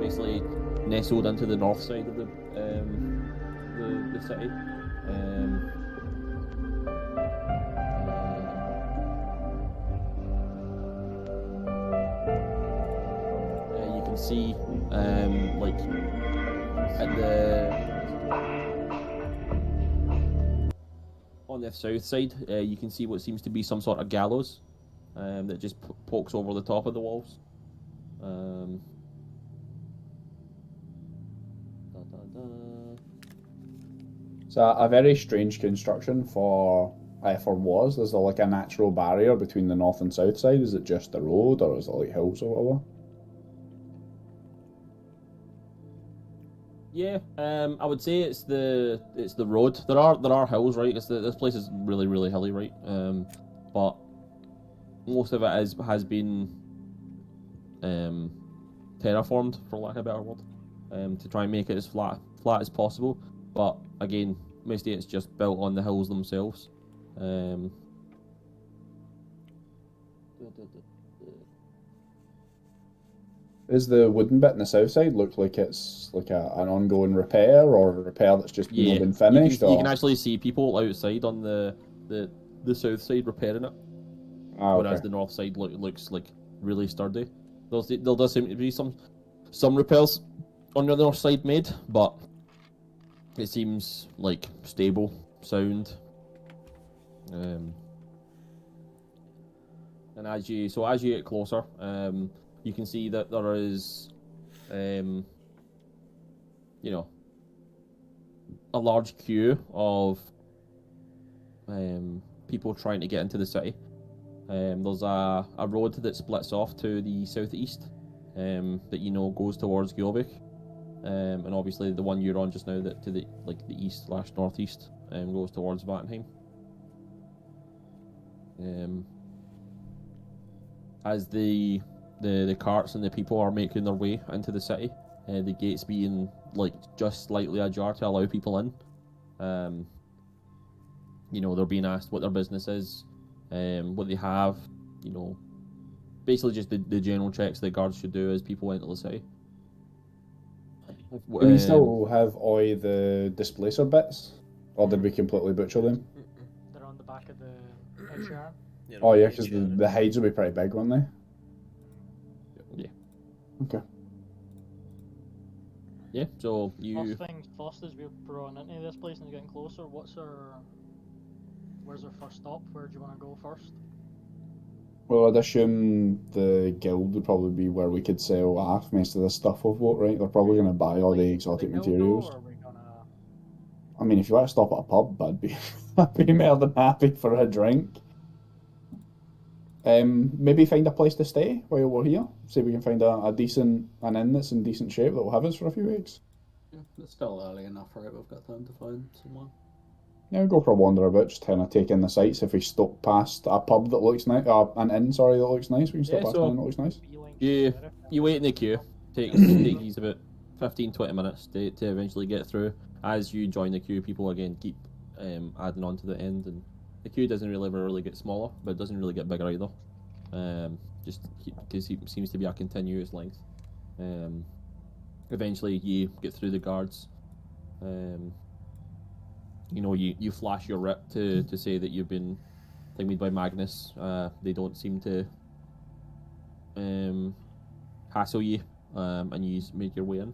Basically nestled into the north side of the city. You can see like at on the south side, you can see what seems to be some sort of gallows that just pokes over the top of the walls. It's a very strange construction for walls. There's like a natural barrier between the north and south side. Is it just the road, or is it like hills or whatever? Yeah, I would say it's the road. There are hills, right? This place is really hilly, right? But most of it has been terraformed, for lack of a better word, to try and make it as flat as possible. But again, mostly it's just built on the hills themselves. Is the wooden bit in the south side look like it's like an ongoing repair, or a repair that's just been finished? You can actually see people outside on the south side repairing it, whereas the north side looks like really sturdy. There does seem to be some repairs on the north side made, but it seems like stable, sound. And as you get closer, you can see that there is, you know, a large queue of people trying to get into the city. There's a road that splits off to the southeast, that goes towards Gilbeck, and obviously the one you're on just now that to the east/northeast goes towards Vattenheim. As the carts and the people are making their way into the city, the gates being just slightly ajar to allow people in. They're being asked what their business is, what they have, basically just the general checks the guards should do as people enter the city. Do we still have all the displacer bits, or did we completely butcher them? They're on the back of the HR. Oh yeah, because the hides will be pretty big, won't they? Yeah. Okay. Yeah, so First things first, as we're rolling into this place and getting closer, where's our first stop? Where do you want to go first? Well, I'd assume the guild would probably be where we could sell half most of the stuff of what, right? They're probably going to buy all the exotic materials. Or are we gonna... I mean, if you want to stop at a pub, I'd be more than happy for a drink. Maybe find a place to stay while we're here. See if we can find an inn that's in decent shape that will have us for a few weeks. Yeah, it's still early enough, right? We've got time to find someone. Yeah, we'll go for a wander about, just kind of take in the sights. If we stop past a pub that looks nice, an inn, sorry, that looks nice, we can stop past an inn that looks nice. You wait in the queue. Take these about 15-20 minutes to eventually get through. As you join the queue, people again keep adding on to the end, and the queue doesn't really get smaller, but it doesn't really get bigger either. Just because it seems to be a continuous length. Eventually, you get through the guards. You flash your rip to say that you've been thingied by Magnus. They don't seem to hassle you, and you make your way in.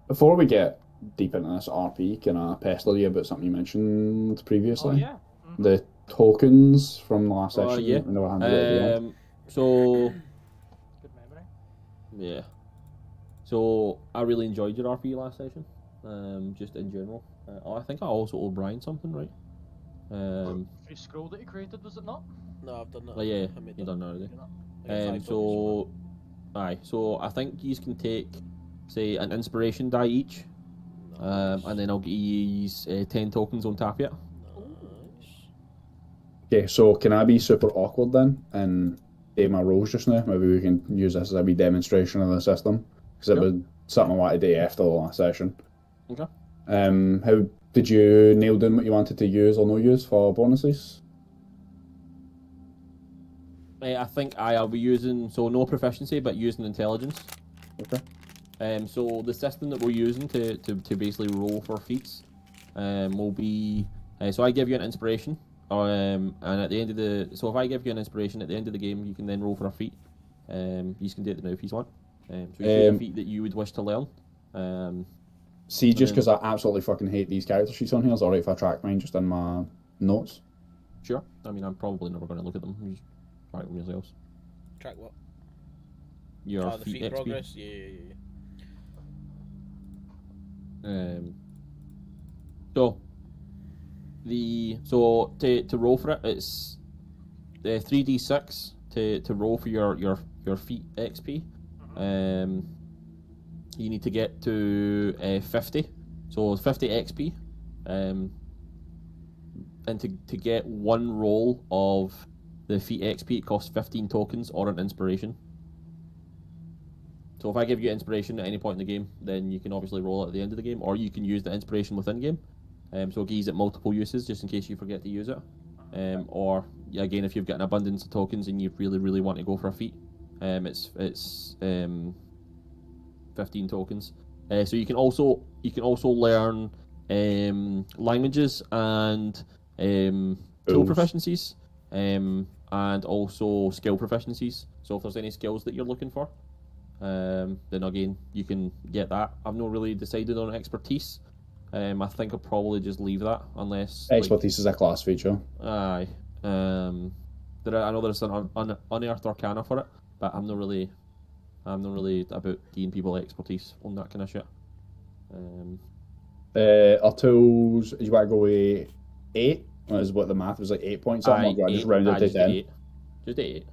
Before we get deep into this RP, can I pester you about something you mentioned previously? Oh, yeah. Mm-hmm. The tokens from the last session. Yeah. So. Good memory. Yeah. So I really enjoyed your RP last session. Just in general. I think I also owe Brian something, right? Free scroll that you created, was it not? No, I've done that. Oh yeah, you done that already. So I think you can take, say, an inspiration die each, and then I'll get you 10 tokens on tap yet. Nice. Okay, so can I be super awkward then and do my rolls just now? Maybe we can use this as a wee demonstration of the system, because it was something I wanted to do after the last session. Okay. How did you nail down what you wanted to use or no use for bonuses? I think I'll be using, so no proficiency, but using intelligence. Okay. So the system that we're using to basically roll for feats will be, so I give you an inspiration, and at the end of so if I give you an inspiration at the end of the game, you can then roll for a feat. You can do it now if you want. So you choose a feat that you would wish to learn. See, just because I absolutely fucking hate these character sheets on here, it's alright if I track mine just in my notes. Sure. I mean, I'm probably never going to look at them. You just track them yourselves. Track what? Your the feat XP. progress? Yeah. To roll for it, it's 3d6 to roll for your feat XP. You need to get to 50, so 50 XP, and to get one roll of the feat XP, it costs 15 tokens or an inspiration. So if I give you inspiration at any point in the game, then you can obviously roll it at the end of the game, or you can use the inspiration within game. So it gives it multiple uses, just in case you forget to use it. Or again, if you've got an abundance of tokens and you really want to go for a feat, it's 15 tokens. So you can also learn languages and tool proficiencies, and also skill proficiencies. So if there's any skills that you're looking for, then again you can get that. I've not really decided on expertise. I think I'll probably just leave that unless expertise is a class feature. Aye. I know there's an unearthed arcana for it, but I'm not really about giving people expertise on that kind of shit. Our tools, you want to go with 8? That is what the math was, like 8 points something, or do I just round it to 10? 8. Just 8.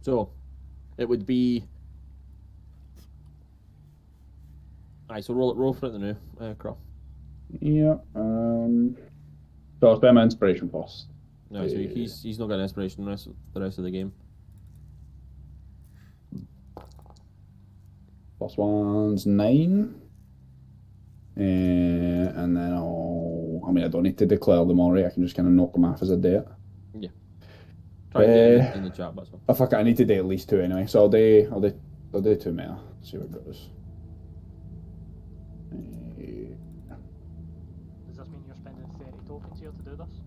So it would be. Alright, so roll for it the new, Crow. Yeah. So I'll spend my inspiration first. No, so he's not got an inspiration the rest of the game. First one's 9. And then I don't need to declare them already. I can just kind of knock them off as I do it. Yeah. Try to get in the chat, that's all. Oh fuck it, I need to do at least 2 anyway. So I'll do 2 mana. See what goes. Does this mean you're spending 30 tokens here to do this?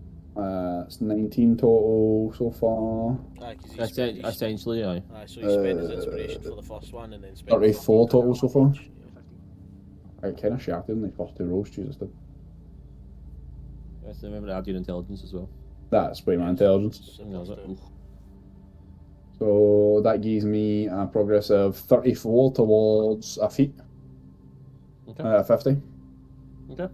It's 19 total so far. Essentially, aye. So he spent his inspiration for the first one and then spent 34 total so far. Yeah, 15. I kind of shafted in the first 2 rolls, Jesus did. Yes, remember to add your intelligence as well. That's way my intelligence. So that gives me a progress of 34 towards a feat. Okay. 50. Okay.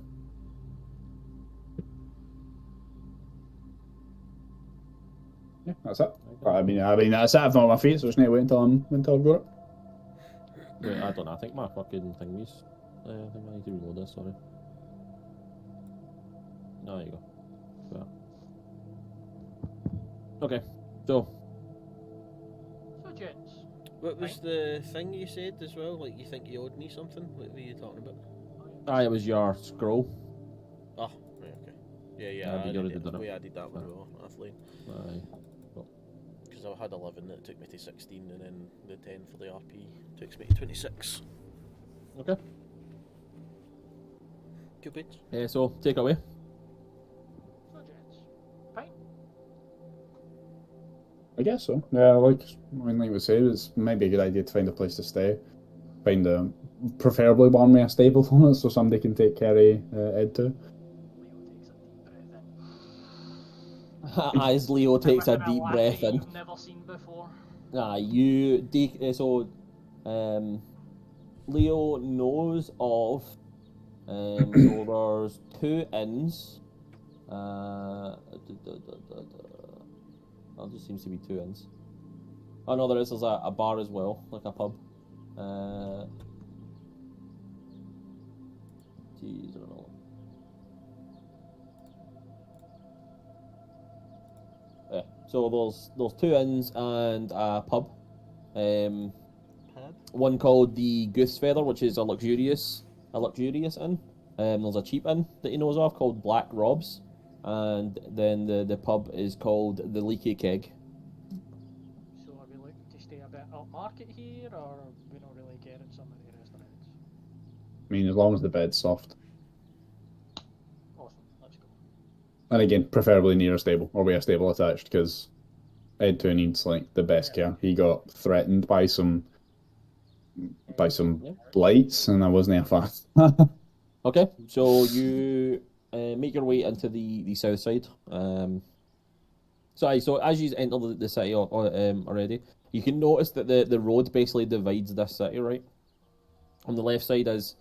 Yeah, that's it. I mean that's it. I've not on my feet, so I just need to wait until I've got it. Wait, I don't know. I think my fucking thingies. I think I need to reload this. Sorry. No, there you go. Yeah. Okay, so. So, gents. What was the thing you said as well? Like you think you owed me something? What were you talking about? It was your scroll. Oh, right, okay. Yeah, we added that one as well, athlete. Aye. Because I had 11 that took me to 16, and then the 10 for the RP takes me to 26. Okay. Good bits. So take it away. So, gents. Fine. I guess so. Yeah, like we said, it's maybe a good idea to find a place to stay. Find preferably one with a stable on it, so somebody can take care of Ed too. As Leo takes a deep breath in. You've never seen before. Leo knows of. So there's 2 inns. There just seems to be 2 inns. Oh no, there's a bar as well, like a pub. Jeez, I don't know. Yeah, so there's 2 inns and a pub. One called the Goose Feather, which is a luxurious inn. There's a cheap inn that he knows of called Black Rob's, and then the pub is called the Leaky Keg. So are we looking to stay a bit upmarket here, or we don't really care in some of the restaurants? I mean, as long as the bed's soft. Awesome, let's go. And again, preferably near a stable, or with a stable attached, because Ed 2 needs like the best care. He got threatened by some blights, and I wasn't a fan. Okay, so you make your way into the south side. So as you enter the city already, you can notice that the road basically divides this city, right? On the left side is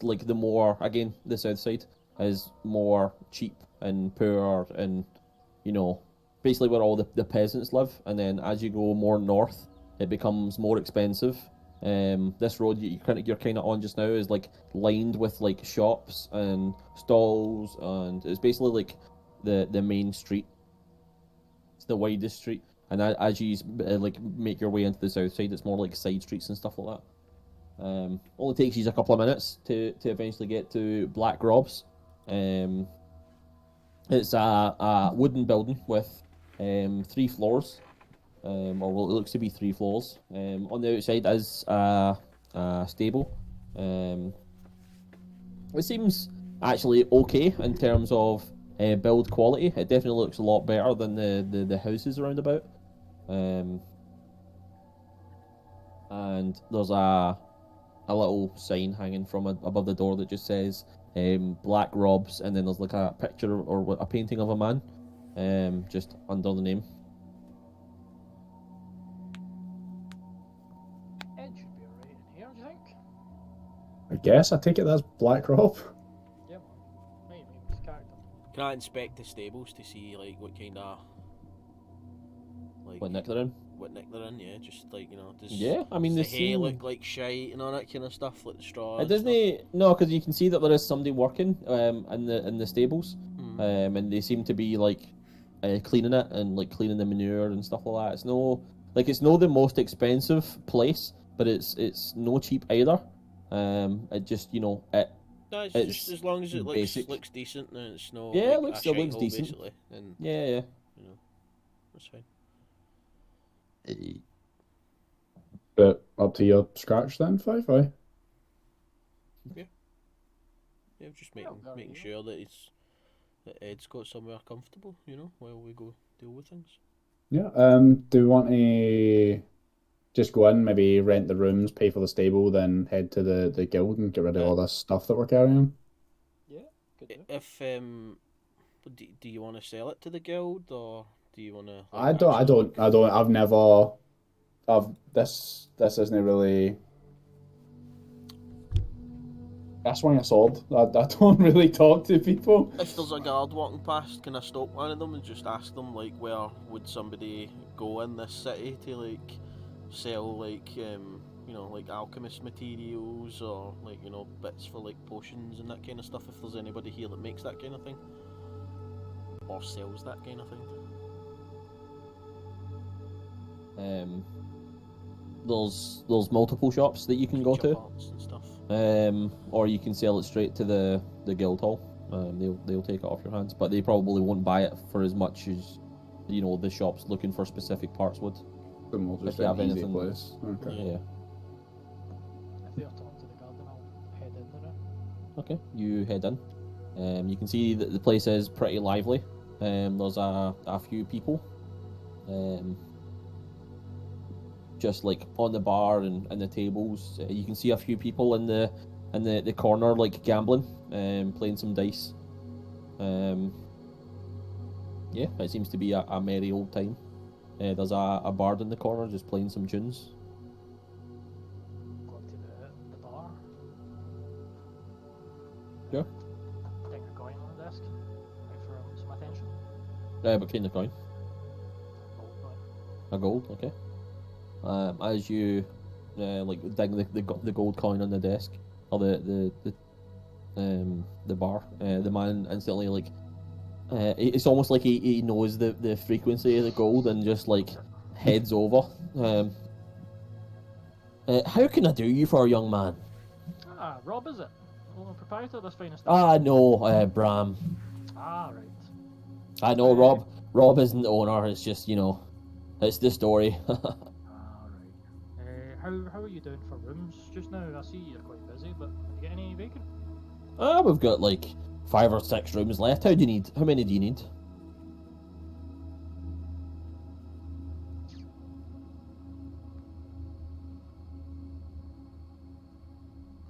like the more, again, the south side is more cheap and poor and, you know, basically where all the peasants live. And then as you go more north, it becomes more expensive. This road you're kind of on just now is like lined with like shops and stalls, and it's basically like the main street. It's the widest street, and as you like make your way into the south side, it's more like side streets and stuff like that. Only takes you a couple of minutes to eventually get to Black Rob's. It's a wooden building with 3 floors. Or well, it looks to be 3 floors. On the outside is a stable. It seems actually okay in terms of build quality. It definitely looks a lot better than the houses around about. And there's a a little sign hanging from above the door that just says Black Robs, and then there's like a picture or a painting of a man, just under the name. Ed should be alright in here, do you think? I guess I take it that's Black Rob. Yeah, man. Maybe his character. Can I inspect the stables to see like what kind of like What nick they're in? what nick they're in? Yeah, just like does Yeah, I mean, does they the hay seem... look like shite and all that kind of stuff, like the straw. It doesn't. No, because you can see that there is somebody working in the stables, and they seem to be like cleaning it and like cleaning the manure and stuff like that. It's no the most expensive place, but it's no cheap either. It just No, it's just as long as it looks decent and it's no Yeah, like, it looks decent. basically, and Yeah. that's fine. But up to your scratch then, Fi-Fi. Yeah, just making sure that Ed's got somewhere comfortable, while we go deal with things. Yeah. Do we want to just go in, maybe rent the rooms, pay for the stable, then head to the guild and get rid of all this stuff that we're carrying? Yeah, good do. If do you want to sell it to the guild, or do you want to? This isn't really. I swing a sword. I don't really talk to people. If there's a guard walking past, can I stop one of them and just ask them like, where would somebody go in this city to like sell like like alchemist materials or like bits for like potions and that kind of stuff? If there's anybody here that makes that kind of thing or sells that kind of thing. There's multiple shops that you can go to. Parts and stuff. Or you can sell it straight to the guild hall. They'll take it off your hands, but they probably won't buy it for as much as the shops looking for specific parts would. Then we'll just If you have an easy anything- place. Okay. Yeah. If they're talking to the garden, I'll head in there. Okay, you head in. You can see that the place is pretty lively. There's a few people. Just like on the bar and the tables, you can see a few people in the corner, like gambling, playing some dice. Yeah, it seems to be a merry old time. There's a bard in the corner just playing some tunes. Go up to the bar. Sure. Take a coin on the desk. Wait for some attention. But kind of coin. Gold coin. A gold, okay. As you like dig the gold coin on the desk or the bar, the man instantly like it's almost like he knows the frequency of the gold and just like heads over. How can I do you for a young man? Ah, Rob, is it? Owner proprietor of this fine estate? Ah, no, Bram. Ah, right. I know Rob. Rob isn't the owner. It's just it's the story. How are you doing for rooms just now? I see you're quite busy, but have you got any vacant? We've got like 5 or 6 rooms left. How many do you need?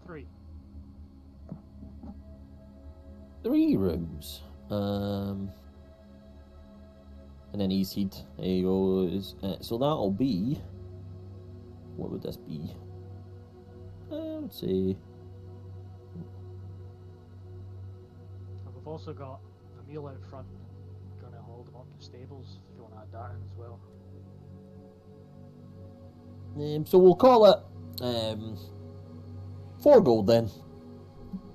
Three. 3 rooms. And then he goes. So that'll be. What would this be? Let's see. We've also got a meal out front. Gonna hold them up to stables if you want to add that in as well. So we'll call it 4 gold then.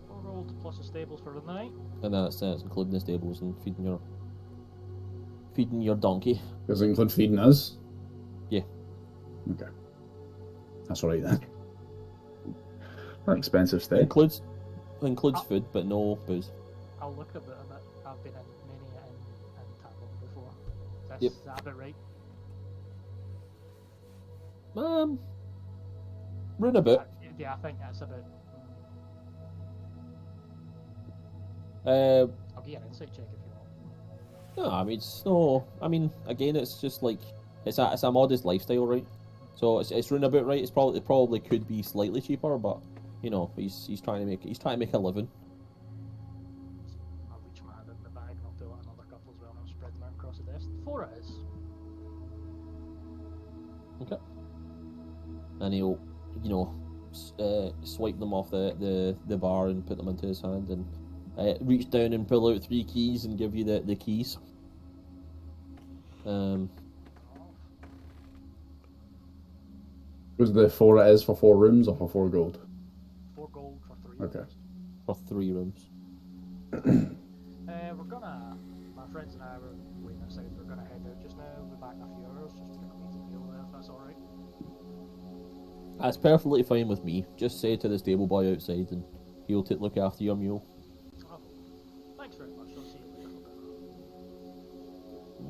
4 gold plus the stables for the night. And that's including the stables and feeding your donkey. Does it include feeding us? Yeah. Okay. That's alright then. Not expensive stay. Includes food, but no booze. I'll look a bit of it. I've been in many in tavern before. Yep. Is that a bit right? Run a bit. Yeah, I think that's about. I'll give you an insight check if you want. No, I mean it's no. I mean again, it's just like it's a modest lifestyle, right? So it's running about right. It probably could be slightly cheaper, but you know he's trying to make a living. I'll reach my hand in the bag and I'll pull out another couple as well and I'll spread them out across the desk. 4 it is. Okay. And he'll, swipe them off the bar and put them into his hand and reach down and pull out 3 keys and give you the keys. Was the 4 it is for 4 rooms or for 4 gold? 4 gold for 3. Okay. For 3 rooms. We're gonna. My friends and I were waiting outside. We're gonna head out just now. We'll be back in a few hours. Just make an easy meal there, if that's alright. That's perfectly fine with me. Just say to the stable boy outside and he'll look after your mule. Oh, thanks very much. I'll see you later.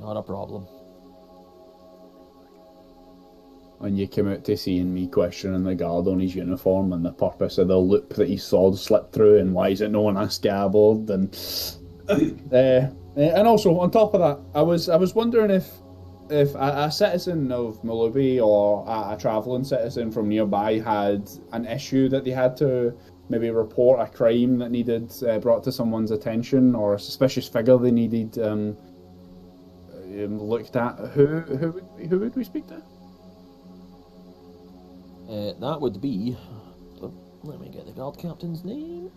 Not a problem. When you came out to seeing me questioning the guard on his uniform and the purpose of the loop that his sword slipped through and why is it known as scabbard and also on top of that, I was wondering if a citizen of Myllubae or a travelling citizen from nearby had an issue that they had to maybe report a crime that needed brought to someone's attention or a suspicious figure they needed looked at. Who would we speak to? That would be... Let me get the guard captain's name.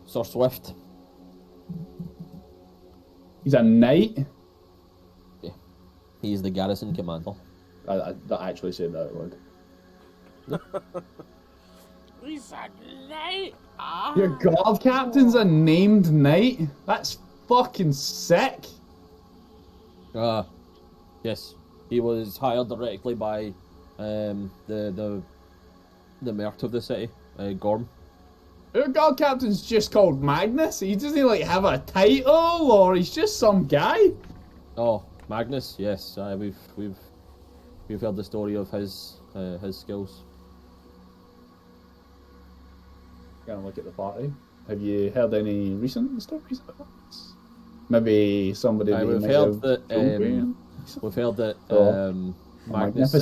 Sir Swift. He's a knight? Yeah. He's the garrison commander. I actually said that out loud. He's a knight! Your guard captain's a named knight? That's fucking sick. Yes. He was hired directly by the Mert of the city, Gorm. Your guard captain's just called Magnus? He doesn't like have a title or he's just some guy? Oh, Magnus, yes. We've heard the story of his skills. Gonna look at the party. Have you heard any recent stories about this? Maybe somebody. We've heard that. Magnus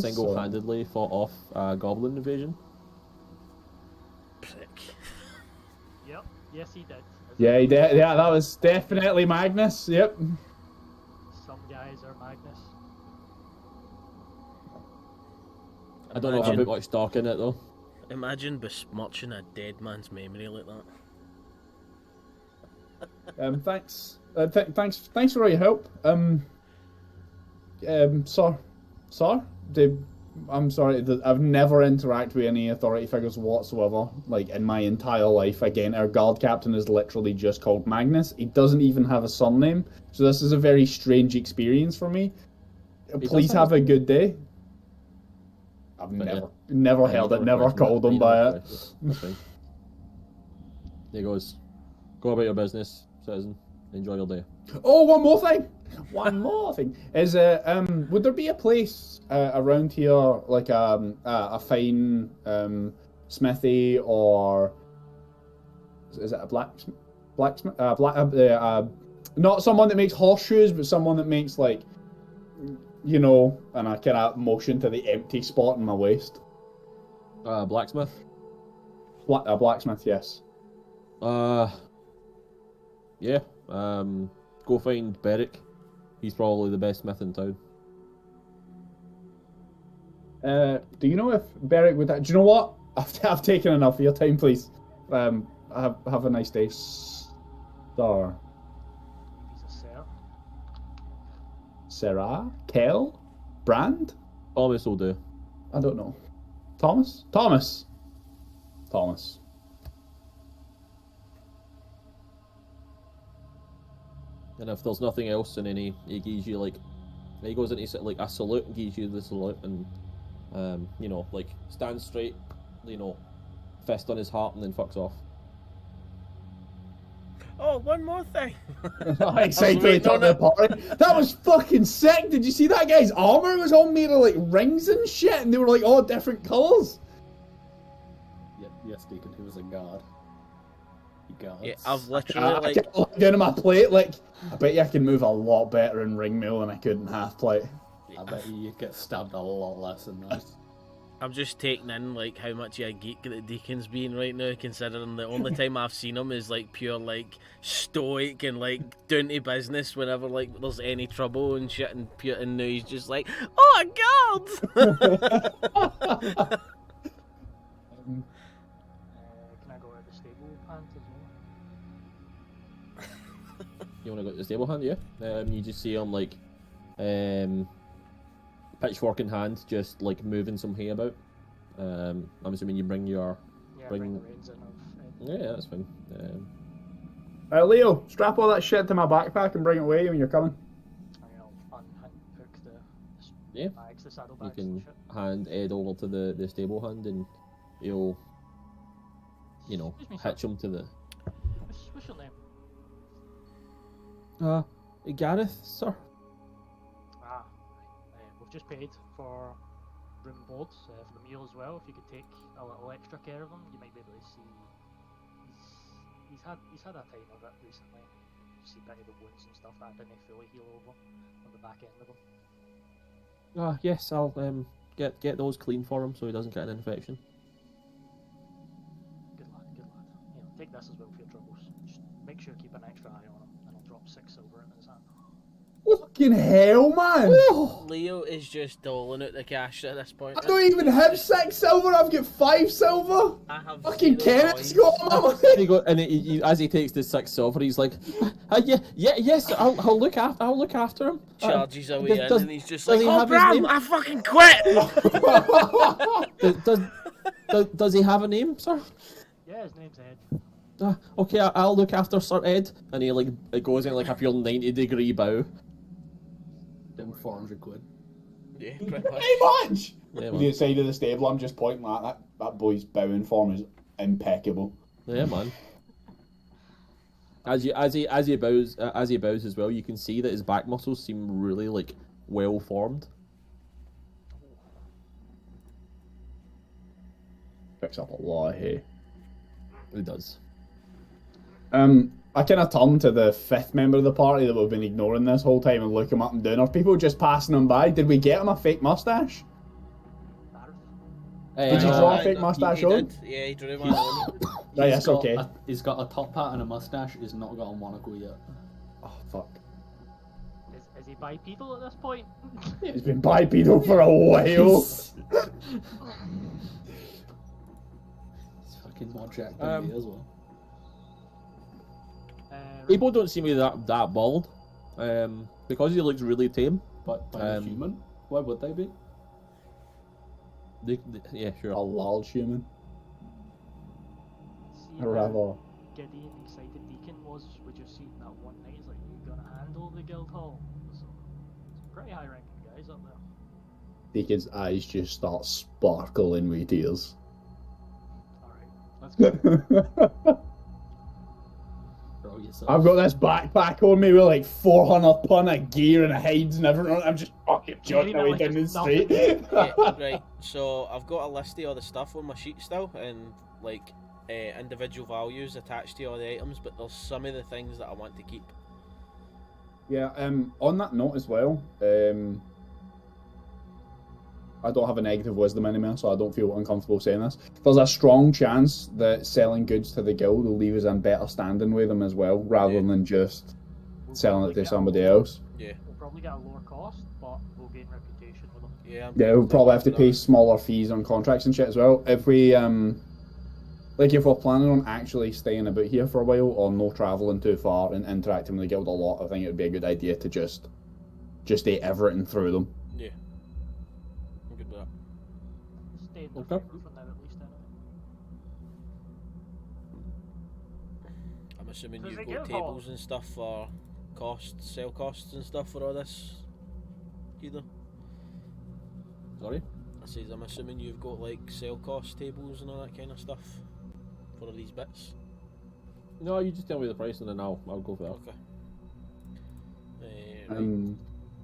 single-handedly fought off a goblin invasion. Prick. Yep. Yes, he did. Yeah, yeah, that was definitely Magnus. Yep. Some guys are Magnus. I don't know if I put much stock in it though. Imagine besmirching a dead man's memory like that. Thanks. Thanks for all your help. Sir, I'm sorry. I've never interacted with any authority figures whatsoever. Like in my entire life. Again, our guard captain is literally just called Magnus. He doesn't even have a surname, so this is a very strange experience for me. Please have a good day. I've never held it, never called him by it. He goes, go about your business, citizen. Enjoy your day. Oh, one more thing. Is would there be a place around here like a fine smithy or is it a blacksmith? Not someone that makes horseshoes, but someone that makes like. You know, and I kind of motion to the empty spot in my waist. Blacksmith? A blacksmith, yes. Yeah. Go find Beric. He's probably the best smith in town. Do you know if Beric would... Do you know what? I've taken enough of your time, please. Have a nice day, sir. Sarah? Kel? Brand? Thomas will do. I don't know. Thomas. And if there's nothing else, and he gives you like, he goes into like a salute and gives you the salute, and like stands straight, fist on his heart, and then fucks off. Oh, one more thing. Excited to talk to the party. That was fucking sick. Did you see that guy's armor? It was all made of like rings and shit, and they were like all different colours. Yes, Deacon, he was a god. god. Yeah, I've I literally kept looking down at my plate, like, I bet you I can move a lot better in ring mail than I could in half plate. I bet you get stabbed a lot less than that. I'm just taking in like how much of a geek that Deacon's being right now, considering the only time I've seen him is like pure like stoic and like down to business whenever like there's any trouble and shit, and now he's just like, oh god. Can I go to the stable pant as well? You want to go to the stable hand, yeah? You just see him like, pitchfork in hand, just like moving some hay about. I'm assuming you bring your. Yeah, bring the reins in of Yeah, that's fine. Leo, strap all that shit to my backpack and bring it away when you're coming. I'll unhook the Yeah. bags, the You saddlebags can and shit. hand Ed over to the stable hand, and he'll, Excuse me, hitch him to the. What's your name? Gareth, sir. Ah, we've just paid for room and board for the meal as well. If you could take a little extra care of him, you might be able to see he's had a time of it recently. You see a bit of the wounds and stuff that didn't fully heal over on the back end of him. Yes, I'll get those clean for him so he doesn't get an infection. Good lad, good lad. Take this as well for your troubles. Just make sure to keep an extra eye on him, and I'll drop 6 silver in his hand. Fucking hell, man! Leo is just doling out the cash at this point. I don't even have 6 silver, I've got 5 silver! I have Fucking 0 Kenneth's coins. got them! And as he takes the 6 silver, he's like, yes, I'll look after him. Charges away in, does- and he's just does like, he oh have his Bram, name?" I fucking quit! Does he have a name, sir? Yeah, his name's Ed. Okay, I'll look after Sir Ed. And he it goes in like a pure 90-degree bow. Them 400 quid. Yeah, pretty much. Pretty much! Yeah, On man. the outside of the stable, I'm just pointing like that boy's bowing form is impeccable. Yeah, man. As he bows as well, you can see that his back muscles seem really like well formed. Picks up a lot of hay. It does. I kind of turn to the 5th member of the party that we've been ignoring this whole time and look him up and down. Are people just passing him by? Did we get him a fake mustache? Did you draw a fake mustache he on? did. Yeah, he drew one on. Right, yes, okay. He's got a top hat and a mustache. He's not got a monocle yet. Oh, fuck. Is he bipedal at this point? He's been bipedal for a while. He's fucking more jacked than me as well. People don't seem to be that bald. Because he looks really tame. But by a human? Why would they be? Yeah, A sure. large human. See Or rather. Gideon excited Deacon was we just seen that one night. He's like, you gonna handle the guild hall? So, some pretty high ranking guys up there. Deacon's eyes just start sparkling with tears. Alright, let's go. Throw yourself. I've got this backpack on me with like 400 ton of gear and hides and everything. I'm just fucking jogging away down the street. Yeah, right, so I've got a list of all the stuff on my sheet still, and like individual values attached to all the items, but there's some of the things that I want to keep. Yeah, on that note as well, I don't have a negative wisdom anymore, so I don't feel uncomfortable saying this. There's a strong chance that selling goods to the guild will leave us in better standing with them as well, rather than just selling it to somebody else. Yeah. We'll probably get a lower cost, but we'll gain reputation with them. Yeah, Yeah, we'll probably have to pay smaller fees on contracts and shit as well. If we, like if we're planning on actually staying about here for a while, or no travelling too far and interacting with the guild a lot, I think it would be a good idea to just eat everything through them. Yeah. I'm good with that. Stay in the Okay. for now at least anyway. I'm assuming Does you've it got get tables and stuff for sale costs and stuff for all this, either. Sorry? I says I'm assuming you've got like sale cost tables and all that kind of stuff for all these bits. No, you just tell me the price and then I'll go for that. Okay. Right. Um,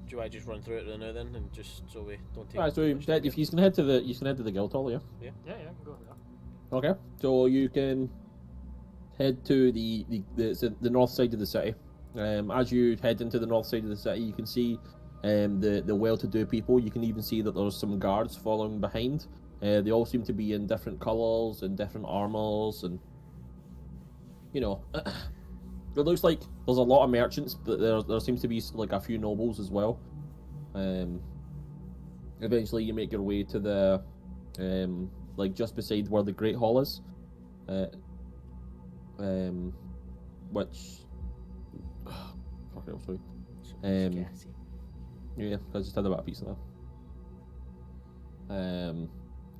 Do I just run through it right now then, and just so we don't take? Alright, so too much time? if you can head to the guild hall, yeah. Yeah, I can go there. Okay, so you can head to the north side of the city. As you head into the north side of the city, you can see the well-to-do people. You can even see that there's some guards following behind. They all seem to be in different colours and different armours, and you know, it looks like there's a lot of merchants, but there seems to be like a few nobles as well. Eventually, you make your way to the like just beside where the Great Hall is, which fuck it, sorry. Yeah, I just had a bit of pizza there.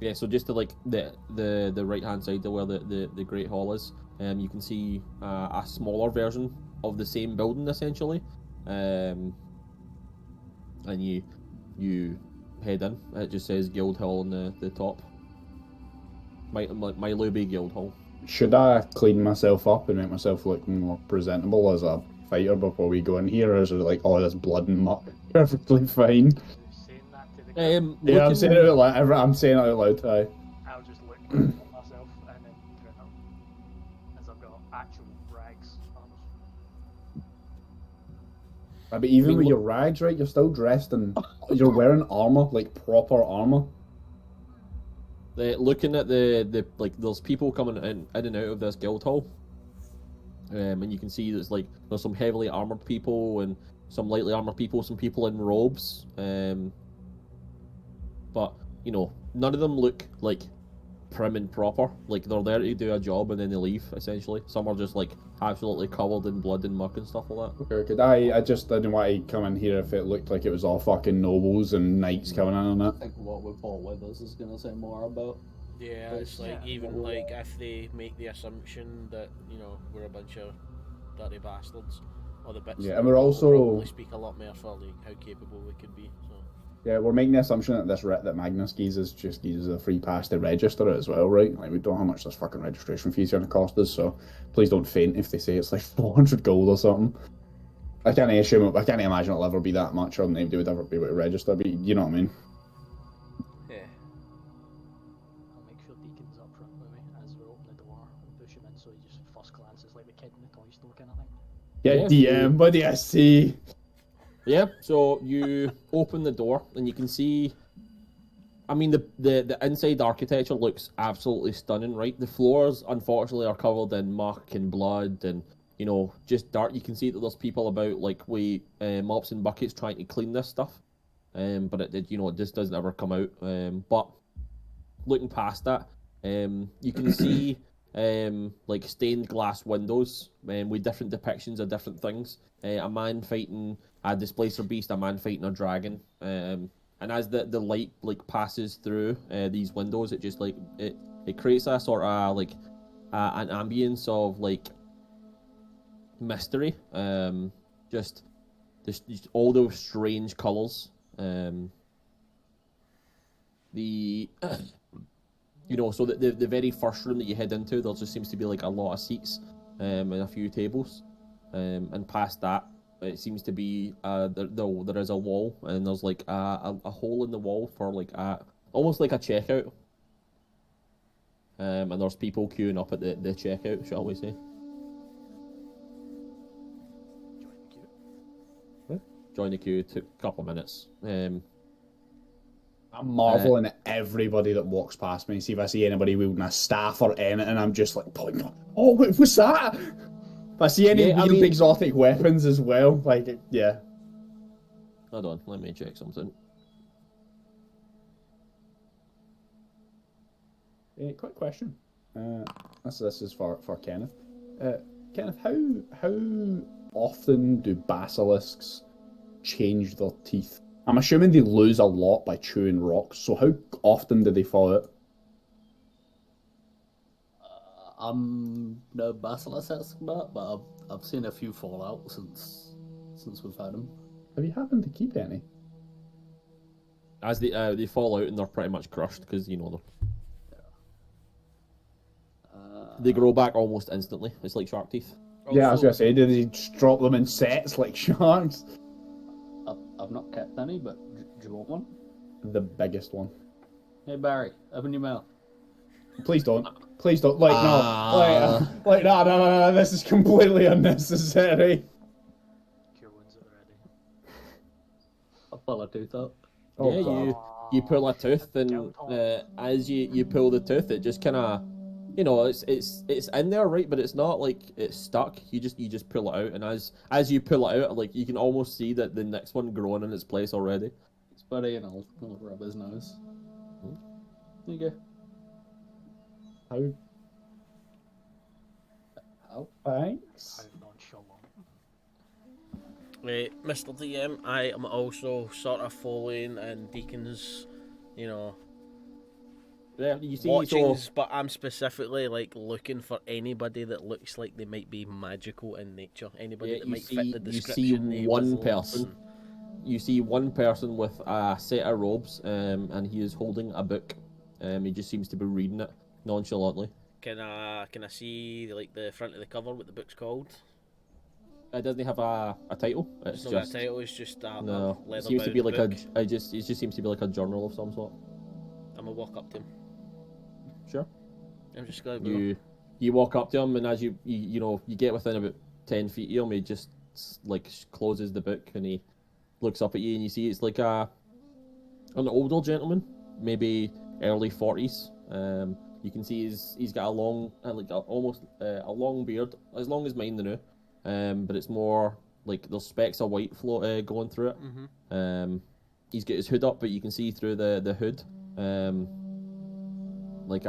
Yeah, so just to like the right hand side of where the Great Hall is, you can see a smaller version of the same building essentially, and you head in. It just says Guild Hall on the top. Myllubae Guild Hall. Should I clean myself up and make myself look more presentable as a fighter before we go in here, or is it like all this blood and muck? Perfectly fine. Saying that to the Yeah, I'm saying it out loud. I'm saying it out loud. I'll just look at myself and then grin up as I've got actual rags on. But even with your rags, right, you're still dressed in. You're wearing armor, like proper armor. Looking at the like, there's people coming in and out of this guild hall, and you can see there's some heavily armored people and some lightly armored people, some people in robes, but you know, none of them look like prim and proper. Like they're there to do a job and then they leave essentially. Some are just like absolutely covered in blood and muck and stuff like that. Okay, good. I just didn't want to come in here if it looked like it was all fucking nobles and knights coming in on it. I think what we Paul Withers is going to say more about. Yeah, it's like, even like if they make the assumption that, you know, we're a bunch of dirty bastards, or the bits, yeah, and we're also probably speak a lot more for like how capable we could be. So yeah, we're making the assumption that that Magnus gives us a free pass to register it as well, right? Like, we don't know how much this fucking registration fees are going to cost us, so please don't faint if they say it's like 400 gold or something. I can't imagine it'll ever be that much, or anybody would ever be able to register, but you know what I mean? yeah. I'll make sure Deacon's up front with me as we open the door and push him in, so he just first glances like the kid in the toy store kind of thing. Yeah, DM, what do I see? Yeah, so you open the door and you can see, I mean, the inside architecture looks absolutely stunning, right? The floors, unfortunately, are covered in muck and blood and, you know, just dirt. You can see that there's people about, like, with mops and buckets trying to clean this stuff. But it just doesn't ever come out. But looking past that, you can see like stained glass windows with different depictions of different things. A man fighting a displacer beast, a man fighting a dragon. And as the light like passes through these windows, it just like it creates a sort of like an ambience of like mystery. Just all those strange colours. You know, so the very first room that you head into, there just seems to be like a lot of seats and a few tables, and past that, it seems to be there is a wall, and there's like a hole in the wall for like almost like a checkout, and there's people queuing up at the checkout, shall we say? Join the queue. Took a couple of minutes. I'm marveling at everybody that walks past me. See if I see anybody wielding a staff or anything, I'm just like, oh, what's that? If I see any weird exotic weapons as well, like, yeah. Hold on, let me check something. Quick question. This is for Kenneth. Kenneth, how often do basilisks change their teeth? I'm assuming they lose a lot by chewing rocks, so how often do they fall out? I'm no basilisk expert, but I've seen a few fall out since we've had them. Have you happened to keep any? As they fall out and they're pretty much crushed because you know they grow back almost instantly. It's like shark teeth. Yeah, I was gonna say, did they just drop them in sets like sharks? I've not kept any, but do you want one? The biggest one. Hey Barry, open your mouth. Please don't. Please don't. Like, no. Like, no. This is completely unnecessary. Cure wounds at the ready. I'll pull a tooth out. Oh, Yeah, God. you pull a tooth, and as you pull the tooth, it just kind of, you know, it's in there, right? But it's not like it's stuck. You just pull it out, and as you pull it out, like you can almost see that the next one growing in its place already. It's buddy, and I'll rub his nose. There you go. How? Thanks. How nonchalant. Mr. DM, I am also sort of following in Deacon's, you know, Yeah, you see, watchings, but I'm specifically like looking for anybody that looks like they might be magical in nature. Anybody that might fit the description. You see one person. You see one person with a set of robes, and he is holding a book. He just seems to be reading it nonchalantly. Can I see like the front of the cover, what the book's called? It doesn't have a title. It's not just a title. It's just a no. leather It seems to be like book. it just seems to be like a journal of some sort. I'm gonna walk up to him. Sure. I'm just gonna. You walk up to him, and as you get within about 10 feet of him, he just like closes the book, and he looks up at you, and you see it's like an older gentleman, maybe early 40s. You can see he's got a long, almost a long beard, as long as mine now. But it's more like there's specks of white going through it. Mm-hmm. He's got his hood up, but you can see through the hood, like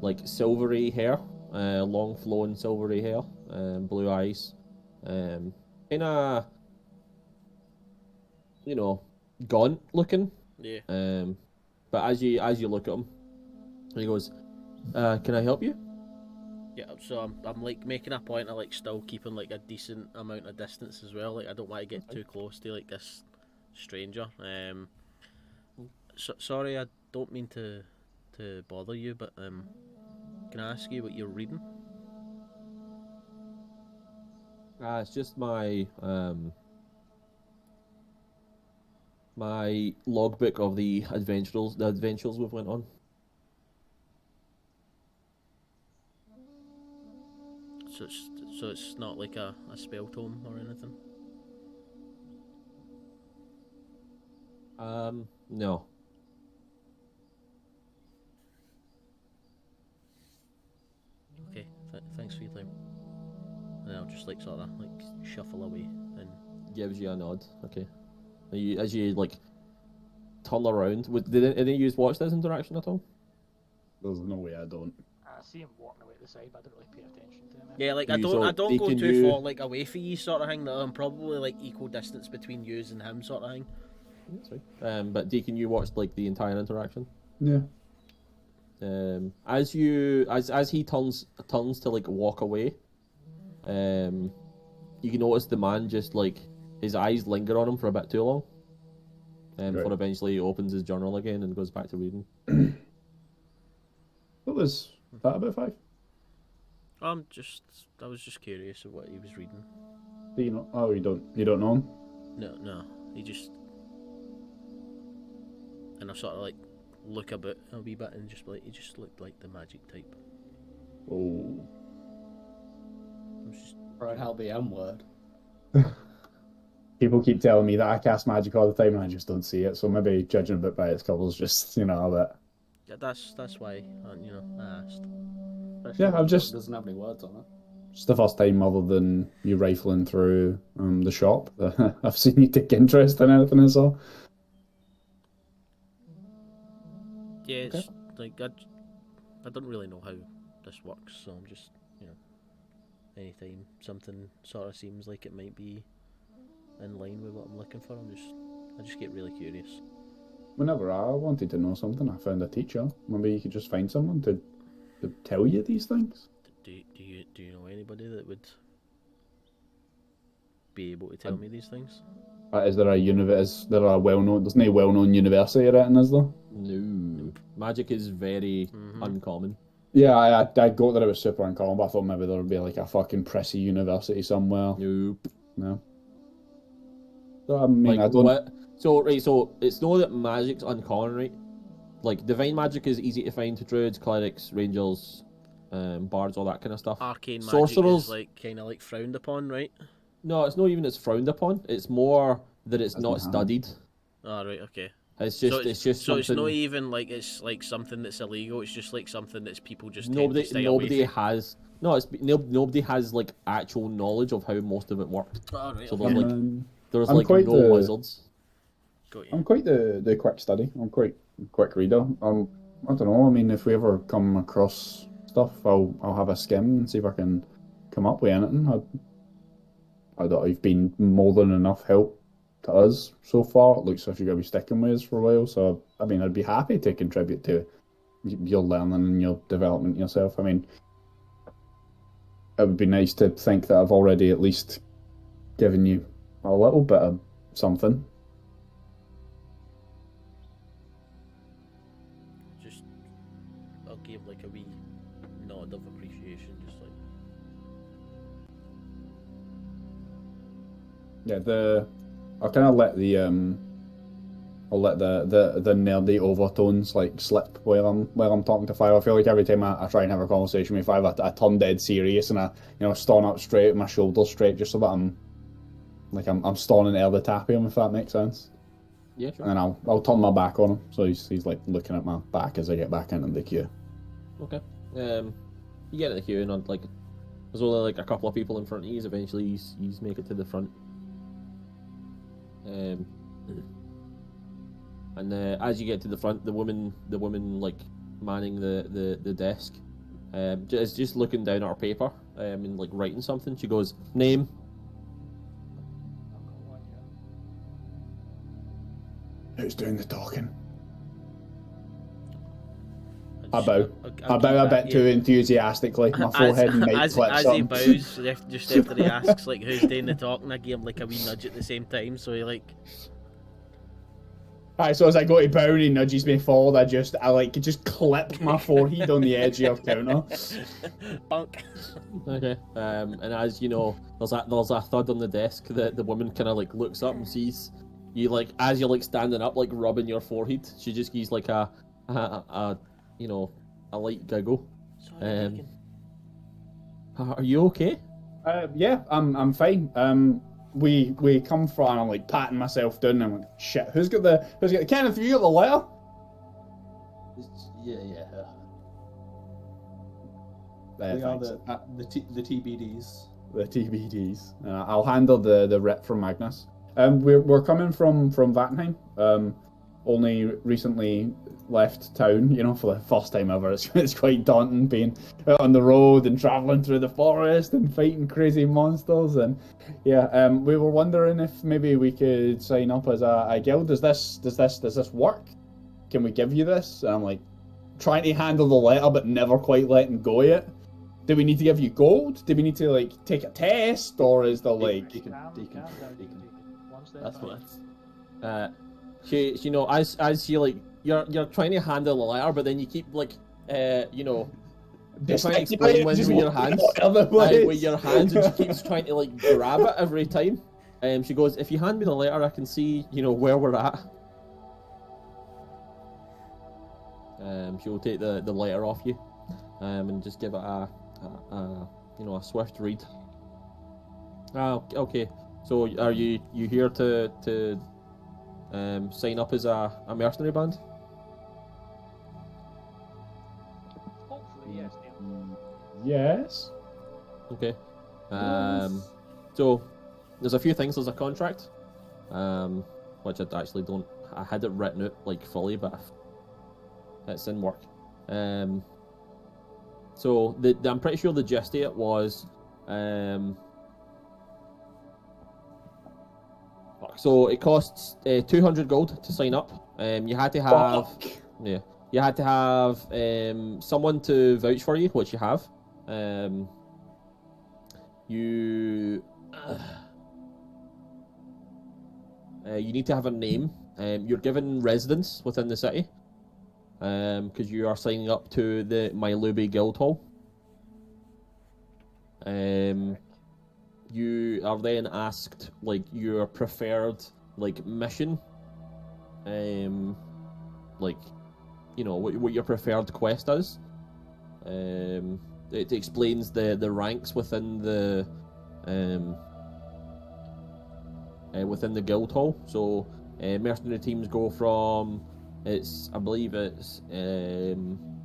like silvery hair, long flowing silvery hair, blue eyes, in a gaunt looking. Yeah. But as you look at him, he goes, "Can I help you?" Yeah, so I'm like making a point of like still keeping like a decent amount of distance as well. Like I don't want to get too close to like this stranger. Sorry, I don't mean to bother you, but can I ask you what you're reading? It's just my my logbook of the adventures we've went on. So it's not like a spell tome or anything? No. Okay, thanks for your time. And I'll just like sort of like shuffle away and Gives you a nod. Okay. As you like turn around, did any of you watch this interaction at all? There's no way I don't. I see him walking away to the side, but I don't really pay attention to him. yeah, like I don't go too far like away for you sort of thing. That I'm probably like equal distance between yous and him sort of thing. That's right. But Deacon, you watched like the entire interaction. Yeah. As he turns to like walk away, you can notice the man just like his eyes linger on him for a bit too long, before eventually he opens his journal again and goes back to reading. What was that about 5? I was just curious of what he was reading. Do you know? Oh, you don't know him? No, he just, and I sort of like look a wee bit and just like he just looked like the magic type. Oh. Right, how the M word. People keep telling me that I cast magic all the time and I just don't see it, so maybe judging a bit by its colours just, a bit. Yeah, that's why, I asked. Yeah, I'm just... It doesn't have any words on it. It's the first time other than you rifling through the shop that I've seen you take interest in anything I saw. Yeah, it's like I don't really know how this works, so I'm just, anytime something sort of seems like it might be in line with what I'm looking for, I just get really curious. Whenever I wanted to know something, I found a teacher. Maybe you could just find someone to tell you these things. Do you know anybody that would be able to tell me these things? Is there a well-known? There's no well-known university or anything, is there? No, magic is very uncommon. Yeah, I got that it was super uncommon, but I thought maybe there would be like a fucking prissy university somewhere. Nope. No. So, I mean, like, I don't. What? So it's not that magic's uncommon, right? like divine magic is easy to find to druids, clerics, rangers, bards, all that kind of stuff. Arcane magic Sorcerers, is like kind of like frowned upon, right? no, it's not even it's frowned upon. It's more that it's Doesn't not have. studied. Oh, right, okay. It's just So it's something not even like it's like something that's illegal. It's just like something that's people just tend nobody to stay away from. has. No, nobody has like actual knowledge of how most of it works. Oh, right, So okay. there's I'm like quite no the- wizards. Got you. I'm quite the quick study. I'm quite quick reader. I don't know. I mean, if we ever come across stuff, I'll have a skim and see if I can come up with anything. I don't. You've been more than enough help to us so far. It looks like you're gonna be sticking with us for a while. So I mean, I'd be happy to contribute to your learning and your development yourself. I mean, it would be nice to think that I've already at least given you a little bit of something. Just I'll give like a wee nod of appreciation, just like Yeah, I'll kind of let the I'll let the nerdy overtones like slip while I'm talking to Five. I feel like every time I try and have a conversation with Five, I turn dead serious and I stand up straight, my shoulders straight, just so that I'm standing at the tap of him, if that makes sense. Yeah, sure. And then I'll turn my back on him, so he's like looking at my back as I get back into the queue. Okay. You get in the queue and like there's only like a couple of people in front of you. Eventually, you make it to the front. And as you get to the front, the woman like manning the desk, is just looking down at her paper, and like writing something. She goes, "Name." I've got one here. Who's doing the talking? I'll I bow. I'll I give bow a that, bit too enthusiastically. My As, forehead might as, clip as some. he bows, just after he asks like who's doing the talking, I give him like a wee nudge at the same time, so he like Alright, so as I go to bow and he nudges me forward, I just clip my forehead on the edge of the counter. bunk. Okay. And as you know, there's a thud on the desk that the woman kind of like looks up and sees you, like as you're like standing up, like rubbing your forehead. She just gives like a light giggle. Sorry, Deacon. Are you okay? Yeah, I'm fine. We come from, and I'm like patting myself down and I'm like, shit, who's got the Kenneth, have you got the letter? Yeah. There, They are thanks. the TBDs. The TBDs. I'll handle the rep from Magnus. We're coming from Vatnheim. Only recently left town, for the first time ever. It's quite daunting being out on the road and traveling through the forest and fighting crazy monsters. And yeah, we were wondering if maybe we could sign up as a guild. Does this work? Can we give you this? And I'm like trying to handle the letter but never quite letting go yet. Do we need to give you gold? Do we need to like take a test, or is the like? Deacon. One step That's back. what. As you like you're trying to handle the letter, but then you keep like Just trying to explain when with your hands. With your hands, and she keeps trying to like grab it every time. She goes, "If you hand me the letter, I can see where we're at." She'll take the letter off you, and just give it a swift read. Okay. So are you here to sign up as a mercenary band? Hopefully, yes. Neil. Yes. Okay. So there's a few things. There's a contract, which I actually don't. I had it written out like fully, but it's in work. So I'm pretty sure the gist of it was, so it costs 200 gold to sign up. You had to have, you had to have someone to vouch for you, which you have. You need to have a name. You're given residence within the city, because you are signing up to the Myllubae Guild Hall. You are then asked like your preferred like mission, like what your preferred quest is. It explains the ranks within the guild hall. So mercenary teams go from I believe it's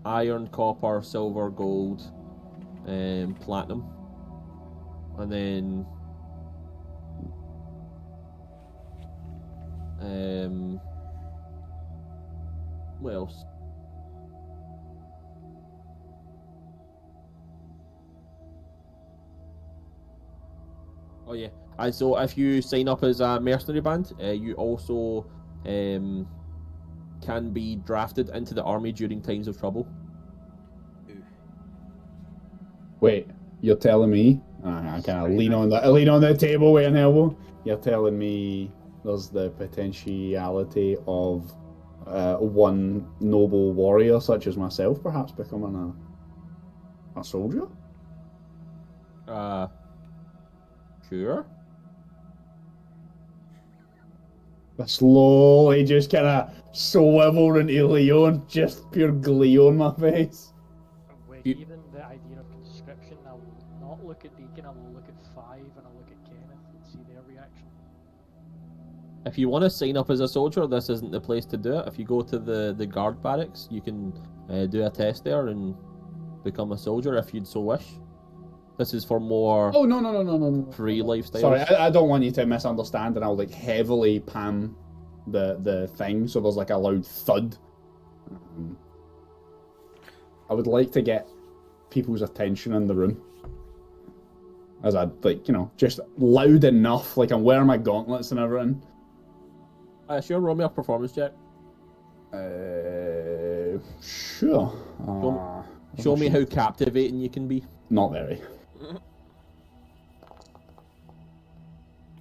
iron, copper, silver, gold, platinum, and then what else? Oh yeah. So if you sign up as a mercenary band, you also can be drafted into the army during times of trouble. Wait, you're telling me? I kind of lean on the table with an elbow. You're telling me there's the potentiality of one noble warrior such as myself perhaps becoming a soldier? Sure. I slowly just kind of swivel into Leon, just pure glee on my face. Given the idea of conscription, I will not look at Deacon, I will look at Five, and I'll look at Kenneth and see their reaction. If you want to sign up as a soldier, this isn't the place to do it. If you go to the guard barracks, you can do a test there and become a soldier if you'd so wish. This is for more. Oh no! Free lifestyle. Sorry, I don't want you to misunderstand, and I'll like heavily palm the thing, so there's like a loud thud. I would like to get people's attention in the room, as I just loud enough, like I'm wearing my gauntlets and everything. Sure, roll me a performance check. Sure. Show me how captivating you can be. Not very.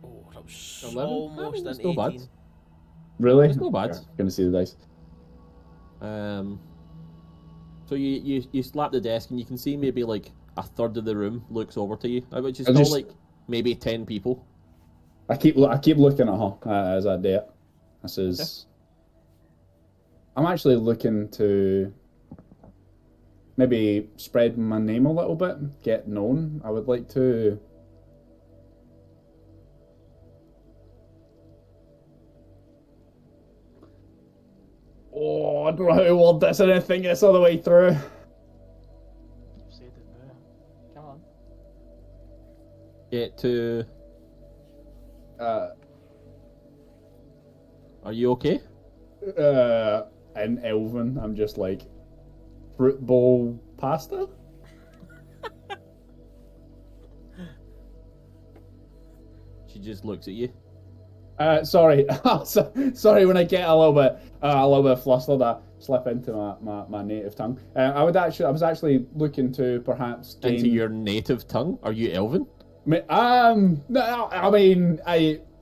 Oh, that was 11? almost That's an not 18. bad. Really? It's not bad. Okay, gonna see the dice. So you slap the desk and you can see maybe like a third of the room looks over to you, which is I still just- like maybe 10 people. I keep looking at her as I do it. This is. I'm actually looking to maybe spread my name a little bit, get known. I would like to. Oh, I don't know how to word this. I didn't think this all the way through. You've said it now. Come on. Get to. Are you okay? In Elven, I'm just like fruit bowl pasta. She just looks at you. Sorry, sorry. When I get a little bit flustered, I slip into my native tongue. I was actually looking to perhaps gain... Into your native tongue? Are you Elven? No, I mean,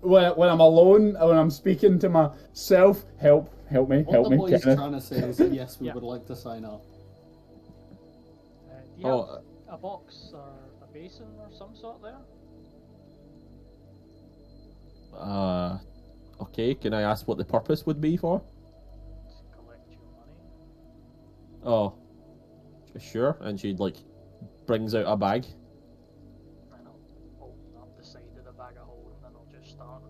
when I'm alone, when I'm speaking to myself, help me, What help the me. boy's Kenneth. trying to say is, yes, we would like to sign up. Do you have a box or a basin or some sort there? Okay, can I ask what the purpose would be for? To collect your money. Oh, sure. And she brings out a bag. And I'll open up the side of the bag of holding, and I'll just start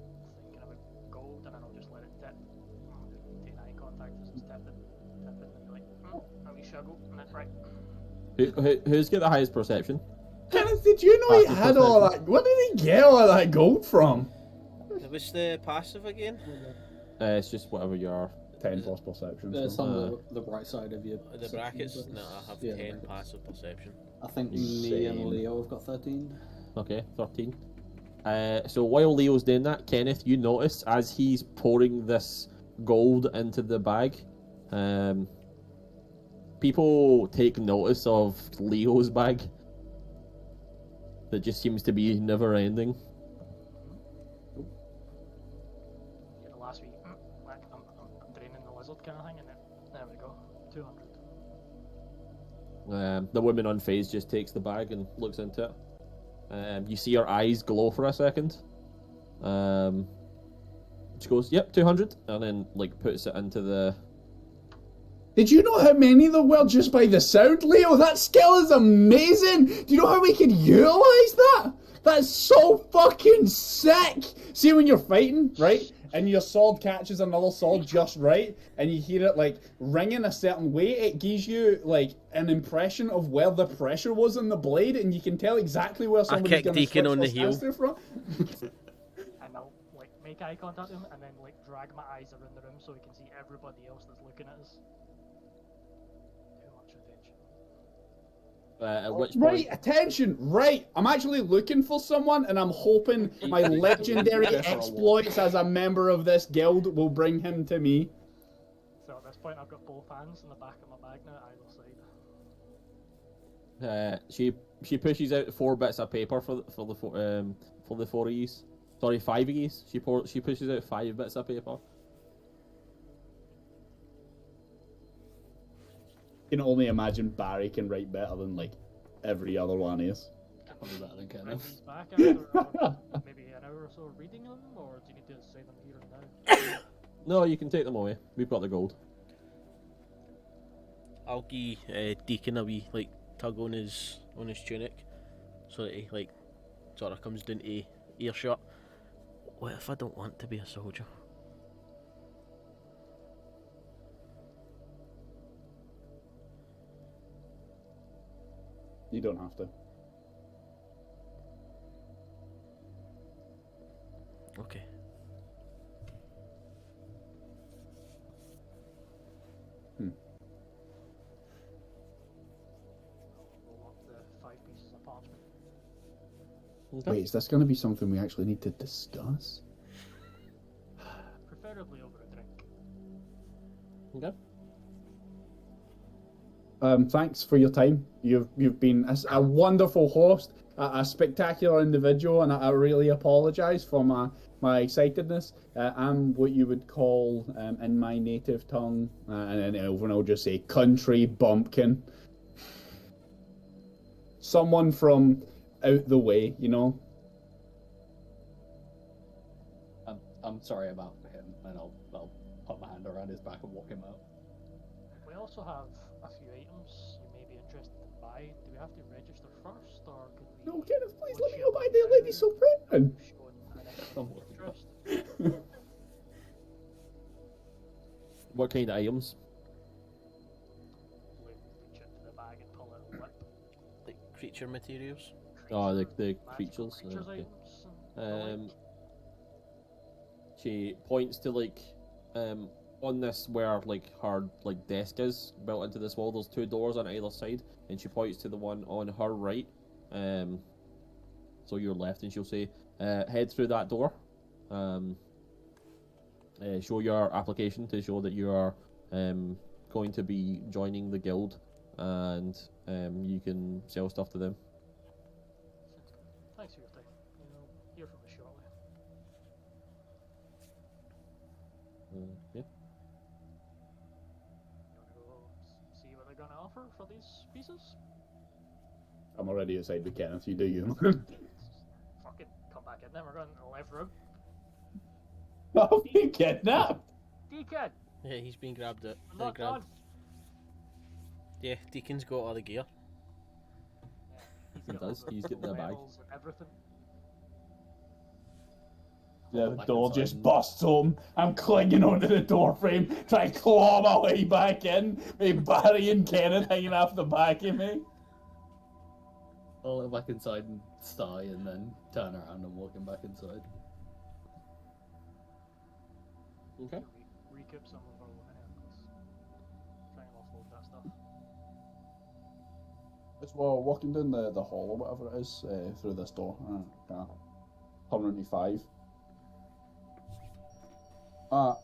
thinking about gold, and then I'll just let it dip. Take eye contact as it's tipping, and be like, a wee struggle, and then right. Who's got the highest perception? Kenneth, did you know he had all that? Where did he get all that gold from? What's the passive again? It's just whatever you are. 10 plus perception. There's so. on the right side of your The perception, brackets? but- No, I have Yeah, 10 brackets. passive perception. I think Insane. me and Leo have got 13. Okay, 13. So while Leo's doing that, Kenneth, you notice as he's pouring this gold into the bag, people take notice of Leo's bag. That just seems to be never ending. Get the last wee, like I'm draining the lizard kind of thing, and then there we go, 200. The woman on phase just takes the bag and looks into it. You see her eyes glow for a second. She goes, "Yep, 200," and then puts it into Did you know how many there were just by the sound, Leo? That skill is amazing! Do you know how we could utilize that? That's so fucking sick! See when you're fighting, right? And your sword catches another sword just right, and you hear it like ringing a certain way, it gives you like an impression of where the pressure was in the blade, and you can tell exactly where somebody's going to switch on the their stance heel. to from. And I'll like make eye contact with him, and then like drag my eyes around the room so we can see everybody else that's looking at us. Too much attention. At which Right, point, attention, right. I'm actually looking for someone, and I'm hoping my legendary exploits as a member of this guild will bring him to me. So at this point, I've got both hands in the back of my bag now, either side. she pushes out 4 bits of paper for the 4 of yous. Sorry, 5 of yous. She pushes out 5 bits of paper. I can only imagine Barry can write better than like every other one is. Probably better than Bring Kenneth. these back after maybe an hour or so of reading them, or do you need to say them here and now? No, you can take them away. We've got the gold. I'll give Deacon a wee like tug on his tunic, so that he like sort of comes down to earshot. What if I don't want to be a soldier? You don't have to. Okay. Roll up the 5 pieces of parchment. Okay. Wait, is this going to be something we actually need to discuss? Preferably over a drink. Okay. Thanks for your time. You've been a wonderful host, a spectacular individual, and I really apologise for my excitedness. I'm what you would call, in my native tongue, and everyone will just say country bumpkin. Someone from out the way, you know. I'm sorry about him, and I'll put my hand around his back and walk him out. We also have a few items you may be interested in buy. Do we have to register first, or could we? No, Kenneth, please let me go by there. Lady's so pregnant. Showing an interest. What kind of items? We reach into the bag and pull out a whip. Like creature materials. Oh, the Magical creatures. creatures Okay. items and the like. She points to like on this where like her like desk is built into this wall. There's 2 doors on either side, and she points to the one on her right. So your left, and she'll say, "Head through that door. Show your application to show that you are going to be joining the guild, and you can sell stuff to them." Thanks for your time. You'll hear from us shortly. Yeah. You want to go see what they're going to offer for these pieces? I'm already outside with Kenneth. You do you. Fucking come back in then. We're going to the left room. I've been kidnapped. Deacon! Yeah, he's been grabbed at. I'm not grabbed. done. Yeah, Deacon's got all the gear. He does. He's getting the bag. medals and everything. The Back door inside just and- busts open. I'm clinging onto the door frame, trying to claw my way back in, with Barry and Kenneth hanging off the back of me. I'll go back inside and sigh, and then turn around and walk him back inside. Okay. Recoup some of our winnings. Try and offload that stuff. As well, walking down the hall or whatever it is, through this door, 105. I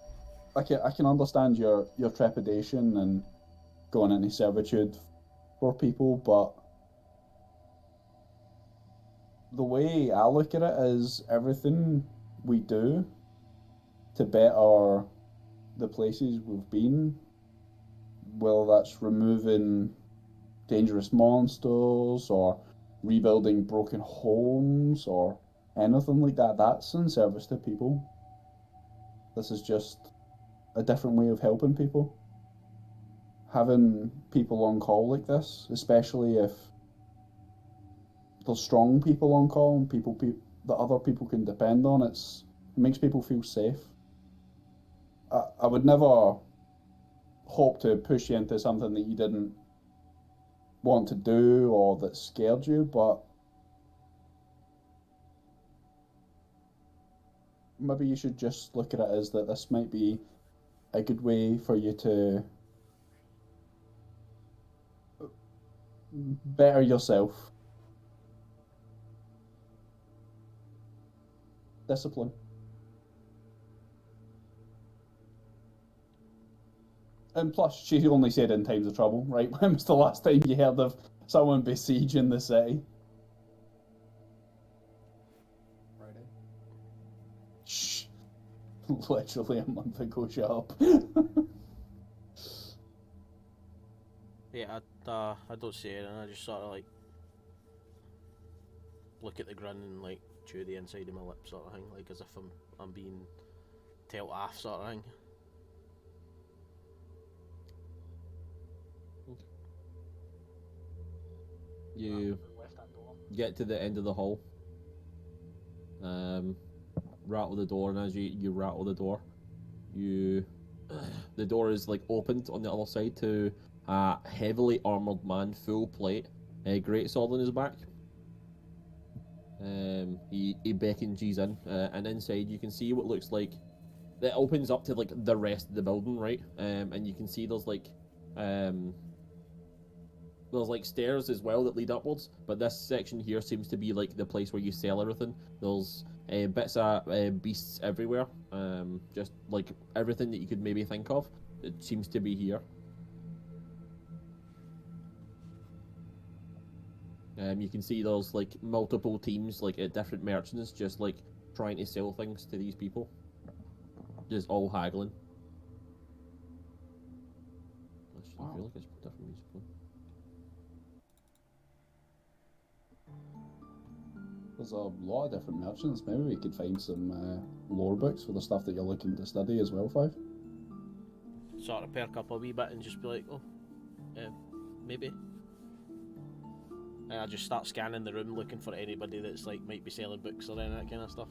can understand your trepidation and going into servitude for people, but the way I look at it is everything we do to better the places we've been, whether that's removing dangerous monsters or rebuilding broken homes or anything like that, that's in service to people. This is just a different way of helping people. having people on call like this, especially if there's strong people on call and people that other people can depend on. It makes people feel safe. I would never hope to push you into something that you didn't want to do or that scared you, but maybe you should just look at it as that this might be a good way for you to better yourself. Discipline. And plus, she only said in times of trouble, right? When was the last time you heard of someone besieging the city? Friday. Shh. Literally a month ago, shut up. Yeah, I don't say anything. I just sort of like look at the grin and like chew the inside of my lip, sort of thing, like as if I'm being told off, sort of thing. You Left that door. get to the end of the hall. Rattle the door, and as you rattle the door, the door is like opened on the other side to a heavily armored man, full plate, a great sword on his back. He beckons you in, and inside you can see what looks like it opens up to like the rest of the building, right? And you can see there's like stairs as well that lead upwards, but this section here seems to be like the place where you sell everything. There's bits of beasts everywhere, just like everything that you could maybe think of. It seems to be here. You can see there's like multiple teams like at different merchants just like trying to sell things to these people. Just all haggling. I feel like it's different music. There's a lot of different merchants. Maybe we could find some lore books for the stuff that you're looking to study as well, Five. Sort of perk up a wee bit and just be like, oh, maybe. And I just start scanning the room looking for anybody that's like might be selling books or any of that kind of stuff.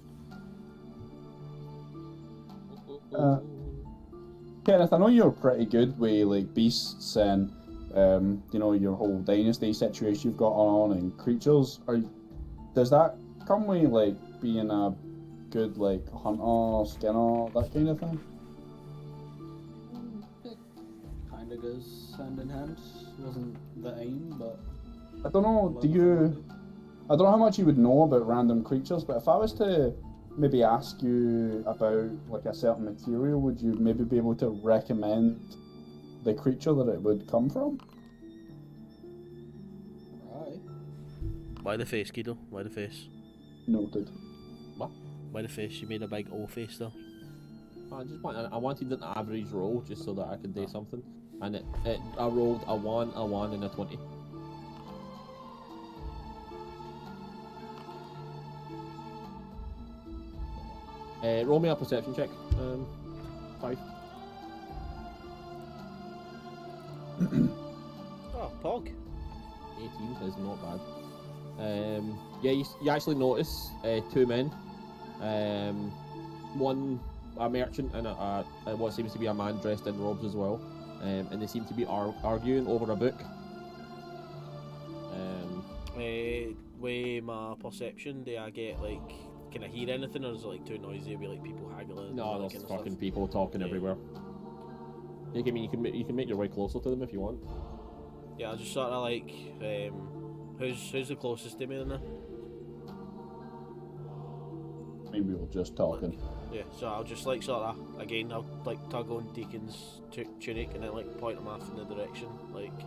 Kenneth, I know you're pretty good with like beasts and you know, your whole dynasty situation you've got on and creatures. Does that come with like being a good like hunter, skinner, that kind of thing? It kind of goes hand in hand. Wasn't the aim, but I don't know. I don't know how much you would know about random creatures, but if I was to maybe ask you about like a certain material, would you maybe be able to recommend the creature that it would come from? right. Why the face, Guido? Why the face? Noted. What? Why the face? You made a big O face there. I wanted an average roll just so that I could do something, and I rolled a 1, a 1, and a 20. Roll me a perception check. 5. Oh, Pog. 18 is not bad. Yeah, you actually notice 2 men. One a merchant and what seems to be a man dressed in robes as well. And they seem to be arguing over a book. With my perception, do I get like, can I hear anything, or is it like too noisy? It'll be like people haggling. No, there's kind of fucking stuff? people talking everywhere. You can make your way closer to them if you want. Yeah, I just sort of like, who's the closest to me then? Maybe we're just talking. Yeah, so I'll just like sort of again, I'll like tug on Deacon's tunic and then like point him off in the direction, like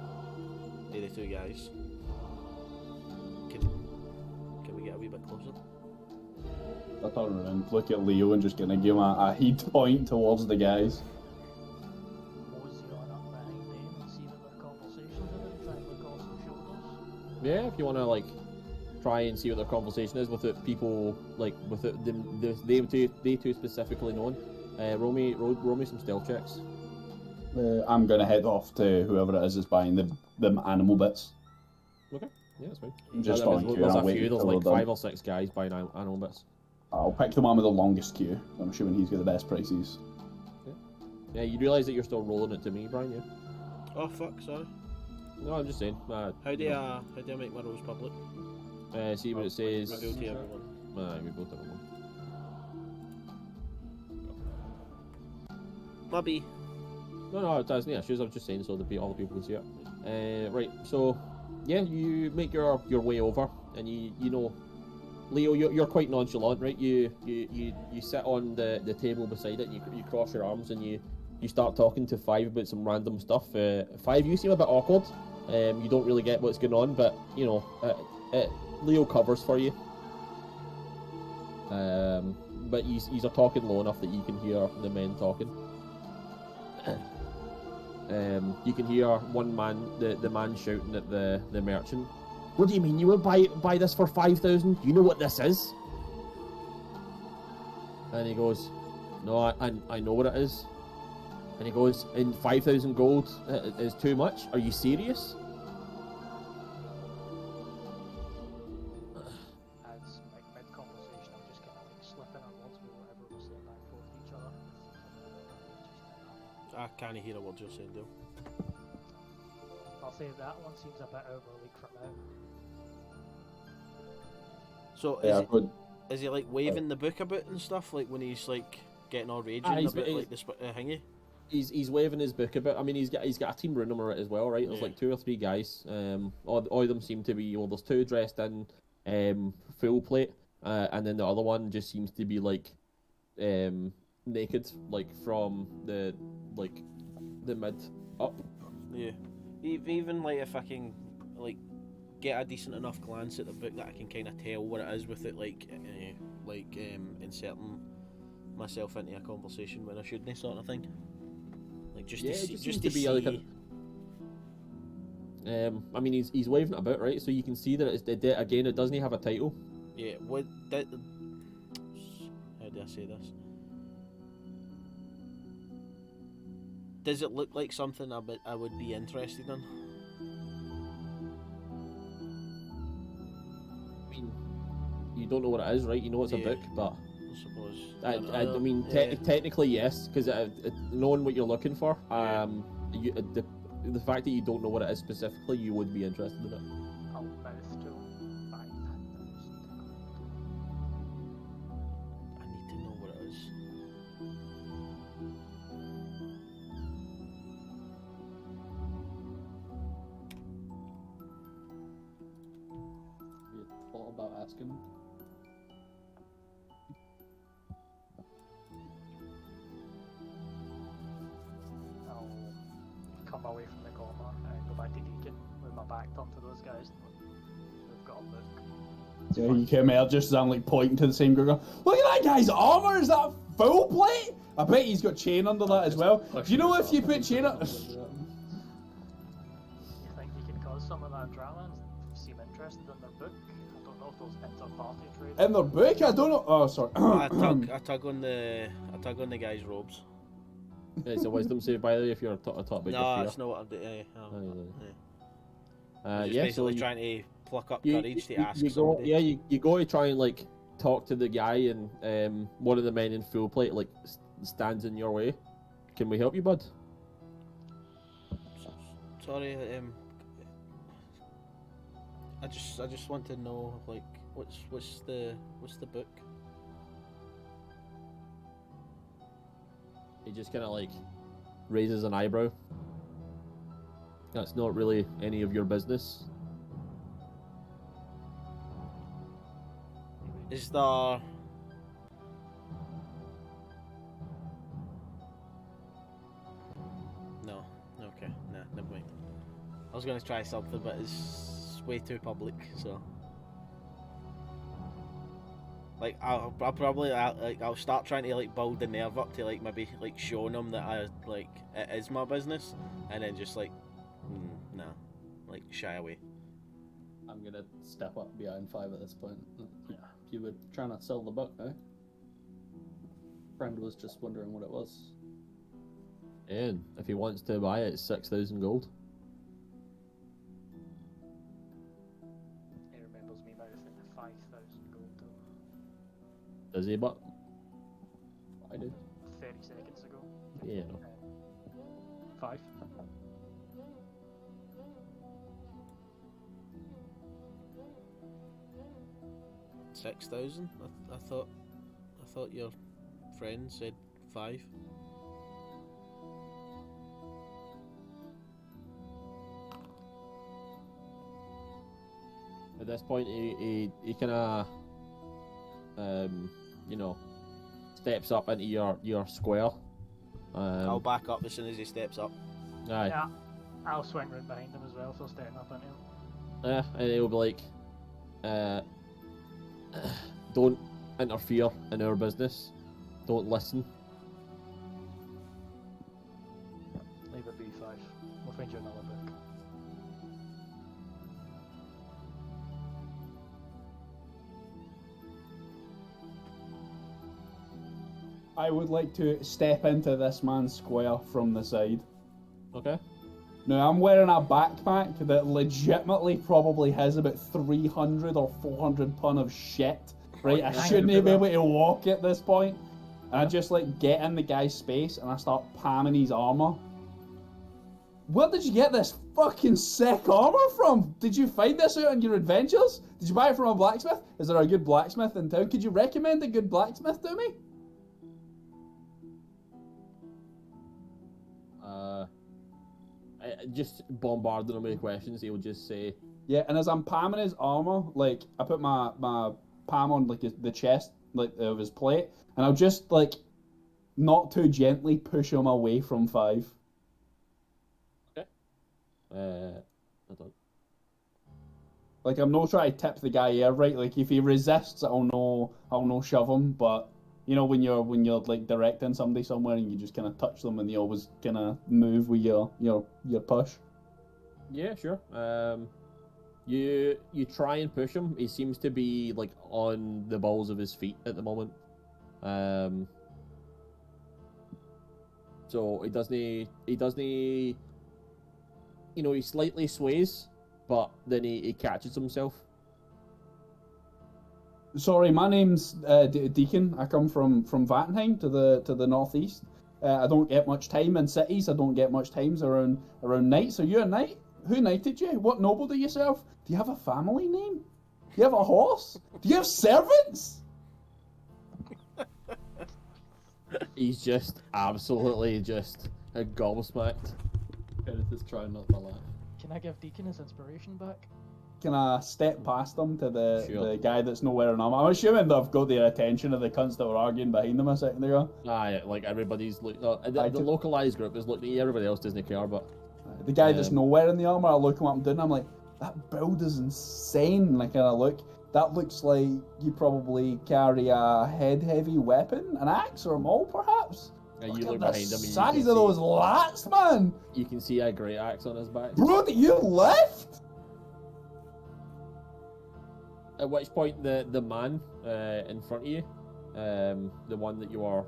they're the 2 guys. Can we get a wee bit closer? I turn around, look at Leo, and just gonna give him a heat point towards the guys. Mosey on up behind them and see what their conversations are and try and look off some shoulders. Yeah, if you want to like try and see what their conversation is without people like without they two specifically known. Roll me some stealth checks. I'm gonna head off to whoever it is buying the animal bits. Okay, yeah, that's fine. Just there's, on queue. there's I'll a wait few. There's until like they're done. 5 or 6 guys buying animal bits. I'll pick the one with the longest queue. I'm assuming he's got the best prices. Yeah, you realise that you're still rolling it to me, Brian? Yeah. Oh fuck, sorry. No, I'm just saying. How do I make my roles public? See what it says. Reveal to everyone. We both have one. Maybe. No, it doesn't. Yeah, issues. I'm just saying so that all the people can see it. Right. So, yeah, you make your way over, and you know, Leo, you're quite nonchalant, right? You sit on the table beside it, and you cross your arms, and you start talking to Five about some random stuff. Five, you seem a bit awkward. You don't really get what's going on, but you know, Leo covers for you. But he's talking low enough that you can hear the men talking. You can hear one man, the man shouting at the merchant. What do you mean you will buy this for 5,000? You know what this is? And he goes, no, I know what it is. And he goes, and 5,000 gold is too much? Are you serious? As mid-conversation, I'm just kind of like slipping our words with whatever we're saying back and forth to each other. I can't hear a word you're saying, Dale. I'll say that one seems a bit overly for now. So Yeah, is he like waving the book about and stuff, like when he's like getting all raging about like the thingy? He's waving his book about. I mean, he's got a team room number as well, right? There's like 2 or 3 guys. All of them seem to be. Well, there's 2 dressed in full plate, and then the other one just seems to be like naked, like from the mid up. Yeah. Even like if I can like get a decent enough glance at the book that I can kind of tell what it is with it, like inserting myself into a conversation when I shouldn't, sort of thing. Like just to see, just to see. Like I mean, he's waving it about, right? So you can see that again, it doesn't have a title. Yeah. What that? How do I say this? Does it look like something I would be interested in? I mean, you don't know what it is, right? You know it's a book, but I suppose. I mean, technically yes, because knowing what you're looking for, the fact that you don't know what it is specifically, you would be interested in it. I'll mouth to 5,000. I need to know what it is. You thought about asking? I'll come away from the Goma and go back to Deacon with my back turned to those guys. They've got a book. Yeah, you came out just sound like pointing to the same guy. Going, look at that guy's armor! Is that full plate? I bet he's got chain under that as well. Do you know if you put chain on? You think you can cause some of that drama and seem interested in their book? I don't know if those inter-party trade. In their book? I don't know. Oh, sorry. I tug on the guy's robes. It's a wisdom save, by the way, if you're a top bit. No, that's not what I'm doing. Just Yeah, basically so trying to pluck up courage to ask you go, somebody. yeah, you go to try and like talk to the guy, and one of the men in full plate like stands in your way. Can we help you, bud? Sorry, I just want to know like what's the book? He just kind of like raises an eyebrow. That's not really any of your business. Is there? No. Okay. Nah. Never mind. I was gonna try something, but it's way too public. So, like, I'll probably I'll start trying to like build the nerve up to like maybe like showing them that I like it is my business, and then just like, nah, like shy away. I'm gonna step up behind Five at this point. Yeah. You were trying to sell the book, eh? Friend was just wondering what it was. And if he wants to buy it, it's 6,000 gold. He remembers me mouthing 5,000 gold to him Does he? But I do. 30 seconds ago. Yeah, no. 5. 6,000? I thought your friend said 5. At this point, he kind of, you know, steps up into your square. I'll back up as soon as he steps up. Aye. Yeah, I'll swing round behind him as well, so stepping up into him. Yeah, and he'll be like, don't interfere in our business. Don't listen. Leave it be 5. We'll find you another book. I would like to step into this man's square from the side. Okay. Now, I'm wearing a backpack that legitimately probably has about 300 or 400 ton of shit, right? I shouldn't be able to walk at this point. And I just, like, get in the guy's space and I start palming his armor. Where did you get this fucking sick armor from? Did you find this out on your adventures? Did you buy it from a blacksmith? Is there a good blacksmith in town? Could you recommend a good blacksmith to me? Just bombarding him with questions. He'll just say, Yeah, and as I'm palming his armor, like, I put my palm on, like, the chest, like, of his plate, and I'll just, like, not too gently push him away from 5. okay. I don't. Like, I'm not trying to tip the guy here, right? Like, if he resists, I'll no shove him, but, you know, when you're, like, directing somebody somewhere and you just kind of touch them and they always kind of move with your push. Yeah, sure. You try and push him. He seems to be like on the balls of his feet at the moment. So he doesn't. You know, he slightly sways, but then he catches himself. Sorry, my name's Deacon. I come from Vattenheim to the northeast. I don't get much time in cities. I don't get much times around knights. Are you a knight? Who knighted you? What noble do you serve? Do you have a family name? Do you have a horse? Do you have servants? He's just absolutely just gobsmacked. Kenneth is trying not to laugh. Can I give Deacon his inspiration back? Can I step past them to the Sure. guy that's not wearing armor? I'm assuming they've got the attention of the cunts that were arguing behind them a second ago. Aye, like everybody's looking. The localized group is looking at you. Everybody else doesn't care, but The guy that's not wearing the armor, I look him up and down, and I'm like, that build is insane. Like, and I look, that looks like you probably carry a heavy weapon, an axe or a maul, perhaps. you Look look at the behind him. And size you of can those lats, man. You can see a great axe on his back. Bro, that you left? At which point, the man in front of you, the one that you are,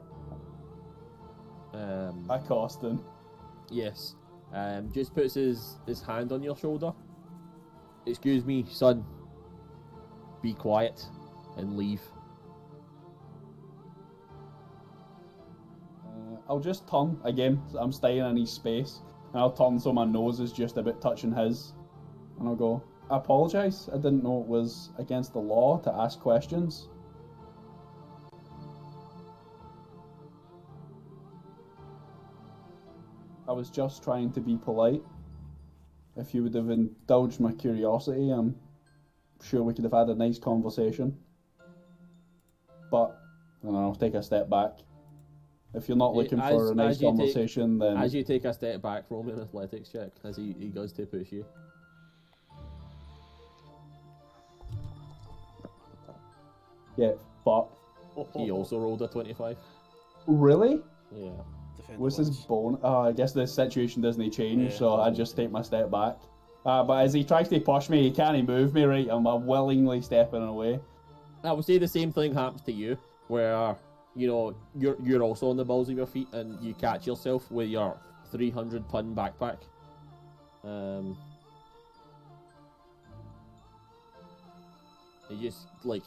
Accosting. yes, just puts his hand on your shoulder. Excuse me, son. Be quiet and leave. I'll just turn again. I'm staying in his space, and I'll turn so my nose is just about touching his, and I'll go, I apologise. I didn't know it was against the law to ask questions. I was just trying to be polite. If you would have indulged my curiosity, I'm sure we could have had a nice conversation. But, I don't know, I'll take a step back. If you're not looking for a nice conversation, then... As you take a step back, roll me an athletics check, as he goes to push you. Yeah, fuck. He also rolled a 25. Really? Yeah. What's his bone? Oh, I guess the situation doesn't change, Yeah. so I just take my step back. But as he tries to push me, he can't move me, right? I'm willingly stepping away. I would say the same thing happens to you, where you know, you're also on the balls of your feet, and you catch yourself with your 300-ton backpack. He just like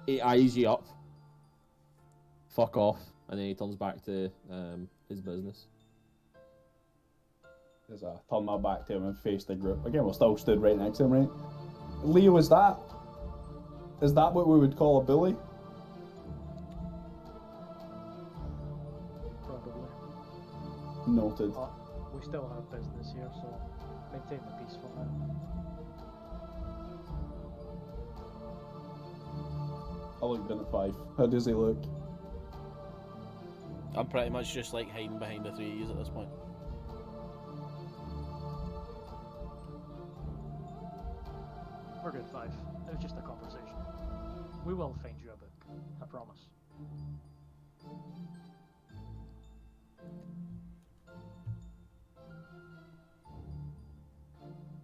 he eyes you up. Fuck off, and then he turns back to his business. As I turn my back to him and face the group. Again, we're still stood right next to him, right? Leo, is that what we would call a bully? Probably. Noted. But we still have business here, so maintain the peace for now. I look down at 5. How does he look? I'm pretty much just like hiding behind the 3 of yous at this point. We're good, 5. It was just a conversation. We will find you a book, I promise.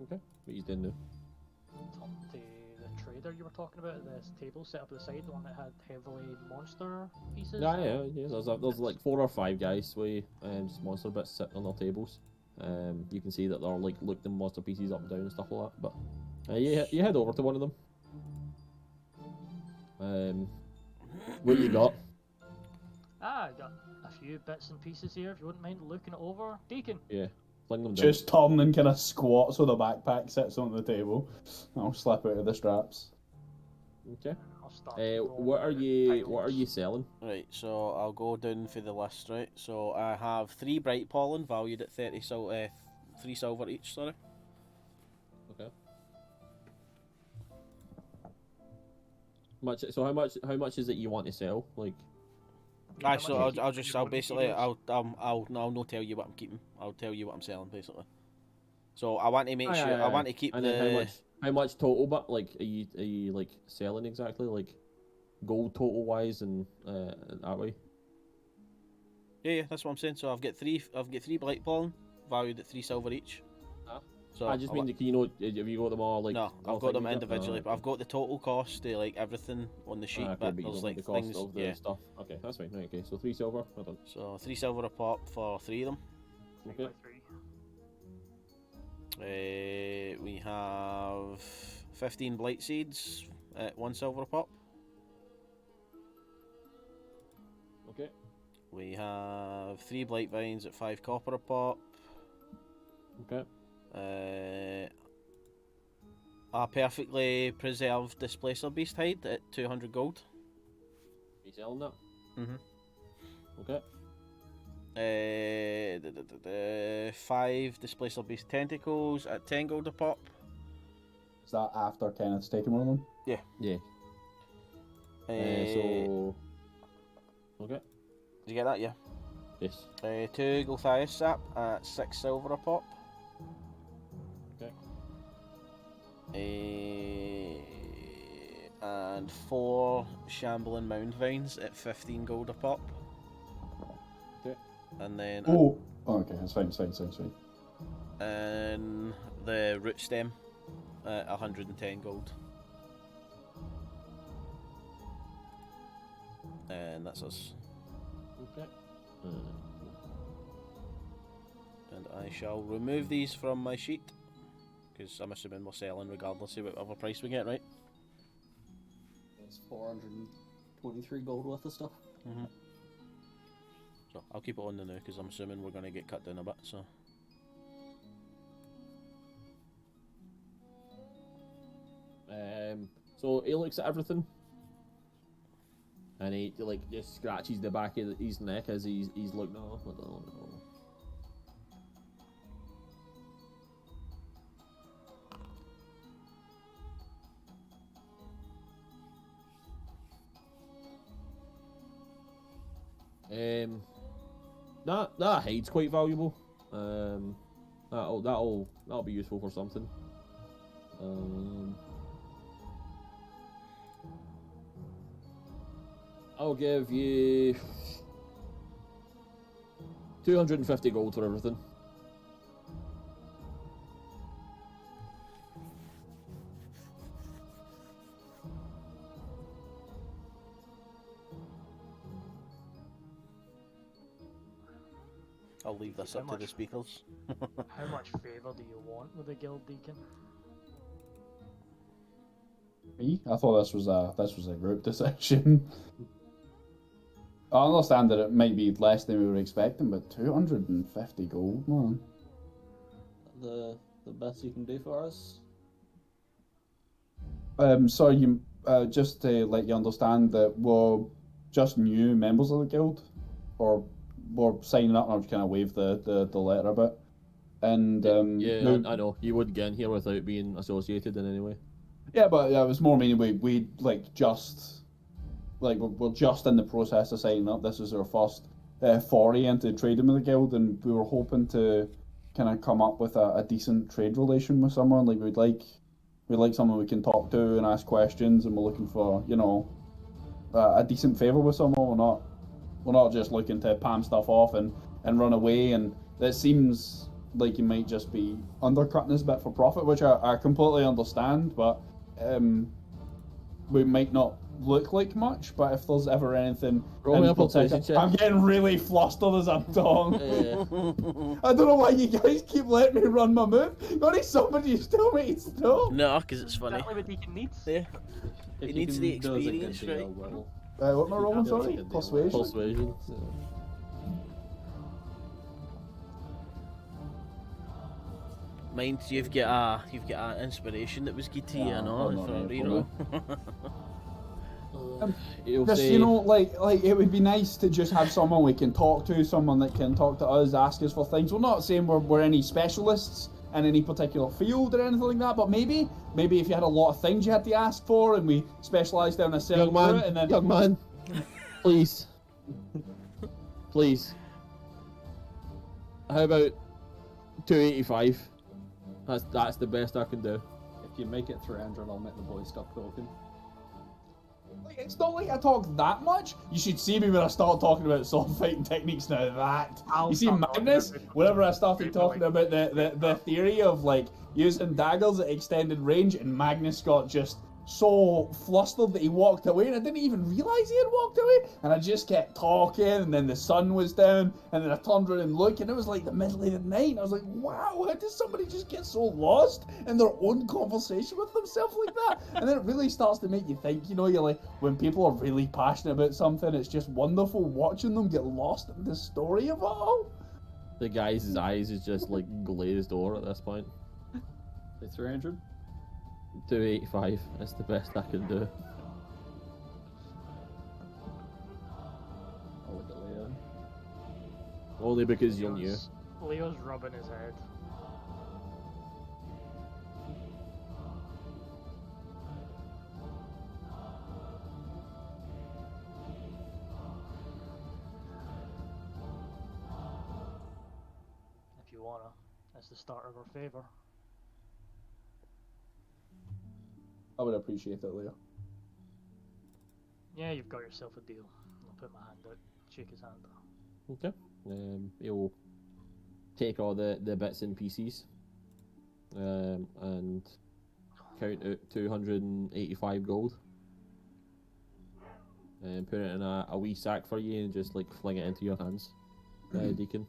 Okay, what you doing now? Turn to the trader you were talking about, this table set up at the side, the one that had heavily monster pieces. Yeah. There's like 4 or 5 guys with just monster bits sitting on their tables. You can see that they're like looking monster pieces up and down and stuff like that. But you head over to one of them. What you got? I got a few bits and pieces here, if you wouldn't mind looking it over. Deacon! Yeah, fling them down. Just turn and kind of squat so the backpack sits on the table. I'll slip out of the straps. Okay. I'll start What are you selling? Right, so I'll go down for the list, right? So I have 3 bright pollen valued at 3 silver each, sorry. Okay. How much is it you want to sell? Like, Aye, so I'll basically I'll not tell you what I'm keeping. I'll tell you what I'm selling basically. So I want to make sure I want to keep and the. then how much total? But like, are you like selling exactly like gold total wise and that way? Yeah, that's what I'm saying. So I've got 3 blight pollen valued at 3 silver each. So I just mean, have you got them all like? No, I've got them individually, but I've got the total cost to like everything on the sheet. Okay, but you there's don't like have the cost things, of the stuff. Okay, that's fine. Right, okay, so 3 silver. Well done. So 3 silver a pop for 3 of them. Okay. 3 by 3. We have 15 blight seeds at 1 silver a pop. Okay. We have 3 blight vines at 5 copper a pop. Okay. A perfectly preserved displacer beast hide at 200 gold. Are you selling that? Mm-hmm. Okay. 5 displacer beast tentacles at 10 gold a pop. Is that after Kenneth's taken one of them? Yeah. Yeah. So. Okay. Did you get that? Yeah. Yes. 2 Gulthias sap at 6 silver a pop. And 4 shambling mound vines at 15 gold a pop. Okay. And then. Oh, okay, that's fine. And the root stem at 110 gold. And that's us. Okay. And I shall remove these from my sheet. Because I'm assuming we're selling regardless of whatever price we get, right? It's 423 gold worth of stuff. Mm-hmm. So I'll keep it on the now because I'm assuming we're going to get cut down a bit. So. So he looks at everything, and he like just scratches the back of his neck as he's looking off. That hide's quite valuable. That'll be useful for something. I'll give you 250 gold for everything. I'll leave this up to the speakers. How much favour do you want with the guild deacon? Me? I thought this was a group decision. I understand that it might be less than we were expecting, but 250 gold, man. The best you can do for us? So you just to let you understand that we're just new members of the guild, or we're signing up. And I'll just kind of wave the letter a bit, and I know you wouldn't get in here without being associated in any way. Yeah, but it was more meaning we we're just in the process of signing up. This is our first foray into trading with the guild, and we were hoping to kind of come up with a decent trade relation with someone. Like we'd like someone we can talk to and ask questions, and we're looking for a decent favour with someone. We're not just looking to palm stuff off and run away. And it seems like you might just be undercutting this bit for profit, which I completely understand, but we might not look like much. But if there's ever anything I'm getting really flustered as I'm talking. I don't know why you guys keep letting me run my move. You need somebody to tell me to stop. No, because it's funny. Exactly what Deacon needs. Yeah. If He needs the do us a good experience, deal, right? well, What am I rolling, sorry? Good deal. Persuasion? Persuasion. Mind you've got a inspiration that was good to you, Yeah, I know, I'm not for ready real. He'll Just, say, like it would be nice to just have someone we can talk to, someone that can talk to us, ask us for things. We're not saying we're any specialists in any particular field or anything like that, but maybe if you had a lot of things you had to ask for, and we specialised down a certain route, and then young man, please, how about 285? That's the best I can do. If you make it 300, I'll make the boys stop talking. like, it's not like I talk that much. You should see me when I start talking about sword fighting techniques. Now that you see Magnus, whenever I started talking about the theory of like using daggers at extended range, and Magnus got just so flustered that he walked away, and I didn't even realise he had walked away, and I just kept talking, and then the sun was down, and then I turned around and looked, and it was like the middle of the night, and I was like, wow, how does somebody just get so lost in their own conversation with themselves like that? And then it really starts to make you think, you're like, when people are really passionate about something, it's just wonderful watching them get lost in the story of it all. The guy's eyes is just like glazed over at this point. Say 300? 285. That's the best I can do. I'll look at Leo. Only because you're new. Leo's rubbing his head. If you wanna, that's the start of our favour. I would appreciate it, Leo. Yeah, you've got yourself a deal. I'll put my hand out, shake his hand. Okay. He'll take all the bits and pieces and count out 285 gold. And put it in a wee sack for you and just like fling it into your hands, Deacon.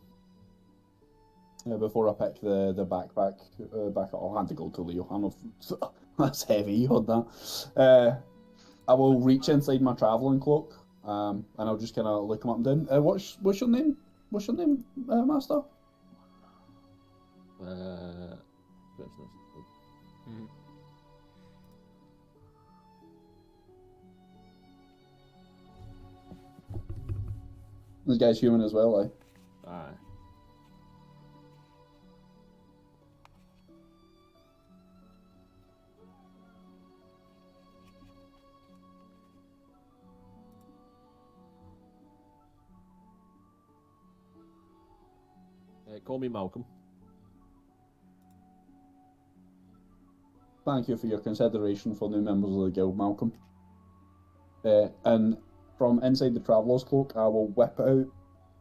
Before I pick the backpack back up, I'll hand the gold to Leo. I know that's heavy, you heard that. I will reach inside my travelling cloak, and I'll just kind of look him up and down. What's your name? What's your name, Master? This guy's human as well, eh? Aye. Call me Malcolm. Thank you for your consideration for new members of the guild, Malcolm. And from inside the traveller's cloak, I will whip out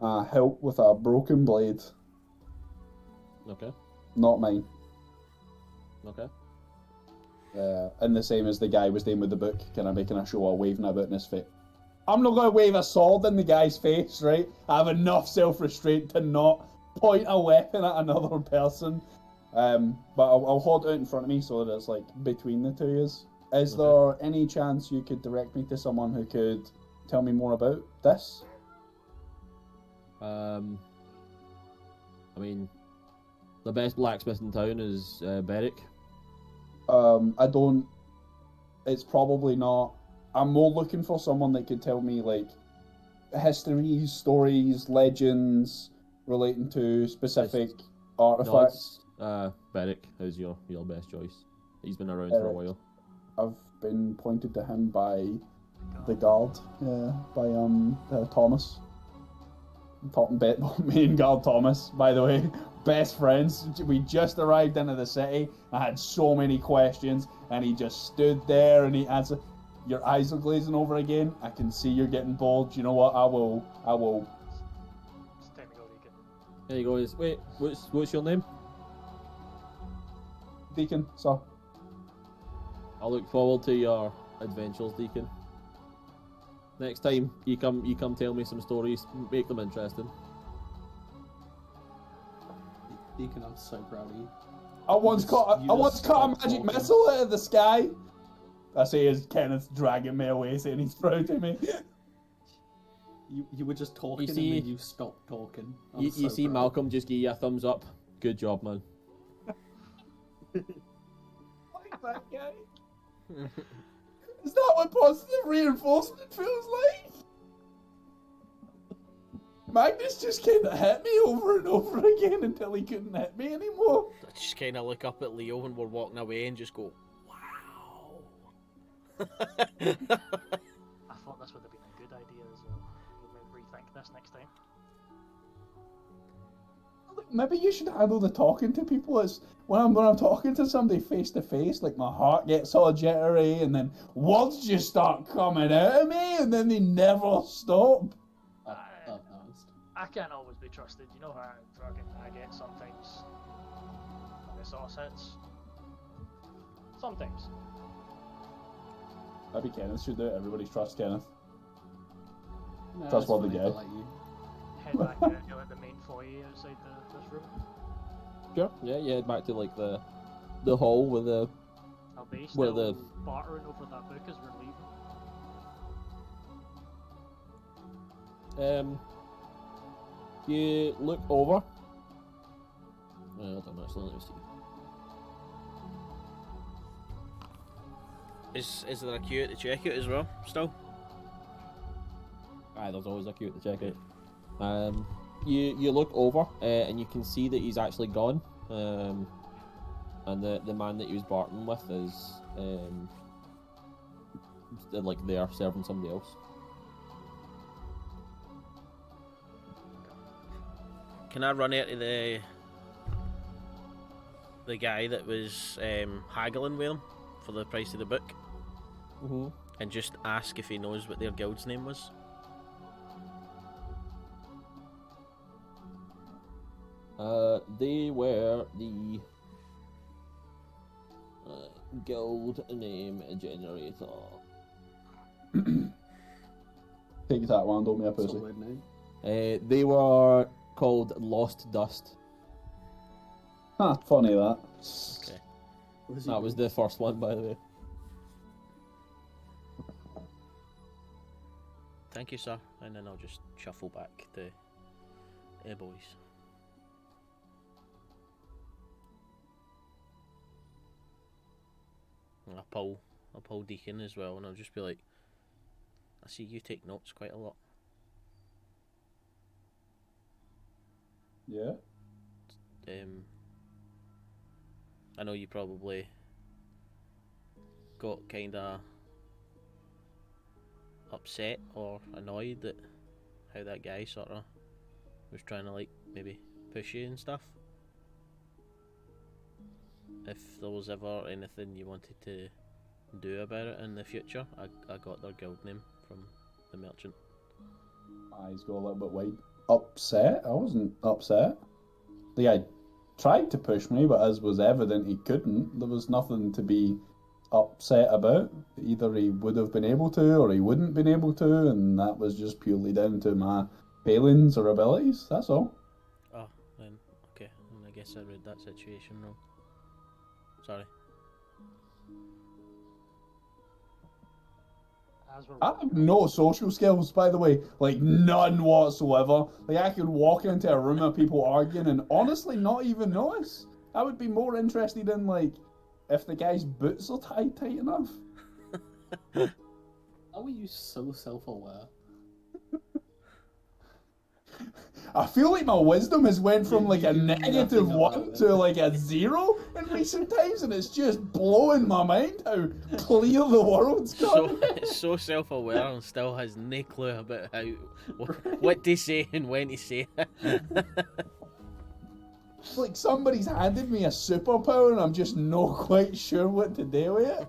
a hilt with a broken blade. Okay. Not mine. Okay. And the same as the guy was doing with the book, kind of making a show of waving about in his face. I'm not going to wave a sword in the guy's face, right? I have enough self-restraint to not point a weapon at another person. But I'll hold it out in front of me so that it's like between the two of us. Is there any chance you could direct me to someone who could tell me more about this? I mean, the best blacksmith in town is Beric. I don't. It's probably not. I'm more looking for someone that could tell me like histories, stories, legends relating to specific artifacts. No, Beric is your best choice. He's been around Beric. for a while. I've been pointed to him by the guard, by Thomas. Main guard Thomas, by the way, best friends. We just arrived into the city. I had so many questions, and he just stood there and he answered. Your eyes are glazing over again. I can see you're getting bored. You know what? I will. It's time to go, Deacon. There you go. Wait, what's your name? Deacon, sir. I look forward to your adventures, Deacon. Next time you come tell me some stories, make them interesting. Deacon, I'm so proud of you. I once caught a magic missile out of the sky. I say as Kenneth's dragging me away, saying he's proud of me. You were just talking and then you stopped talking. You see proud. Malcolm just give you a thumbs up. Good job, man. Like that guy. Is that what positive reinforcement feels like? Magnus just kind of hit me over and over again until he couldn't hit me anymore. I just kind of look up at Leo when we're walking away and just go, wow. I thought this would have been a good idea as well. We'll rethink this next time. Maybe you should handle the talking to people as when I'm talking to somebody face to face, like my heart gets all jittery and then words just start coming out of me and then they never stop. I can't always be trusted. You know how fucking I get sometimes when the sauce hits. Sometimes. Maybe Kenneth should do it. Everybody trusts Kenneth. No, Trustworthy guy. Like you. Head back to the main foyer outside this room. Sure. Yeah, you head back to like the hall with the I'll be still bartering over that book as we're leaving. You look over. I don't actually let me see. Is there a queue to check it as well, still? Aye, there's always a queue to check it. You look over and you can see that he's actually gone. And the man that he was bartering with is like there serving somebody else. Can I run out to the guy that was haggling with him for the price of the book? Mm-hmm. And just ask if he knows what their guild's name was? They were the guild name generator. Take that one, don't be a pussy. Solid name. They were called Lost Dust. Huh, funny that. Okay. That was the first one, by the way. Thank you, sir. And then I'll just shuffle back the boys. And I'll pull Deacon as well, and I'll just be like, I see you take notes quite a lot. Yeah. I know you probably got kinda upset or annoyed at how that guy sorta was trying to like maybe push you and stuff. If there was ever anything you wanted to do about it in the future, I got their guild name from the merchant. Eyes go a little bit wide. Upset? I wasn't upset. The guy tried to push me, but as was evident, he couldn't. There was nothing to be upset about. Either he would have been able to, or he wouldn't been able to, and that was just purely down to my failings or abilities. That's all. Oh, then guess I read that situation wrong. Sorry. I have no social skills, by the way. Like, none whatsoever. Like, I could walk into a room of people arguing and honestly not even notice. I would be more interested in, like, if the guy's boots are tied tight enough. How are you so self-aware? I feel like my wisdom has went from like a -1 to like a 0 in recent times, and it's just blowing my mind how clear the world's gone. So self-aware and still has no clue about how what to say and when to say it. It's like somebody's handed me a superpower and I'm just not quite sure what to do with it.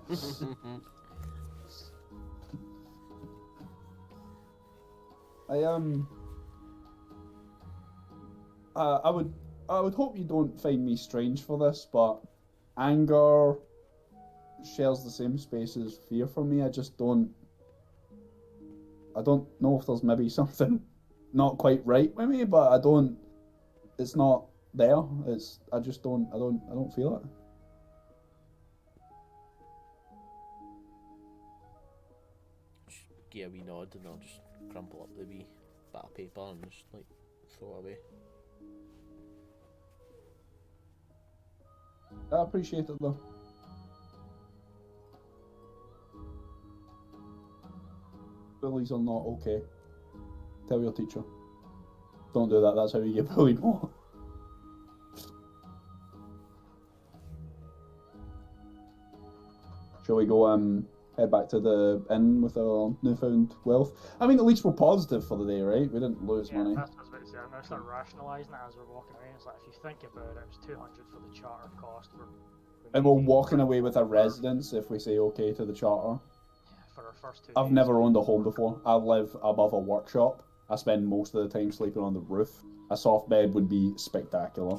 I would hope you don't find me strange for this, but anger shares the same space as fear for me. I don't know if there's maybe something not quite right with me, but it's not there. I don't feel it. Just give a wee nod and I'll just crumple up the wee bit of paper and just like throw it away. I appreciate it though. Bullies are not okay. Tell your teacher. Don't do that, that's how you get bullied more. Shall we go head back to the inn with our newfound wealth? I mean, at least we're positive for the day, right? We didn't lose money. That's what I was about to say. I'm going to start rationalising it as we're walking away. It's like, if you think about it, it was 200 for the charter cost. And we're walking away with a residence if we say okay to the charter. Yeah, for our first 2 I've days. never owned a home before. I live above a workshop. I spend most of the time sleeping on the roof. A soft bed would be spectacular.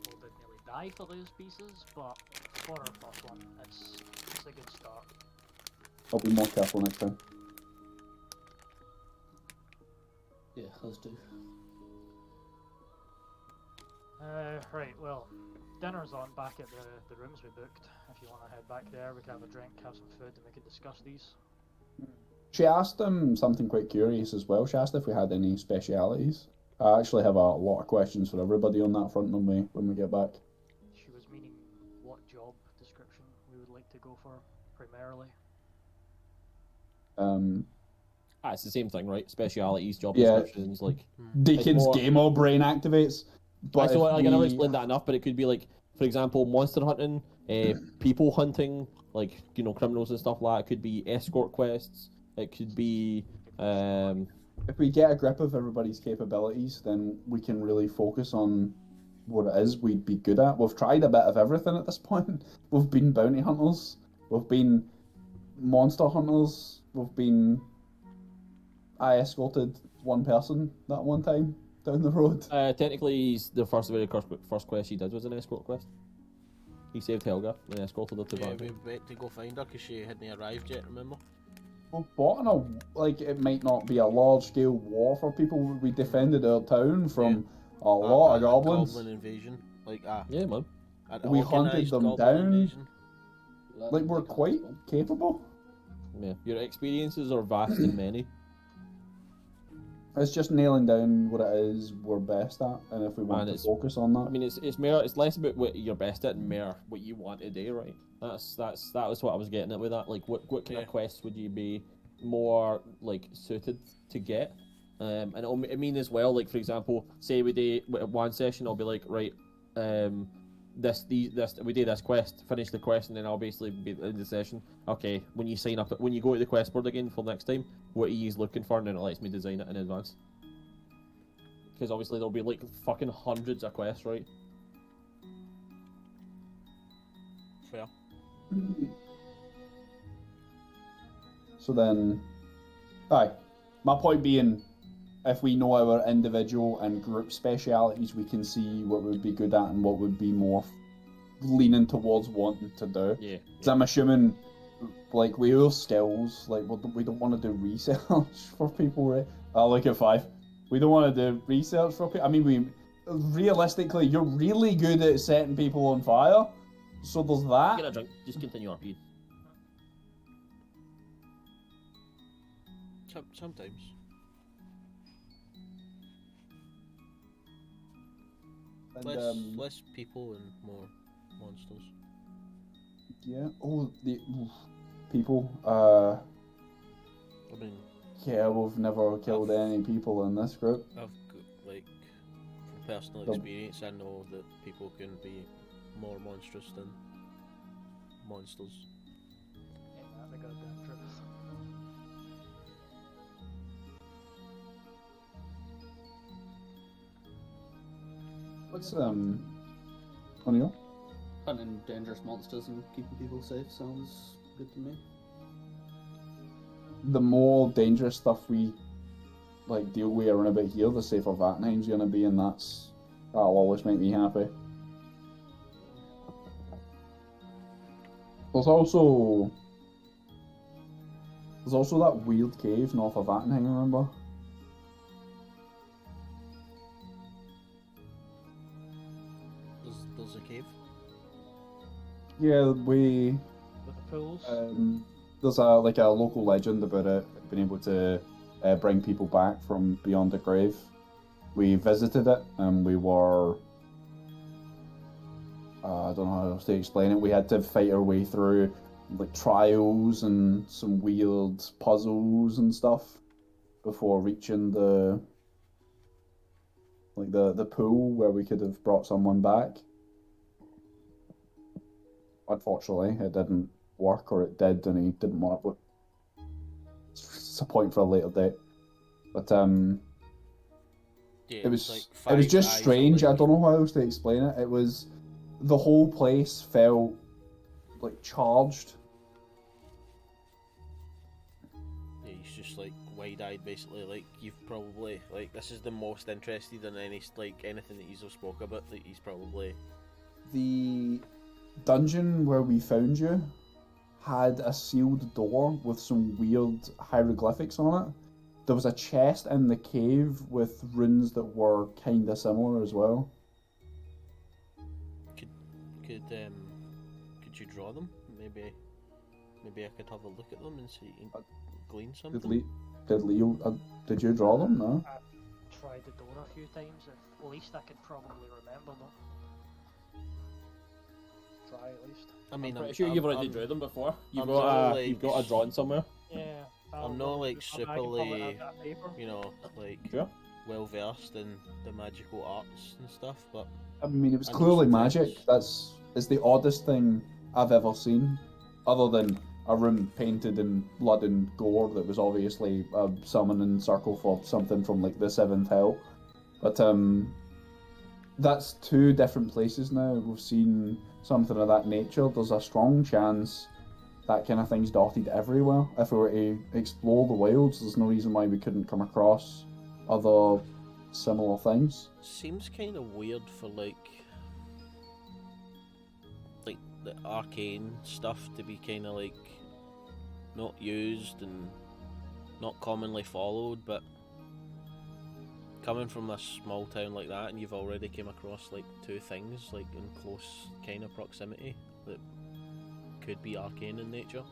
People did nearly die for those pieces, but for our first one, it's a good start. I'll be more careful next time. Yeah, let's do. Right, well, dinner's on back at the rooms we booked. If you want to head back there, we can have a drink, have some food, and we can discuss these. She asked something quite curious as well. She asked if we had any specialities. I actually have a lot of questions for everybody on that front when we get back. She was meaning what job description we would like to go for, primarily. It's the same thing, right? Specialities, job Yeah. descriptions, like Deacon's gamer brain activates. But so I never explained that enough, but it could be like, for example, monster hunting, people hunting, like, you know, criminals and stuff like that. It could be escort quests. It could be if we get a grip of everybody's capabilities, then we can really focus on what it is we'd be good at. We've tried a bit of everything at this point. We've been bounty hunters. We've been monster hunters. I escorted one person that one time down the road. Technically, the first quest he did was an escort quest. He saved Helga and escorted her to Yeah, Bangkok. we went to go find her because she hadn't arrived yet, remember? We've fought in it might not be a large-scale war for people. We defended our town from a lot of goblins. Goblin invasion. Yeah, man. We hunted them down. Invasion. Like, we're quite capable. Yeah, your experiences are vast and many. It's just nailing down what it is we're best at, and if we want to focus on that. I mean, it's less about what you're best at and more what you want to do, right? That was what I was getting at with that. Like, what kind of quests would you be more like suited to get? And it'll mean as well, like, for example, say we do one session, I'll be like, right, we do this quest, finish the quest, and then I'll basically be in the session. Okay, when you sign up, when you go to the quest board again for next time, what are you looking for, and then it lets me design it in advance. Because obviously there'll be like fucking hundreds of quests, right? Fair. So then, my point being, if we know our individual and group specialities, we can see what we'd be good at and what would be more leaning towards wanting to do. Yeah. So I'm assuming, like, we have skills, like, we don't want to do research for people, right? I'll look at 5. We don't want to do research for people. I mean, realistically, you're really good at setting people on fire. So there's that. Get a drink. Just continue on, Ian. Sometimes. And, less people and more monsters. Yeah. Oh, the people. I mean, Yeah, we've never killed any people in this group. I've like from personal experience, I know that people can be more monstrous than monsters. Yeah, that's a goddamn truth. What's O'Neill? Hunting dangerous monsters and keeping people safe sounds good to me. The more dangerous stuff we like deal with around about here, the safer Vatnheim's gonna be, and that'll always make me happy. There's also that weird cave north of Vatnheim, remember? There's a cave. Yeah, With the pools. there's a local legend about it being able to bring people back from beyond the grave. We visited it and we were I don't know how else to explain it. We had to fight our way through like trials and some weird puzzles and stuff before reaching the pool where we could have brought someone back. Unfortunately, it didn't work, or it did and he didn't want it. But it's a point for a later date. But Yeah, it was like it was just 5 strange. eyes, I don't know how else to explain it. It was the whole place felt like charged. Yeah, he's just like wide-eyed, basically. Like you've probably like this is the most interested in anything that he's spoke about. That he's probably The dungeon where we found you had a sealed door with some weird hieroglyphics on it. There was a chest in the cave with runes that were kind of similar as well. Could you draw them? Maybe I could have a look at them and see and glean something. Did you draw them? No. I've tried the door a few times. At least I could probably remember them. Try at least. I mean, I'm pretty sure you've already drew them before. You've I'm got a drawing somewhere. Yeah. I'm not like superly, paper. you know, like Sure. well versed in the magical arts and stuff, but I mean, it was I know clearly sometimes- magic. It's the oddest thing I've ever seen, other than a room painted in blood and gore that was obviously a summoning circle for something from like the Seventh Hell. But that's two different places now. We've seen something of that nature. There's a strong chance that kind of thing's dotted everywhere. If we were to explore the wilds, there's no reason why we couldn't come across other similar things. seems kind of weird for like the arcane stuff to be kind of like not used and not commonly followed, but coming from a small town like that and you've already came across like two things like in close kind of proximity that could be arcane in nature.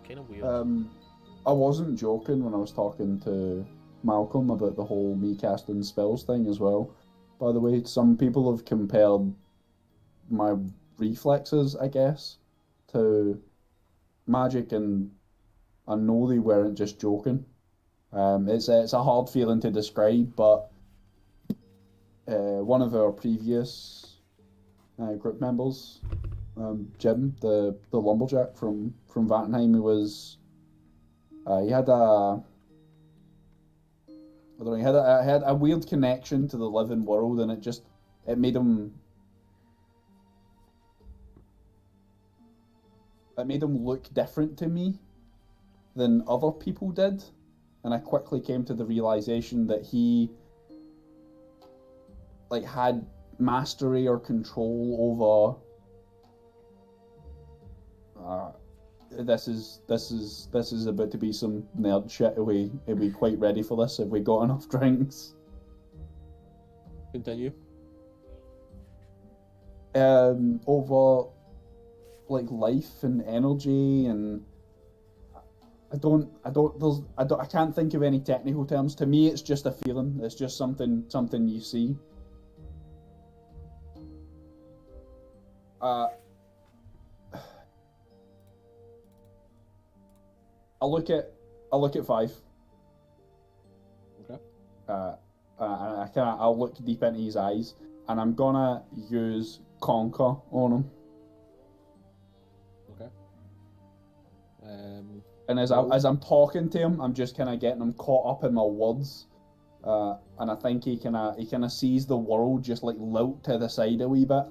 Kind of weird. I wasn't joking when I was talking to Malcolm about the whole me casting spells thing as well. By the way, some people have compared my reflexes, I guess, to magic, and I know they weren't just joking. It's a hard feeling to describe, but one of our previous group members, Jim, the lumberjack from Vatnheim, he had a I don't know, he had a weird connection to the living world, and it made him look different to me than other people did, and I quickly came to the realization that he like had mastery or control over this is about to be some nerd shit. Are we quite ready for this? Have we got enough drinks? Continue. Over like life and energy, and I can't think of any technical terms. To me, it's just a feeling. It's just something you see. I look at 5. Okay. I'll look deep into his eyes, and I'm gonna use Conquer on him. Okay. And as I'm talking to him, I'm just kind of getting him caught up in my words, and I think he kind of sees the world just like lout to the side a wee bit,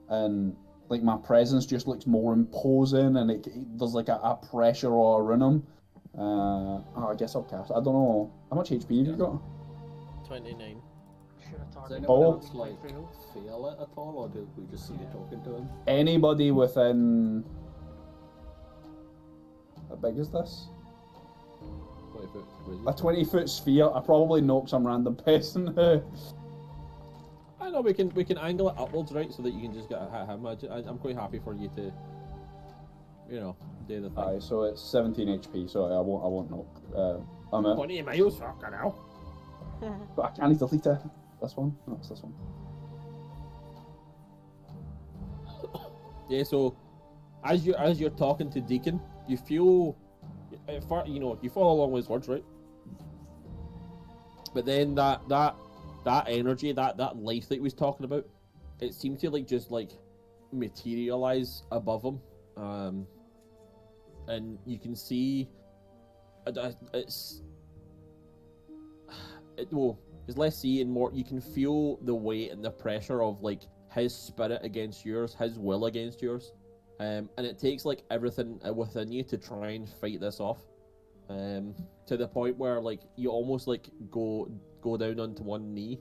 and like my presence just looks more imposing, and there's like a pressure around him. I guess I'll cast. I don't know how much HP have you got. 29. Should have Does targeted anyone Oh. else like feel it at all, or do we just see you talking to him? Anybody within. How big is this? 20 foot. A 20-foot sphere. I probably knock some random person. I know we can angle it upwards, right, so that you can just get hit him. I'm quite happy for you to, do the thing. Aye, so it's 17 HP. So I won't knock. I'm at. 20 miles, fucking hell. But I can't delete it. This one. No, it's this one. Yeah, so as you're talking to Deacon, you feel, you follow along with his words, right? But then that energy, that life that he was talking about, it seemed to just materialize above him, and you can see it's less seeing, more you can feel the weight and the pressure of his spirit against yours, his will against yours, and it takes everything within you to try and fight this off, to the point where you almost go down onto one knee.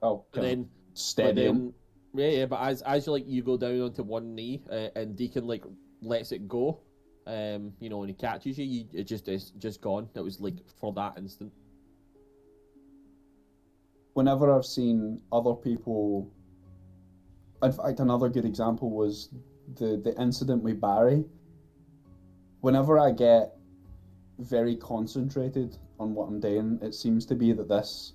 Oh, and then steady him. But as you go down onto one knee, and Deacon lets it go, when he catches you, it's just gone. It was for that instant. Whenever I've seen other people, in fact, another good example was the incident with Barry. Whenever I get very concentrated on what I'm doing, it seems to be that this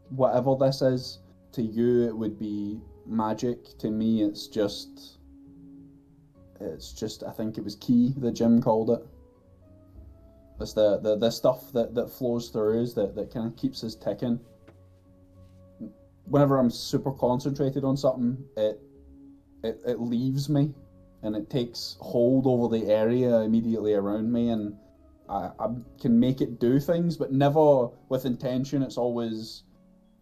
whatever this is, to you it would be magic. To me, it's just I think it was ki that Jim called it. It's the stuff that flows through us that kind of keeps us ticking. Whenever I'm super concentrated on something, it leaves me, and it takes hold over the area immediately around me, and I can make it do things, but never with intention. It's always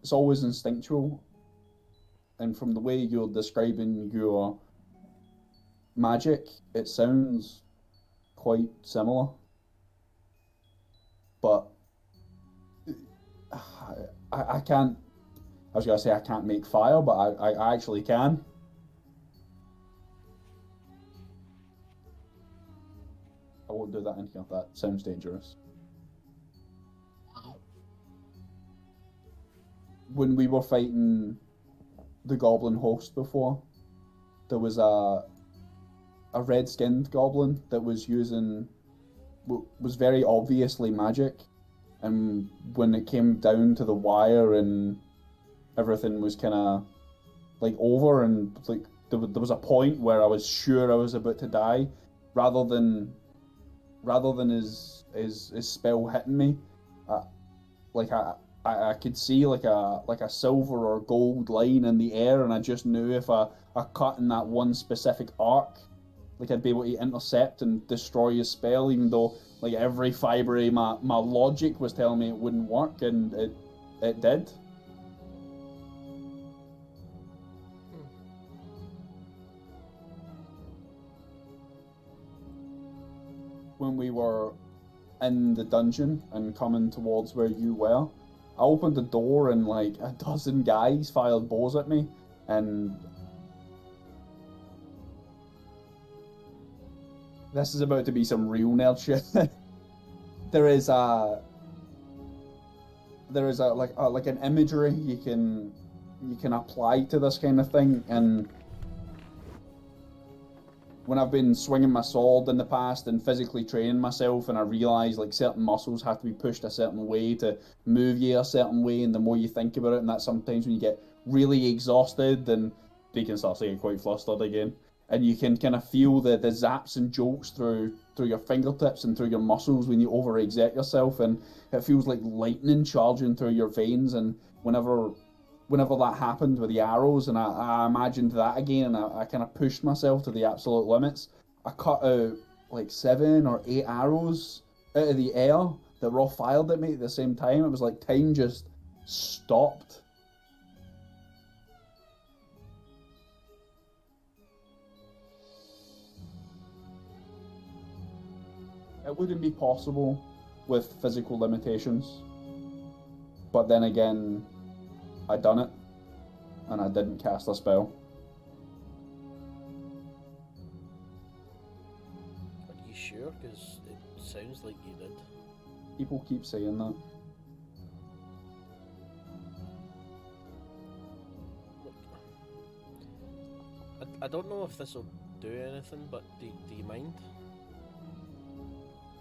instinctual. And from the way you're describing your magic, it sounds quite similar. But I can't. I was gonna say I can't make fire, but I actually can. I won't do that in here. That sounds dangerous. When we were fighting the goblin host before, there was a red-skinned goblin that was very obviously magic, and when it came down to the wire and everything was kind of over, and there was a point where I was sure I was about to die, rather than his spell hitting me, I could see a silver or gold line in the air, and I just knew if I cut in that one specific arc, I'd be able to intercept and destroy his spell, even though every fibre of my logic was telling me it wouldn't work, and it did. When we were in the dungeon and coming towards where you were, I opened the door and a dozen guys fired bows at me, and this is about to be some real nerd shit. There is there is like an imagery you can apply to this kind of thing, and when I've been swinging my sword in the past and physically training myself, and I realise like certain muscles have to be pushed a certain way to move you a certain way, and the more you think about it, and that sometimes when you get really exhausted, then Deacon starts to get quite flustered again, and you can kind of feel the zaps and jolts through your fingertips and through your muscles when you overexert yourself, and it feels like lightning charging through your veins, and whenever that happened with the arrows, and I imagined that again, and I kind of pushed myself to the absolute limits. I cut out like 7 or 8 arrows out of the air that were all fired at me at the same time. It was like time just stopped. It wouldn't be possible with physical limitations. But then again, I done it, and I didn't cast a spell. Are you sure? Because it sounds like you did. People keep saying that. Look, I don't know if this will do anything, but do you mind?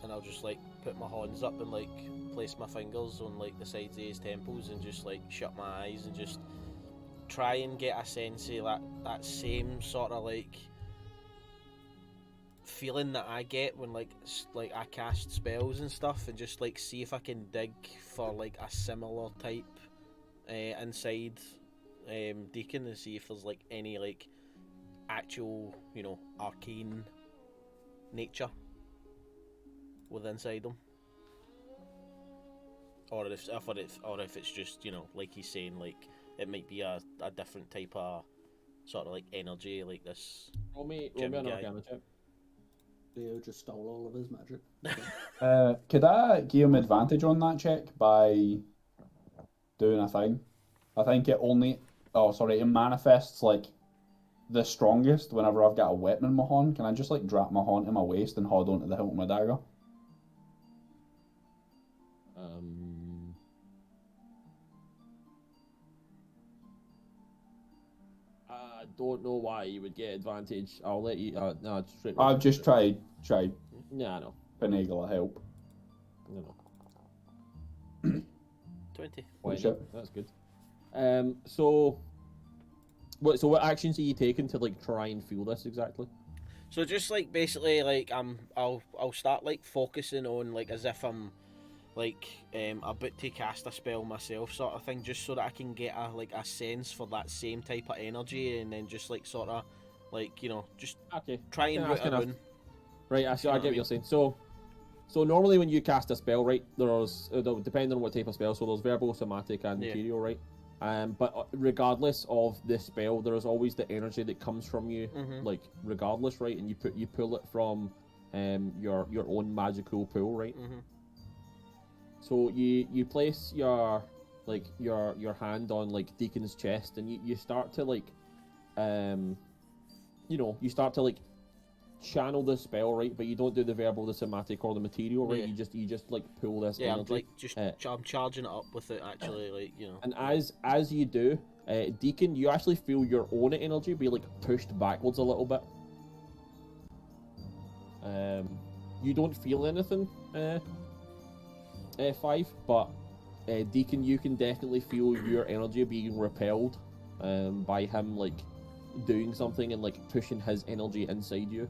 And I'll just like put my hands up and like place my fingers on like the sides of his temples and just like shut my eyes and just try and get a sense of that same sort of like feeling that I get when like I cast spells and stuff, and just like see if I can dig for like a similar type inside Deacon, and see if there's like any like actual, you know, arcane nature with inside them, or if it's just, you know, like he's saying, like it might be a different type of sort of like energy, like this. Roll me an Arcana check. Leo just stole all of his magic. Could I give him advantage on that check by doing a thing? I think it manifests like the strongest whenever I've got a weapon in my hand. Can I just like drop my hand in my waist and hold on to the hilt of my dagger? I don't know why you would get advantage. I'll let you. No, straight. I've just tried. Yeah, I know. Finagle a help. No. 20. That's good. So what actions are you taking to like try and feel this exactly? So just like basically like I'll start like focusing on like as if I'm like about to cast a spell myself, sort of thing, just so that I can get a sense for that same type of energy, and then just like sort of like, you know, just try and root it in. Right, I get what you're saying. So normally when you cast a spell, right, there's depending on what type of spell, so there's verbal, somatic, and material, right? But regardless of the spell, there is always the energy that comes from you, like regardless, right? And you pull it from your own magical pool, right? So you place your hand on like Deacon's chest, and you start to like channel the spell, right? But you don't do the verbal, the somatic, or the material, right? You just like pull this energy. I'm charging it up with it actually, like, you know. And as you do, Deacon, you actually feel your own energy be like pushed backwards a little bit. You don't feel anything, 5, but Deacon, you can definitely feel your energy being repelled by him like doing something and like pushing his energy inside you.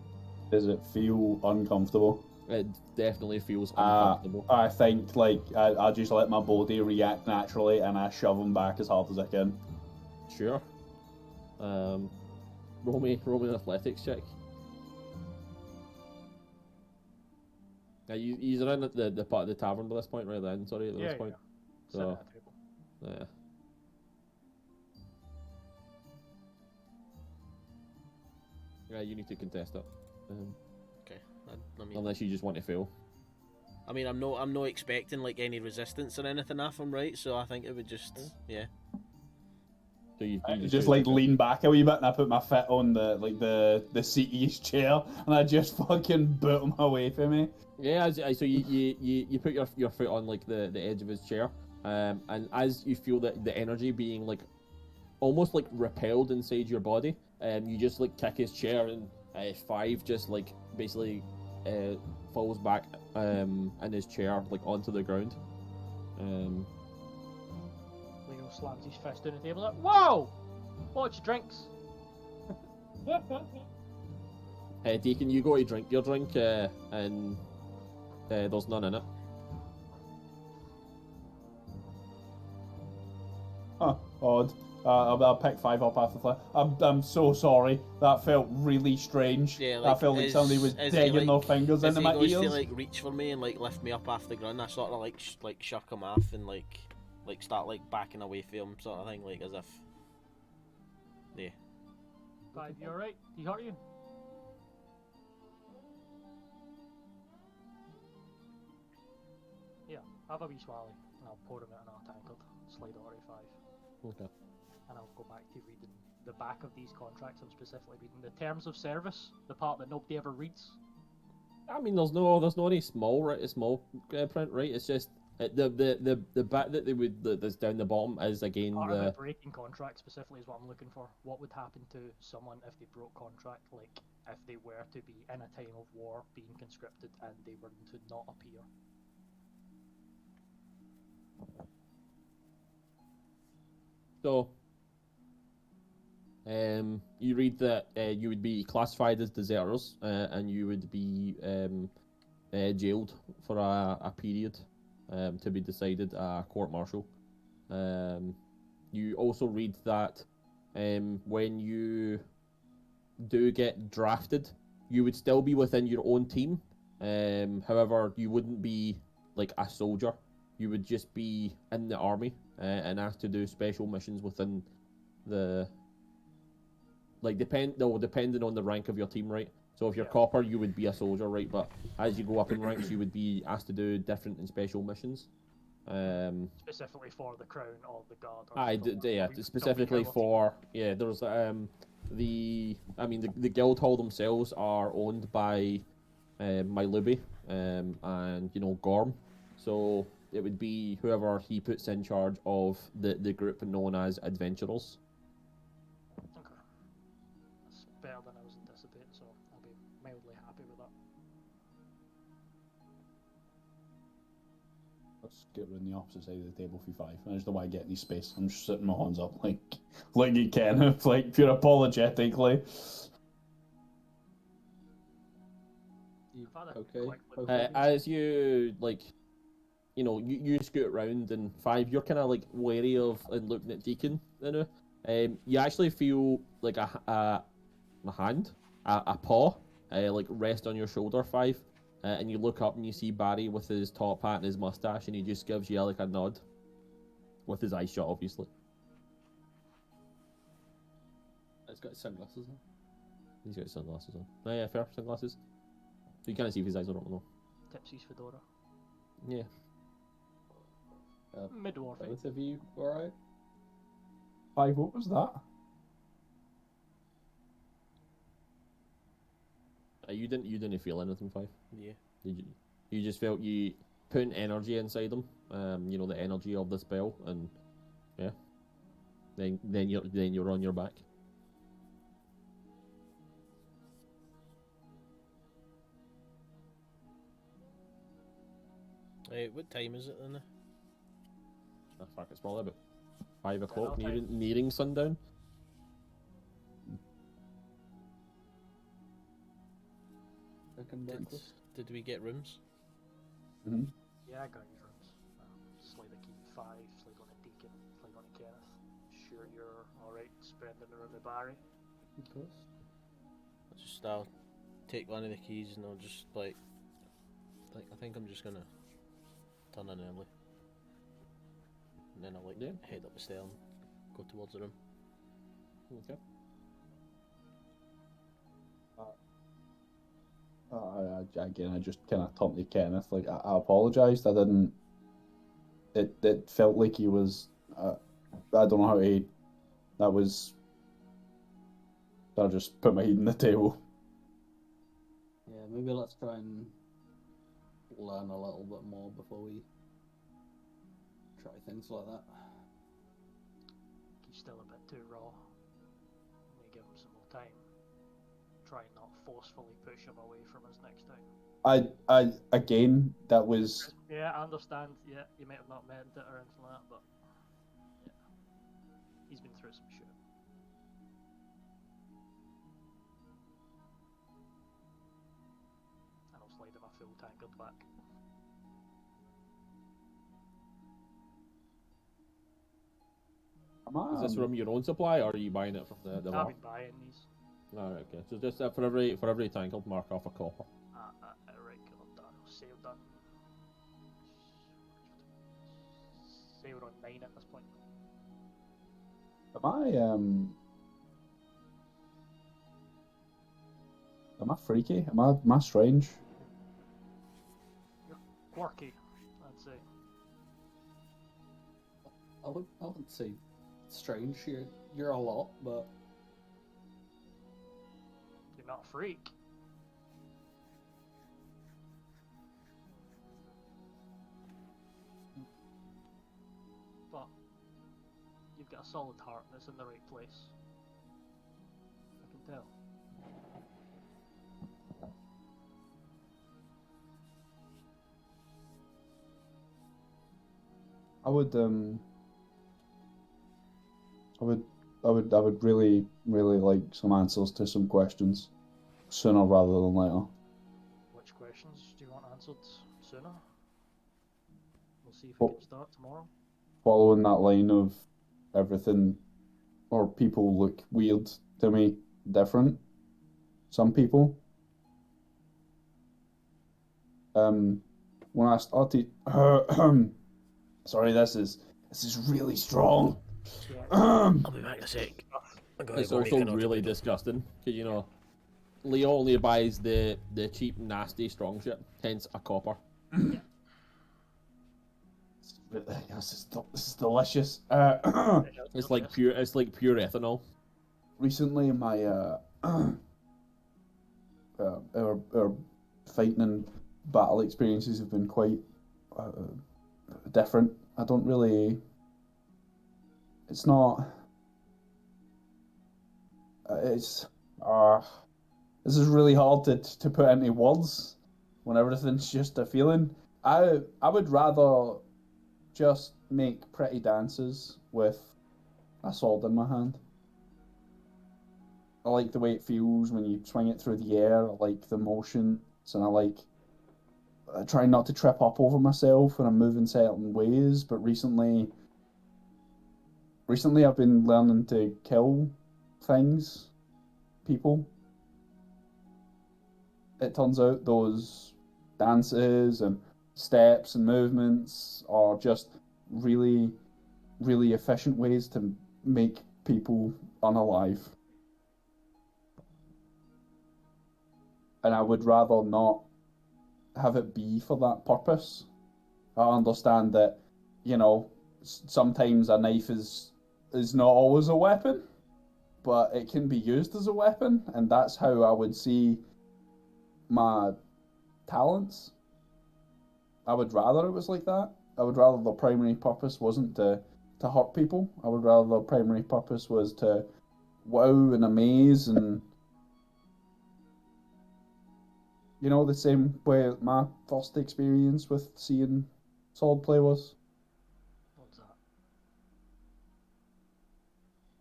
Does it feel uncomfortable? It definitely feels uncomfortable. I think like I just let my body react naturally, and I shove him back as hard as I can. Sure. Roll me an athletics check. Yeah, he's around the part of the tavern by this point, right then. Sorry, at this point. Yeah. So, yeah. Yeah, you need to contest it. Okay. I mean, unless you just want to fail. I mean, I'm not expecting like any resistance or anything off him, right? So I think it would just, yeah. So you just like lean back a wee bit, and I put my foot on the seat of his chair, and I just fucking boot him away from me. Yeah, so you put your foot on like the edge of his chair, and as you feel that the energy being like almost like repelled inside your body, you just like kick his chair, and Five just like basically falls back in his chair like onto the ground. Leo slams his fist on the table like, "Whoa! Watch your drinks." Deacon, you go to drink your drink, and there's none in it. Huh, odd. I'll pick Five up after the I'm so sorry. That felt really strange. Yeah, like, that felt like somebody was digging their fingers into my ears. If he goes to like reach for me and like lift me up off the ground, I sort of like shuck him off and like start like backing away from him, sort of thing, like as if. Yeah. Five, you alright? He hurt you? Yeah, have a wee swally, and I'll pour him in another tankard. Slide over to Five. Okay. And I'll go back to reading the back of these contracts. I'm specifically reading the terms of service, the part that nobody ever reads. I mean, there's no any small print, right? It's just the bit that they would that's down the bottom is again Part the about breaking contract specifically is what I'm looking for. What would happen to someone if they broke contract, like if they were to be in a time of war, being conscripted, and they were to not appear? So, you read that you would be classified as deserters, and you would be jailed for a period to be decided a court-martial. You also read that when you do get drafted, you would still be within your own team. However, you wouldn't be like a soldier. You would just be in the army and asked to do special missions within the depending on the rank of your team, right? So if you're copper, you would be a soldier, right? But as you go up in ranks, you would be asked to do different and special missions. Specifically for the crown or the guard. Specifically for There's the guild hall themselves are owned by Myllubae and Gorm, so it would be whoever he puts in charge of the group known as adventurers. Okay, that's better than I was anticipating, so I'll be mildly happy with that. Let's get rid of the opposite side of the table for Five. I just don't want to get any space. I'm just sitting my hands up like you can, like pure apologetically. Okay. As you you scoot around, and Five, you're kind of like wary of and looking at Deacon. You actually feel like a hand, a paw, like rest on your shoulder, Five, and you look up and you see Barry with his top hat and his mustache, and he just gives you like a nod, with his eyes shut, obviously. He's got sunglasses on. He's got sunglasses on. Oh, yeah, fair sunglasses. So you can't see if his eyes are open though. Tipsy's fedora. Yeah. Mid-war fight. Both of you alright? Five, what was that? You didn't feel anything, Five. Yeah. You just felt you putting energy inside them. The energy of the spell, and yeah. Then you're on your back. What time is it then? Fuck, it's probably about 5 o'clock, nearing sundown. Did we get rooms? Mm-hmm. Yeah, I got your rooms. Slide a key 5, slide on a Deacon, slide on a Kenneth. Sure you're alright spending the room with Barry? Of course. I'll take one of the keys and I'll just I think I'm just gonna turn in early. And then I'll head up the stairs and go towards the room. Okay. Again, I just kind of turned to Kenneth. Like, I apologised. I didn't. It felt like he was. I don't know how to. That was. I just put my head on the table. Yeah, maybe let's try and learn a little bit more before we try things like that. He's still a bit too raw. You give him some more time. Try and not forcefully push him away from us next time. I again, that was. Yeah, I understand. Yeah, you might have not meant it or anything like that, but yeah, he's been through some shit. And I'll slide him a full tankard back. Is this from your own supply, or are you buying it from the I've map? been buying these. Alright, okay. So just for every tank, I'll mark off a copper. A regular done. Sale done. Say we're on 9 at this point. Am I freaky? Am I strange? You're quirky, I'd say. I wouldn't say strange. You're a lot, but You're not a freak. But you've got a solid heart that's in the right place. I can tell. I would really like some answers to some questions sooner rather than later. Which questions do you want answered sooner? We'll see if we can start tomorrow. Following that line of everything, or people look weird to me, different. Some people. When I started, sorry, this is really strong. I'll be back in a sec. It's also really disgusting because Leo only buys the cheap, nasty, strong shit. Hence a copper. This is delicious. It's like pure ethanol. Recently, my our fighting and battle experiences have been quite different. I don't really. It's not. It's. This is really hard to put into words when everything's just a feeling. I would rather just make pretty dances with a sword in my hand. I like the way it feels when you swing it through the air. I like the motions, and I try not to trip up over myself when I'm moving certain ways. But recently I've been learning to kill things, people. It turns out those dances and steps and movements are just really, really efficient ways to make people unalive. And I would rather not have it be for that purpose. I understand that, sometimes a knife is not always a weapon, but it can be used as a weapon, and that's how I would see my talents. I would rather it was like that. I would rather the primary purpose wasn't to hurt people. I would rather the primary purpose was to wow and amaze, and the same way my first experience with seeing sword play was. What's that?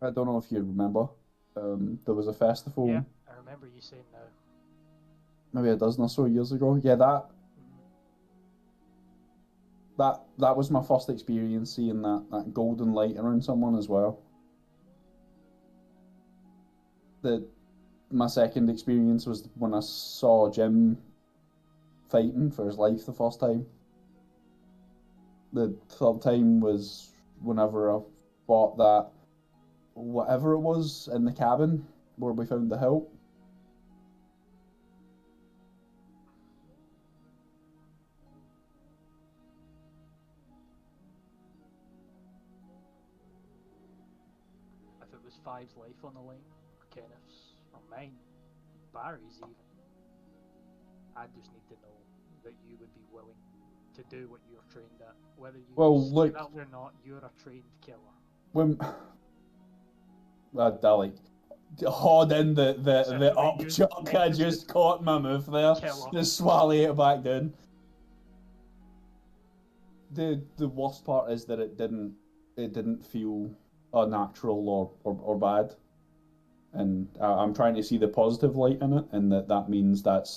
I don't know if you remember. There was a festival. Yeah, I remember you saying now. Maybe a dozen or so years ago. Yeah, that was my first experience seeing that golden light around someone as well. My second experience was when I saw Jim fighting for his life the first time. The third time was whenever I fought that whatever it was in the cabin where we found the hilt. If it was Five's life on the line, or Kenneth's, or mine, Barry's even, I just need to know that you would be willing to to do what you're trained at. Whether you Well, say look, that or not, you're a trained killer. when like hold in the up chuck, I just caught my move there. Killer. Just swally it back down. The worst part is that it didn't feel unnatural or bad, and I'm trying to see the positive light in it, and that means that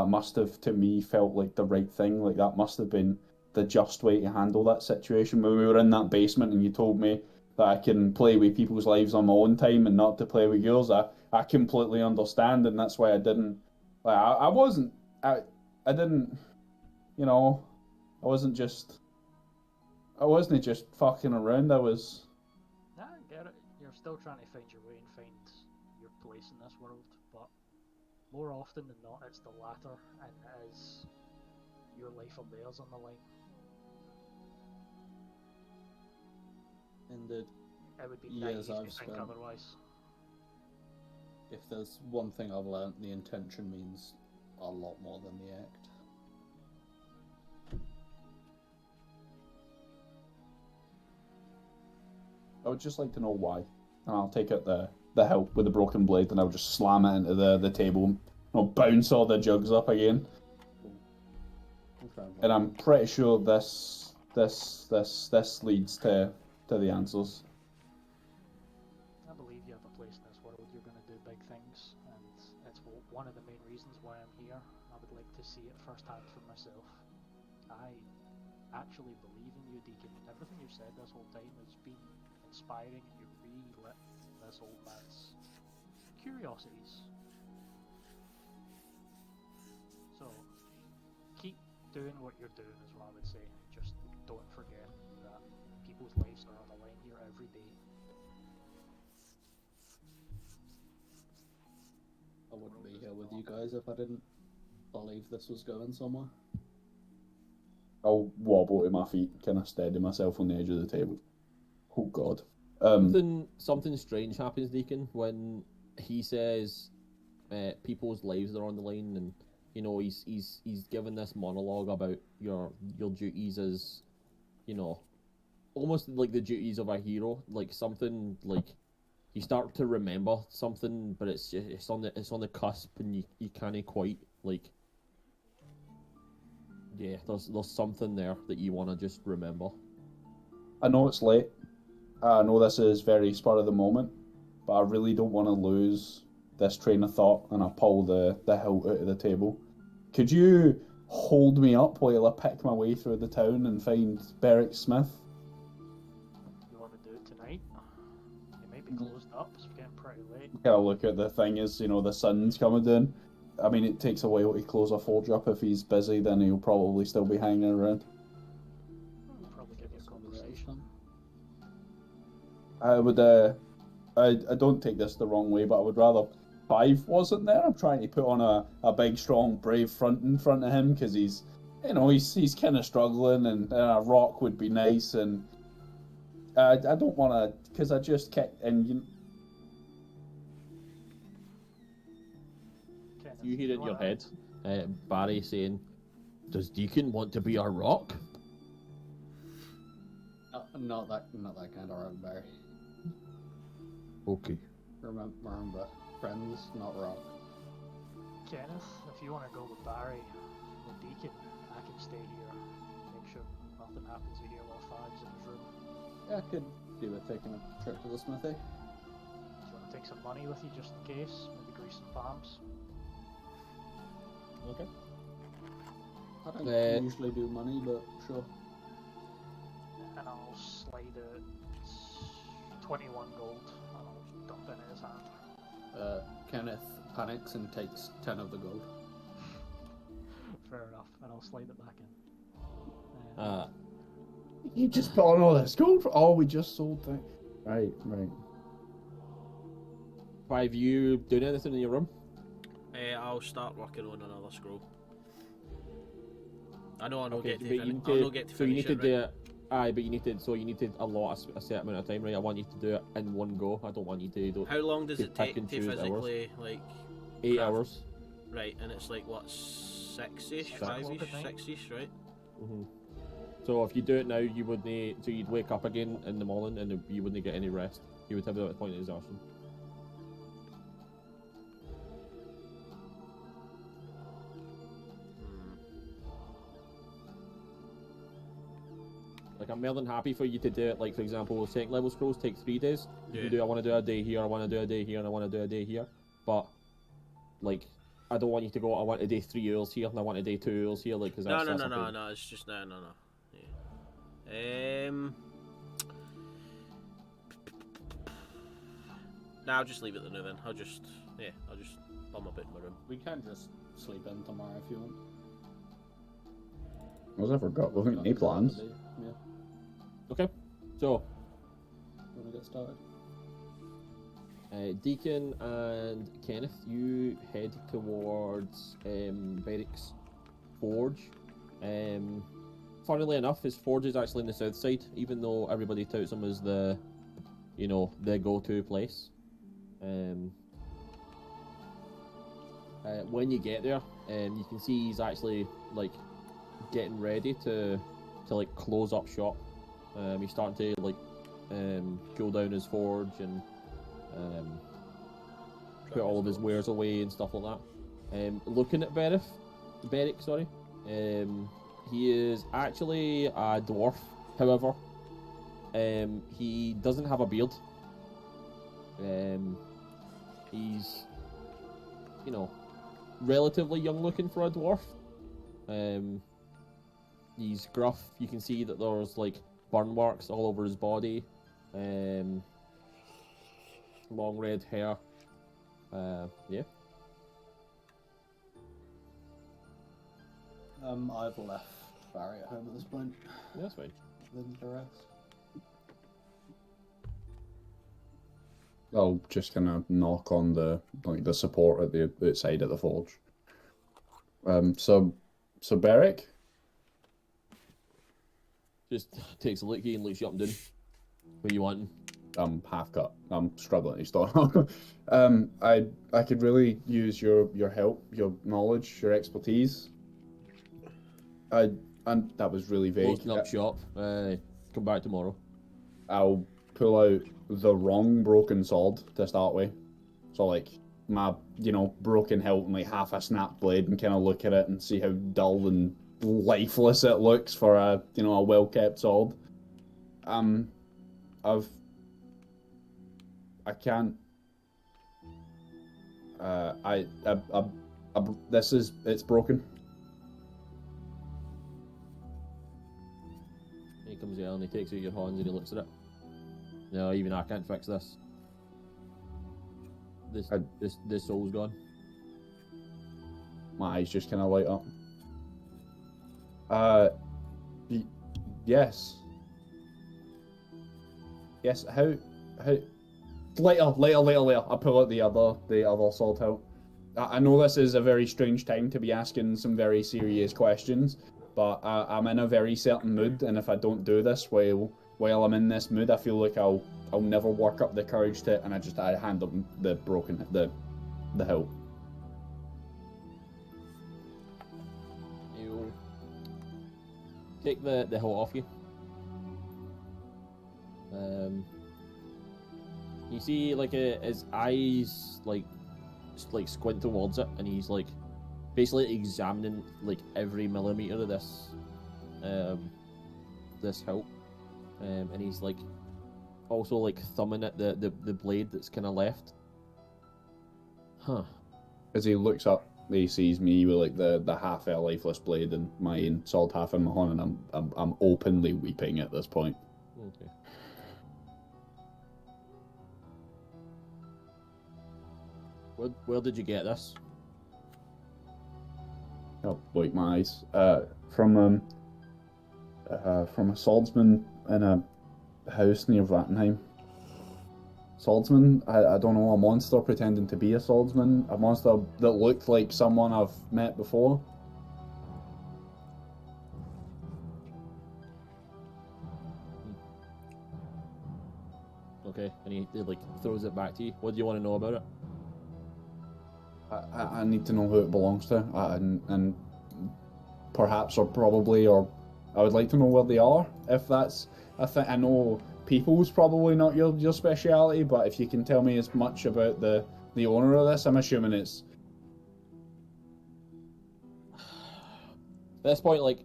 must have to me felt like the right thing. Like that must have been the just way to handle that situation. When we were in that basement and you told me that I can play with people's lives on my own time and not to play with yours, I completely understand, and that's why I didn't. Like I didn't, you know, I wasn't just fucking around. I was. Nah, I get it. You're still trying to find your way and find your place in this world, but more often than not, it's the latter, and it is your life or theirs on the line. In the It would be years naive I've to think spent, otherwise. if there's one thing I've learned, the intention means a lot more than the act. I would just like to know why, and I'll take out the hilt with the broken blade, and I'll just slam it into the table, and I'll bounce all the jugs up again. And I'm pretty sure this leads to the answers. I believe you have a place in this world. You're going to do big things, and it's one of the main reasons why I'm here. I would like to see it firsthand for myself. I actually believe in you, Deacon. Everything you've said this whole time has been inspiring, and you've relit this old man's curiosities. So, keep doing what you're doing is what I would say. Just don't forget that people's lives are on the line here every day. I wouldn't be here with you guys if I didn't believe this was going somewhere. I'll wobble to my feet, kind of steady myself on the edge of the table. Oh God. Something strange happens, Deacon, when he says people's lives are on the line, and you know he's given this monologue about your duties as, you know, almost like the duties of a hero, like something like you start to remember something, but it's on the cusp, and you can't quite like. Yeah, there's something there that you want to just remember. I know it's late. I know this is very spur of the moment, but I really don't want to lose this train of thought, and I pull the hilt out of the table. Could you hold me up while I pick my way through the town and find Beric Smith? You want to do it tonight? It might be closed up, it's getting pretty late. Kind of look at the thing as, you know, the sun's coming down. I mean, it takes a while to close a forge up. If he's busy, then he'll probably still be hanging around. We'll probably give you a conversation. I would, I don't take this the wrong way, but I would rather Five wasn't there. I'm trying to put on a big, strong, brave front in front of him, because he's, you know, he's kind of struggling, and a rock would be nice, and I don't want to, because I just kept, and you hear in your head Barry saying, "Does Deacon want to be our rock?" Not that kind of rock, Barry. Okay. Remember, friends, not rock. Kenneth, if you want to go with Barry, the Deacon, I can stay here. Make sure nothing happens with you while Five's in his room. Yeah, I could do with taking a trip to the smithy. Do you want to take some money with you just in case? Maybe grease some palms? Okay. I don't usually do money, but sure. And I'll slide it 21 gold, and I'll dump it in his hand. Kenneth panics and takes 10 of the gold. Fair enough, and I'll slide it back in. You just put on all this gold for all we just sold thing. Right. Five, you doing anything in your room? I'll start working on another scroll. I don't Okay, get to but you finish. need I'll to, not get to so you finish need to it, do right? it. Aye, but you need to allot a certain amount of time, right? I want you to do it in one go. I don't want you to do. How long does to it pick take and to choose physically like? 8 craft? hours. Right, and it's like what, 6-ish, Six o'clock 5-ish, at night. 6-ish, right? So if you do it now, you wouldn't. So you'd wake up again in the morning, and you wouldn't get any rest. You would have that point of exhaustion. Like, I'm more than happy for you to do it. Like, for example, second level scrolls take 3 days. You can do, I want to do a day here, I want to do a day here, and I want to do a day here. But, like, I don't want you to go, I want to do 3 hours here, and I want to do 2 hours here, like, because No, that's no, it's just, no. Yeah. Nah, I'll just leave it there then. I'll just bum a bit in my room. We can just sleep in tomorrow if you want. I forgot. We haven't any plans. Yeah. Okay, so Want to get started? Deacon and Kenneth, you head towards Beric's forge. Funnily enough, his forge is actually in the south side, even though everybody touts him as the go-to place. When you get there, you can see he's actually like getting ready to like close up shop. He's starting to like cool down his forge and put all of his wares away and stuff like that. Looking at Beric, sorry, he is actually a dwarf. However, he doesn't have a beard. He's, relatively young looking for a dwarf. He's gruff. You can see that there's like burn marks all over his body. Long red hair. Yeah. I've left Barry at home at this point. Yeah, that's fine. Than the rest. I'll just kind of knock on the support at the outside of the forge. So Beric, Just takes a look at you and looks you up and down. What are you wanting? I'm half cut. I'm struggling to stop. I could really use your help, your knowledge, your expertise. And that was really vague. Closing up shop. Come back tomorrow. I'll pull out the wrong broken sword to start with. So like my broken hilt and like half a snapped blade, and kind of look at it and see how dull and lifeless it looks for a well kept sword. I can't. It's broken. He comes out and he takes out your horns and he looks at it. No, even I can't fix this. This soul's gone. My eyes just kind of light up. Yes. Yes. How? Later. I pull out the other sword hilt. I know this is a very strange time to be asking some very serious questions, but I'm in a very certain mood, and if I don't do this while I'm in this mood, I feel like I'll never work up the courage to it, and I hand them the hilt. You take the hilt off you. You see like his eyes like squint towards it, and he's like basically examining like every millimeter of this hilt, and he's like also like thumbing at the blade that's kind of left. Huh. As he looks up, he sees me with like the half lifeless blade and my sword half in my hand, and I'm openly weeping at this point. Okay. Where did you get this? I'll wipe my eyes. From a swordsman in a house near Vattenheim. Swordsman? I don't know, a monster pretending to be a swordsman? A monster that looked like someone I've met before? Okay, and he like throws it back to you. What do you want to know about it? I need to know who it belongs to, and perhaps or probably, or I would like to know where they are. If that's a thing, I know people's probably not your speciality, but if you can tell me as much about the owner of this, I'm assuming it's. At this point, like,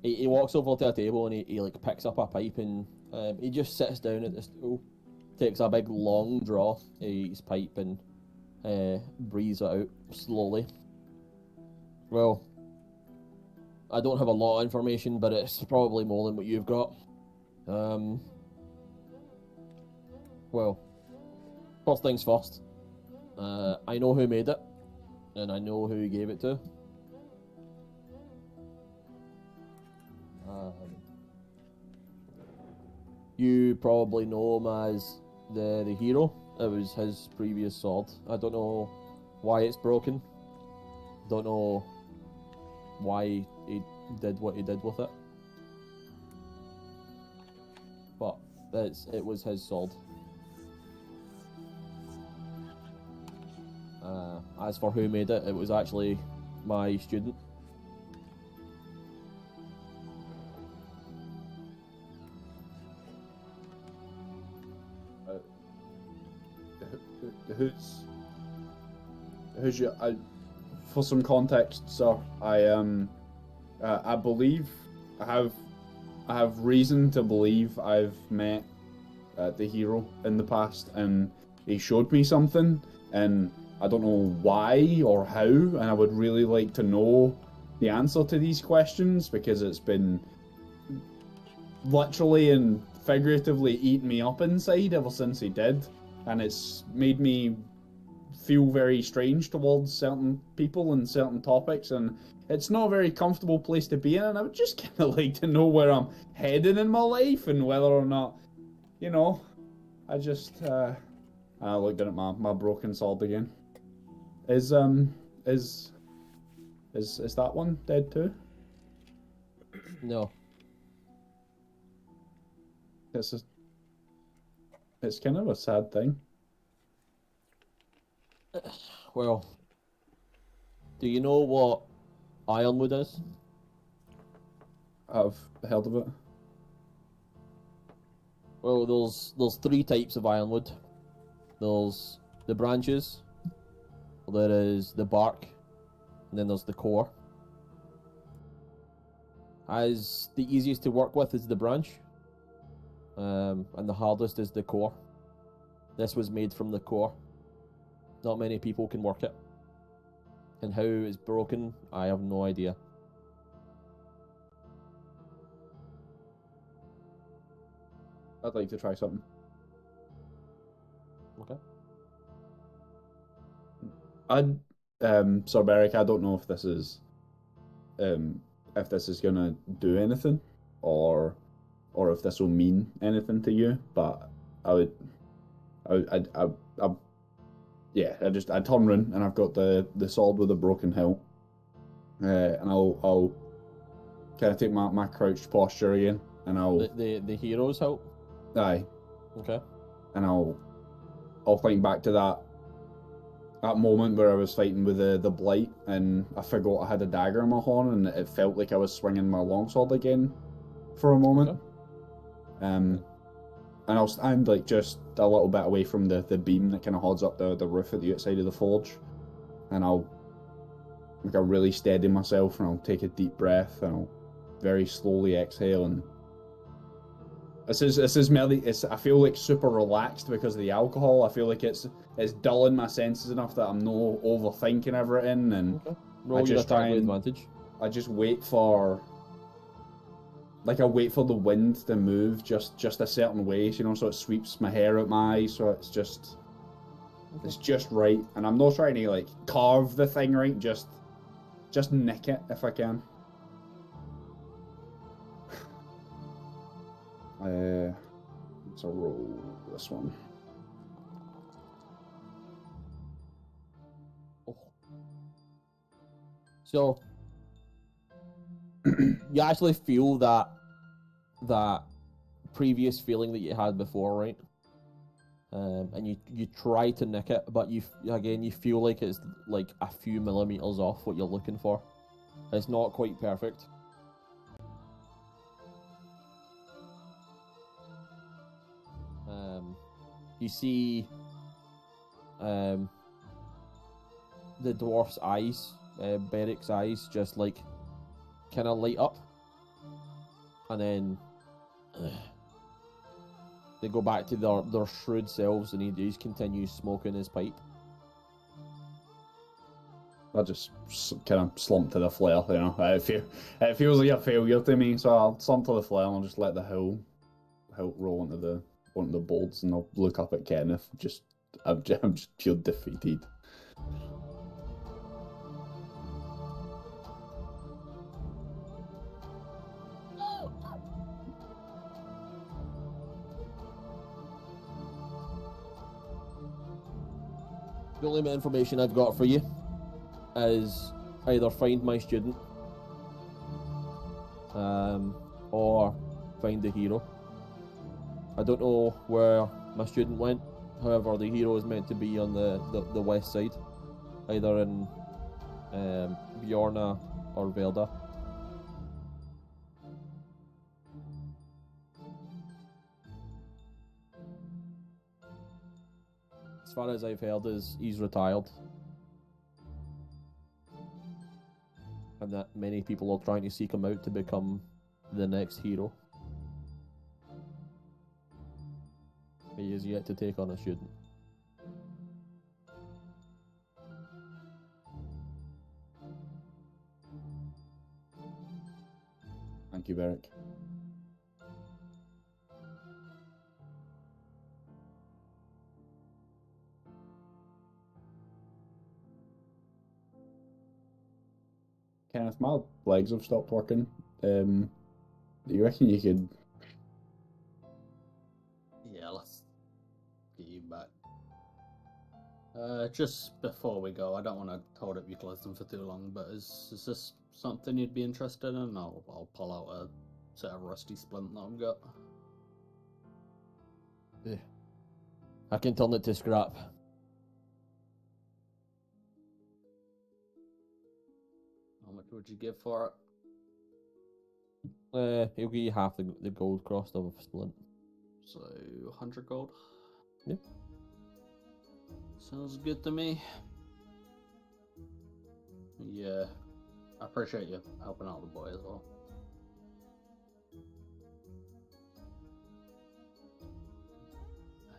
he walks over to a table and he like picks up a pipe and he just sits down at the stool, takes a big long draw of his pipe and breathes it out slowly. Well, I don't have a lot of information, but it's probably more than what you've got. Well, first things first. I know who made it, and I know who he gave it to. You probably know him as the hero. It was his previous sword. I don't know why it's broken. Don't know why he did what he did with it. But it was his sword. As for who made it, it was actually my student. Who's your? For some context, sir, I believe I have reason to believe I've met the hero in the past, and he showed me something, and I don't know why or how, and I would really like to know the answer to these questions because it's been literally and figuratively eating me up inside ever since he did, and it's made me feel very strange towards certain people and certain topics, and it's not a very comfortable place to be in, and I would just kind of like to know where I'm heading in my life and whether or not, you know, I just, I looked at my broken sword again. Is that one dead too? No. It's kind of a sad thing. Well, do you know what ironwood is? I've heard of it. Well, there's three types of ironwood. There's the branches, there is the bark, and then there's the core. As the easiest to work with is the branch, and the hardest is the core. This was made from the core. Not many people can work it. And how it's broken, I have no idea. I'd like to try something. Okay. Sir Beric, I don't know if this is gonna do anything, or if this will mean anything to you, but yeah, I'd turn round and I've got the sword with a broken hilt, and I'll kind of take my crouched posture again, and I'll the hero's help. Aye. Okay. And I'll think back to that moment where I was fighting with the blight, and I forgot I had a dagger in my horn, and it felt like I was swinging my longsword again for a moment. Okay. And I'll stand like just a little bit away from the beam that kind of holds up the roof at the outside of the forge, and I'll really steady myself, and I'll take a deep breath, and I'll very slowly exhale, and this is merely, I feel like super relaxed because of the alcohol. I feel like it's dulling my senses enough that I'm no overthinking everything, and okay. Roll your attack with advantage. I just wait for the wind to move just a certain way, you know, so it sweeps my hair out my eyes, so it's just right, and I'm not trying to like carve the thing right, just nick it if I can. Let's roll this one. Oh. So you actually feel that previous feeling that you had before, right? And you try to nick it, but you feel like it's like a few millimeters off what you're looking for. It's not quite perfect. You see the dwarf's eyes, Beric's eyes, just like kind of light up, and then they go back to their shrewd selves, and he just continues smoking his pipe. I just kind of slump to the flare, you know. It feels like a failure to me, so I'll slump to the flare and I'll just let the hilt roll onto the bolts, and I'll look up at Kenneth. I'm just pure defeated. The only information I've got for you is either find my student, or find the hero. I don't know where my student went. However, the hero is meant to be on the west side, either in Bjorna or Velda. As far as I've heard, is he's retired, and that many people are trying to seek him out to become the next hero. He is yet to take on a student. Thank you, Beric. Kenneth, my legs have stopped working. Do you reckon you could... Yeah, let's get you back. Just before we go, I don't want to hold up your clothing for too long, but is this something you'd be interested in? I'll pull out a set of rusty splint that I've got. Yeah. I can turn it to scrap. How much would you give for it? He'll give you half the gold cost of a splint. So, 100 gold? Yeah. Sounds good to me. Yeah. I appreciate you helping out the boy as well.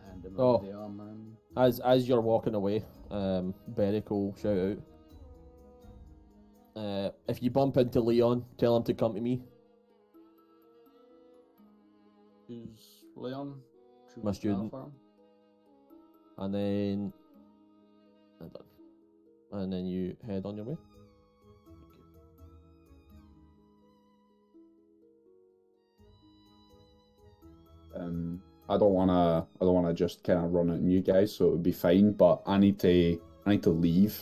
Hand him over the armor and... As you're walking away, Beric will shout out, if you bump into Leon, tell him to come to me. Who's Leon? My student. And then... And then you head on your way. I don't wanna just kind of run at you guys, so it would be fine. But I need to leave.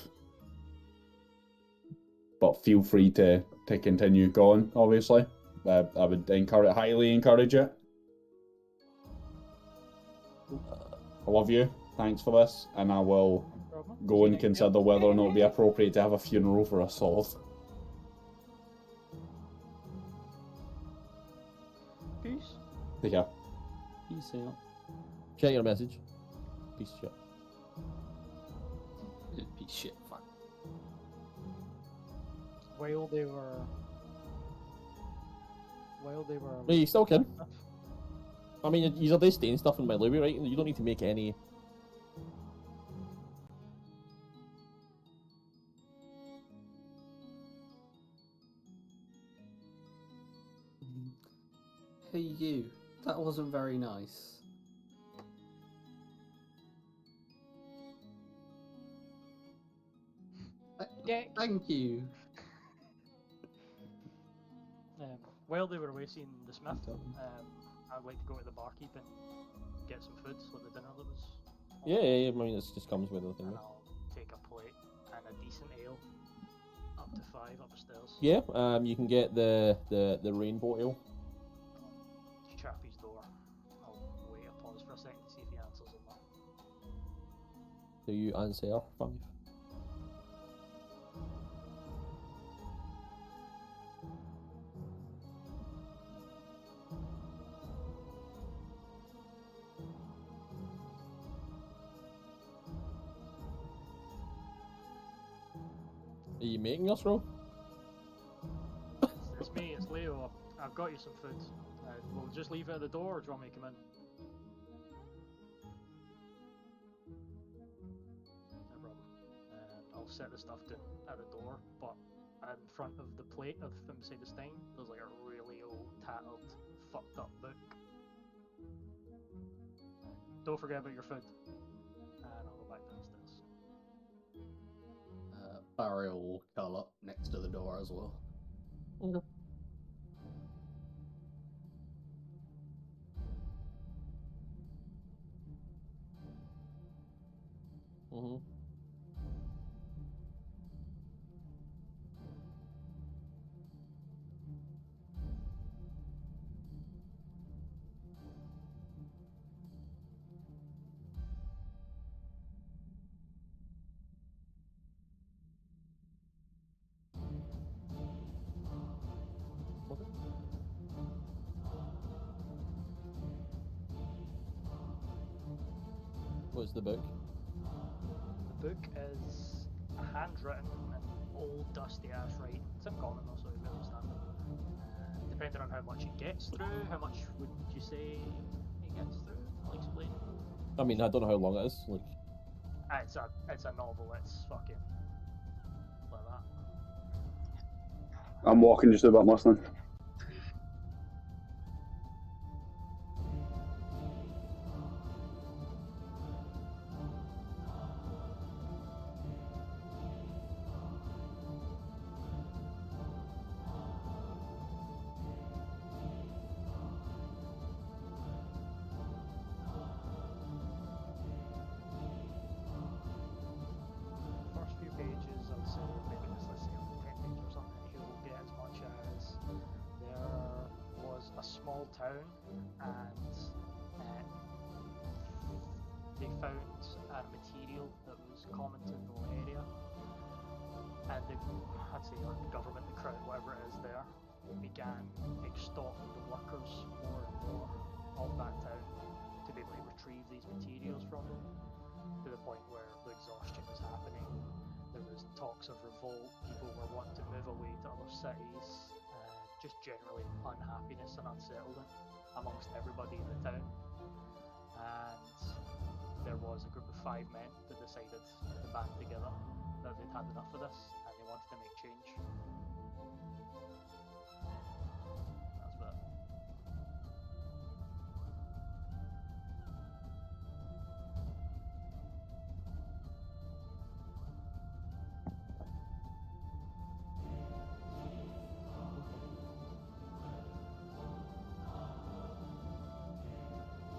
But feel free to continue going. Obviously, I would highly encourage it. I love you. Thanks for this, and I will go and consider whether or not it would be appropriate to have a funeral for a sword. Peace. Take care. Peace out. Check your message. Piece of shit. Piece of shit, fuck. While they were... No, you still can. I mean, you're just staying stuff in Myllubae, right? You don't need to make any... Hey you, that wasn't very nice. Thank you. While they were away seeing the smith, I'd like to go to the barkeep and get some food, like the dinner that was. Yeah, I mean, it just comes with the thing. And I'll take a plate and a decent ale, up to 5 upstairs. Yeah, you can get the rainbow ale. Chappie's door. I'll wait a pause for a second to see if he answers or not. Do you answer 5? Are you making us roll? It's me, it's Leo. I've got you some food. We'll just leave it at the door, or do you want me to come in? No problem. I'll set the stuff down at the door, but in front of the plate of inside the stein, there's like a really old, tattered, fucked up book. Don't forget about your food. And I'll go back downstairs. Barry will curl up next to the door as well. Okay. Mm-hmm. What's the book? The book is handwritten in old, dusty ass writing. It's uncommon though, so it's really standard. Depending on how much it gets through, how much would you say it gets through? I'll explain. I mean, I don't know how long it is. Like, It's a novel. It's fucking like that. I'm walking just about listening. First few pages, I would say maybe let's say 10 pages or something. You'll get as much as there was a small town and they found a material that was common to the whole area, and I'd say like the government, the crown, whatever it is there, began extorting the workers more and more of that town to be able to retrieve these materials from them, to the point where the exhaustion was happening. There was talks of revolt, people were wanting to move away to other cities, just generally unhappiness and unsettlement amongst everybody in the town. And there was a group of 5 men that decided to band together, that they'd had enough of this and they wanted to make change. That's about it.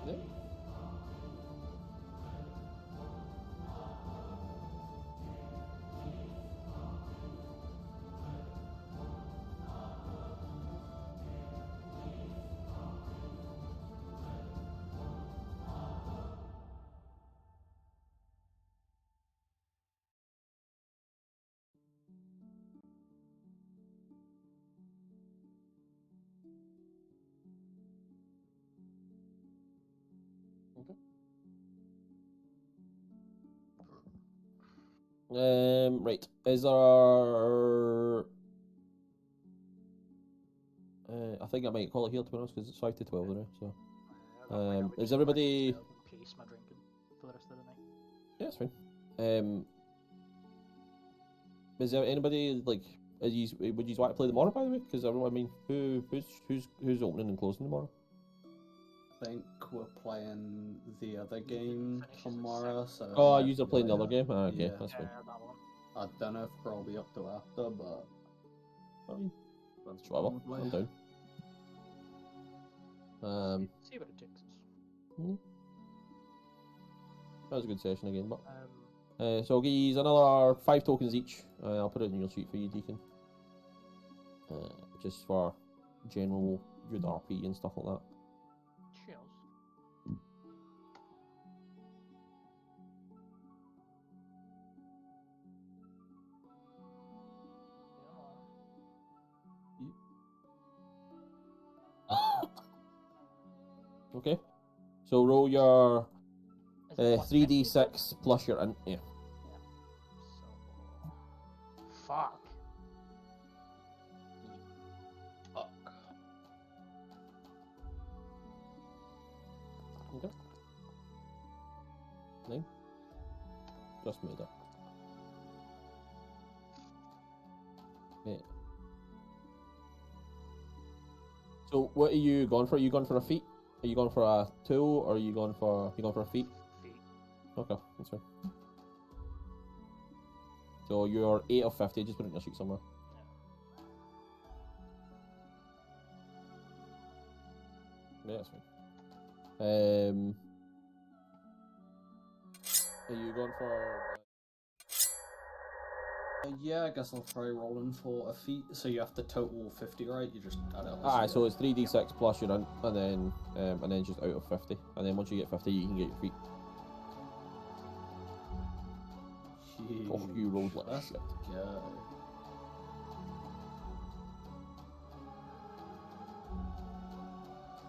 yeah. Okay. Right. Is there? I think I might call it here to be honest, because it's 5 to 12 now. So At that point, I would is just everybody? go back to pace my drinking for the rest of the night. Yeah, it's fine. Is there anybody like? Would you want to play tomorrow, by the way? Because everyone, I mean, who's opening and closing tomorrow? I think we're playing the other game Finishes at tomorrow, 7. so. Oh, it might you're be playing the other later. game. Ah, okay, Yeah. that's fine. Yeah, that one. I don't know if we'll be up to after, but. I mean, That's whatever. I'm down. See what it takes us. That was a good session again, but Um, so I'll give you another 5 tokens each. I'll put it in your sheet for you, Deacon. Just for general good RP and stuff like that. cheers. Okay. So roll your Is it plus 50? 3d6 plus your int. Yeah. So, fuck. Just made it. Yeah. So what are you going for? Are you going for a feat? Are you going for a tool, or are you going for a feat? Feet. Okay, that's fine. So you're 8 of 50. Just put it in your sheet somewhere. Yeah, that's fine. Are you going for? Yeah, I guess I'll try rolling for a feat. So you have to total 50, right? You just add it on. Ah, so it's 3d6 plus your int, and then just out of 50, and then once you get 50, you can get your feet. Oh, you rolled like That's shit. good.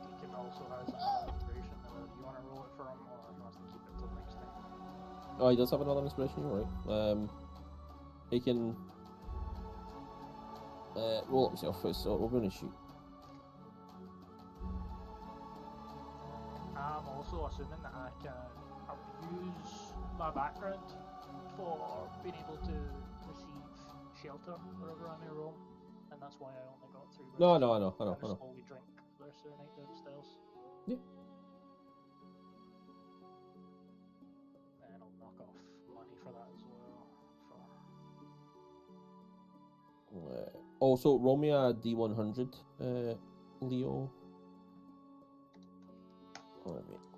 Deacon also has another inspiration. Whether you want to roll it for him or he wants to keep it till next time. Oh, he does have another inspiration. You're right. He can roll it himself. So we're going to shoot. I'm also assuming that I can use my background for being able to receive shelter wherever I may roam, and that's why I only got 3 No, rounds. I know. And slowly drink the rest of the night downstairs. Yeah. And I'll knock off money for that as well. Also, roll me a d100, Leo. Oh, wait.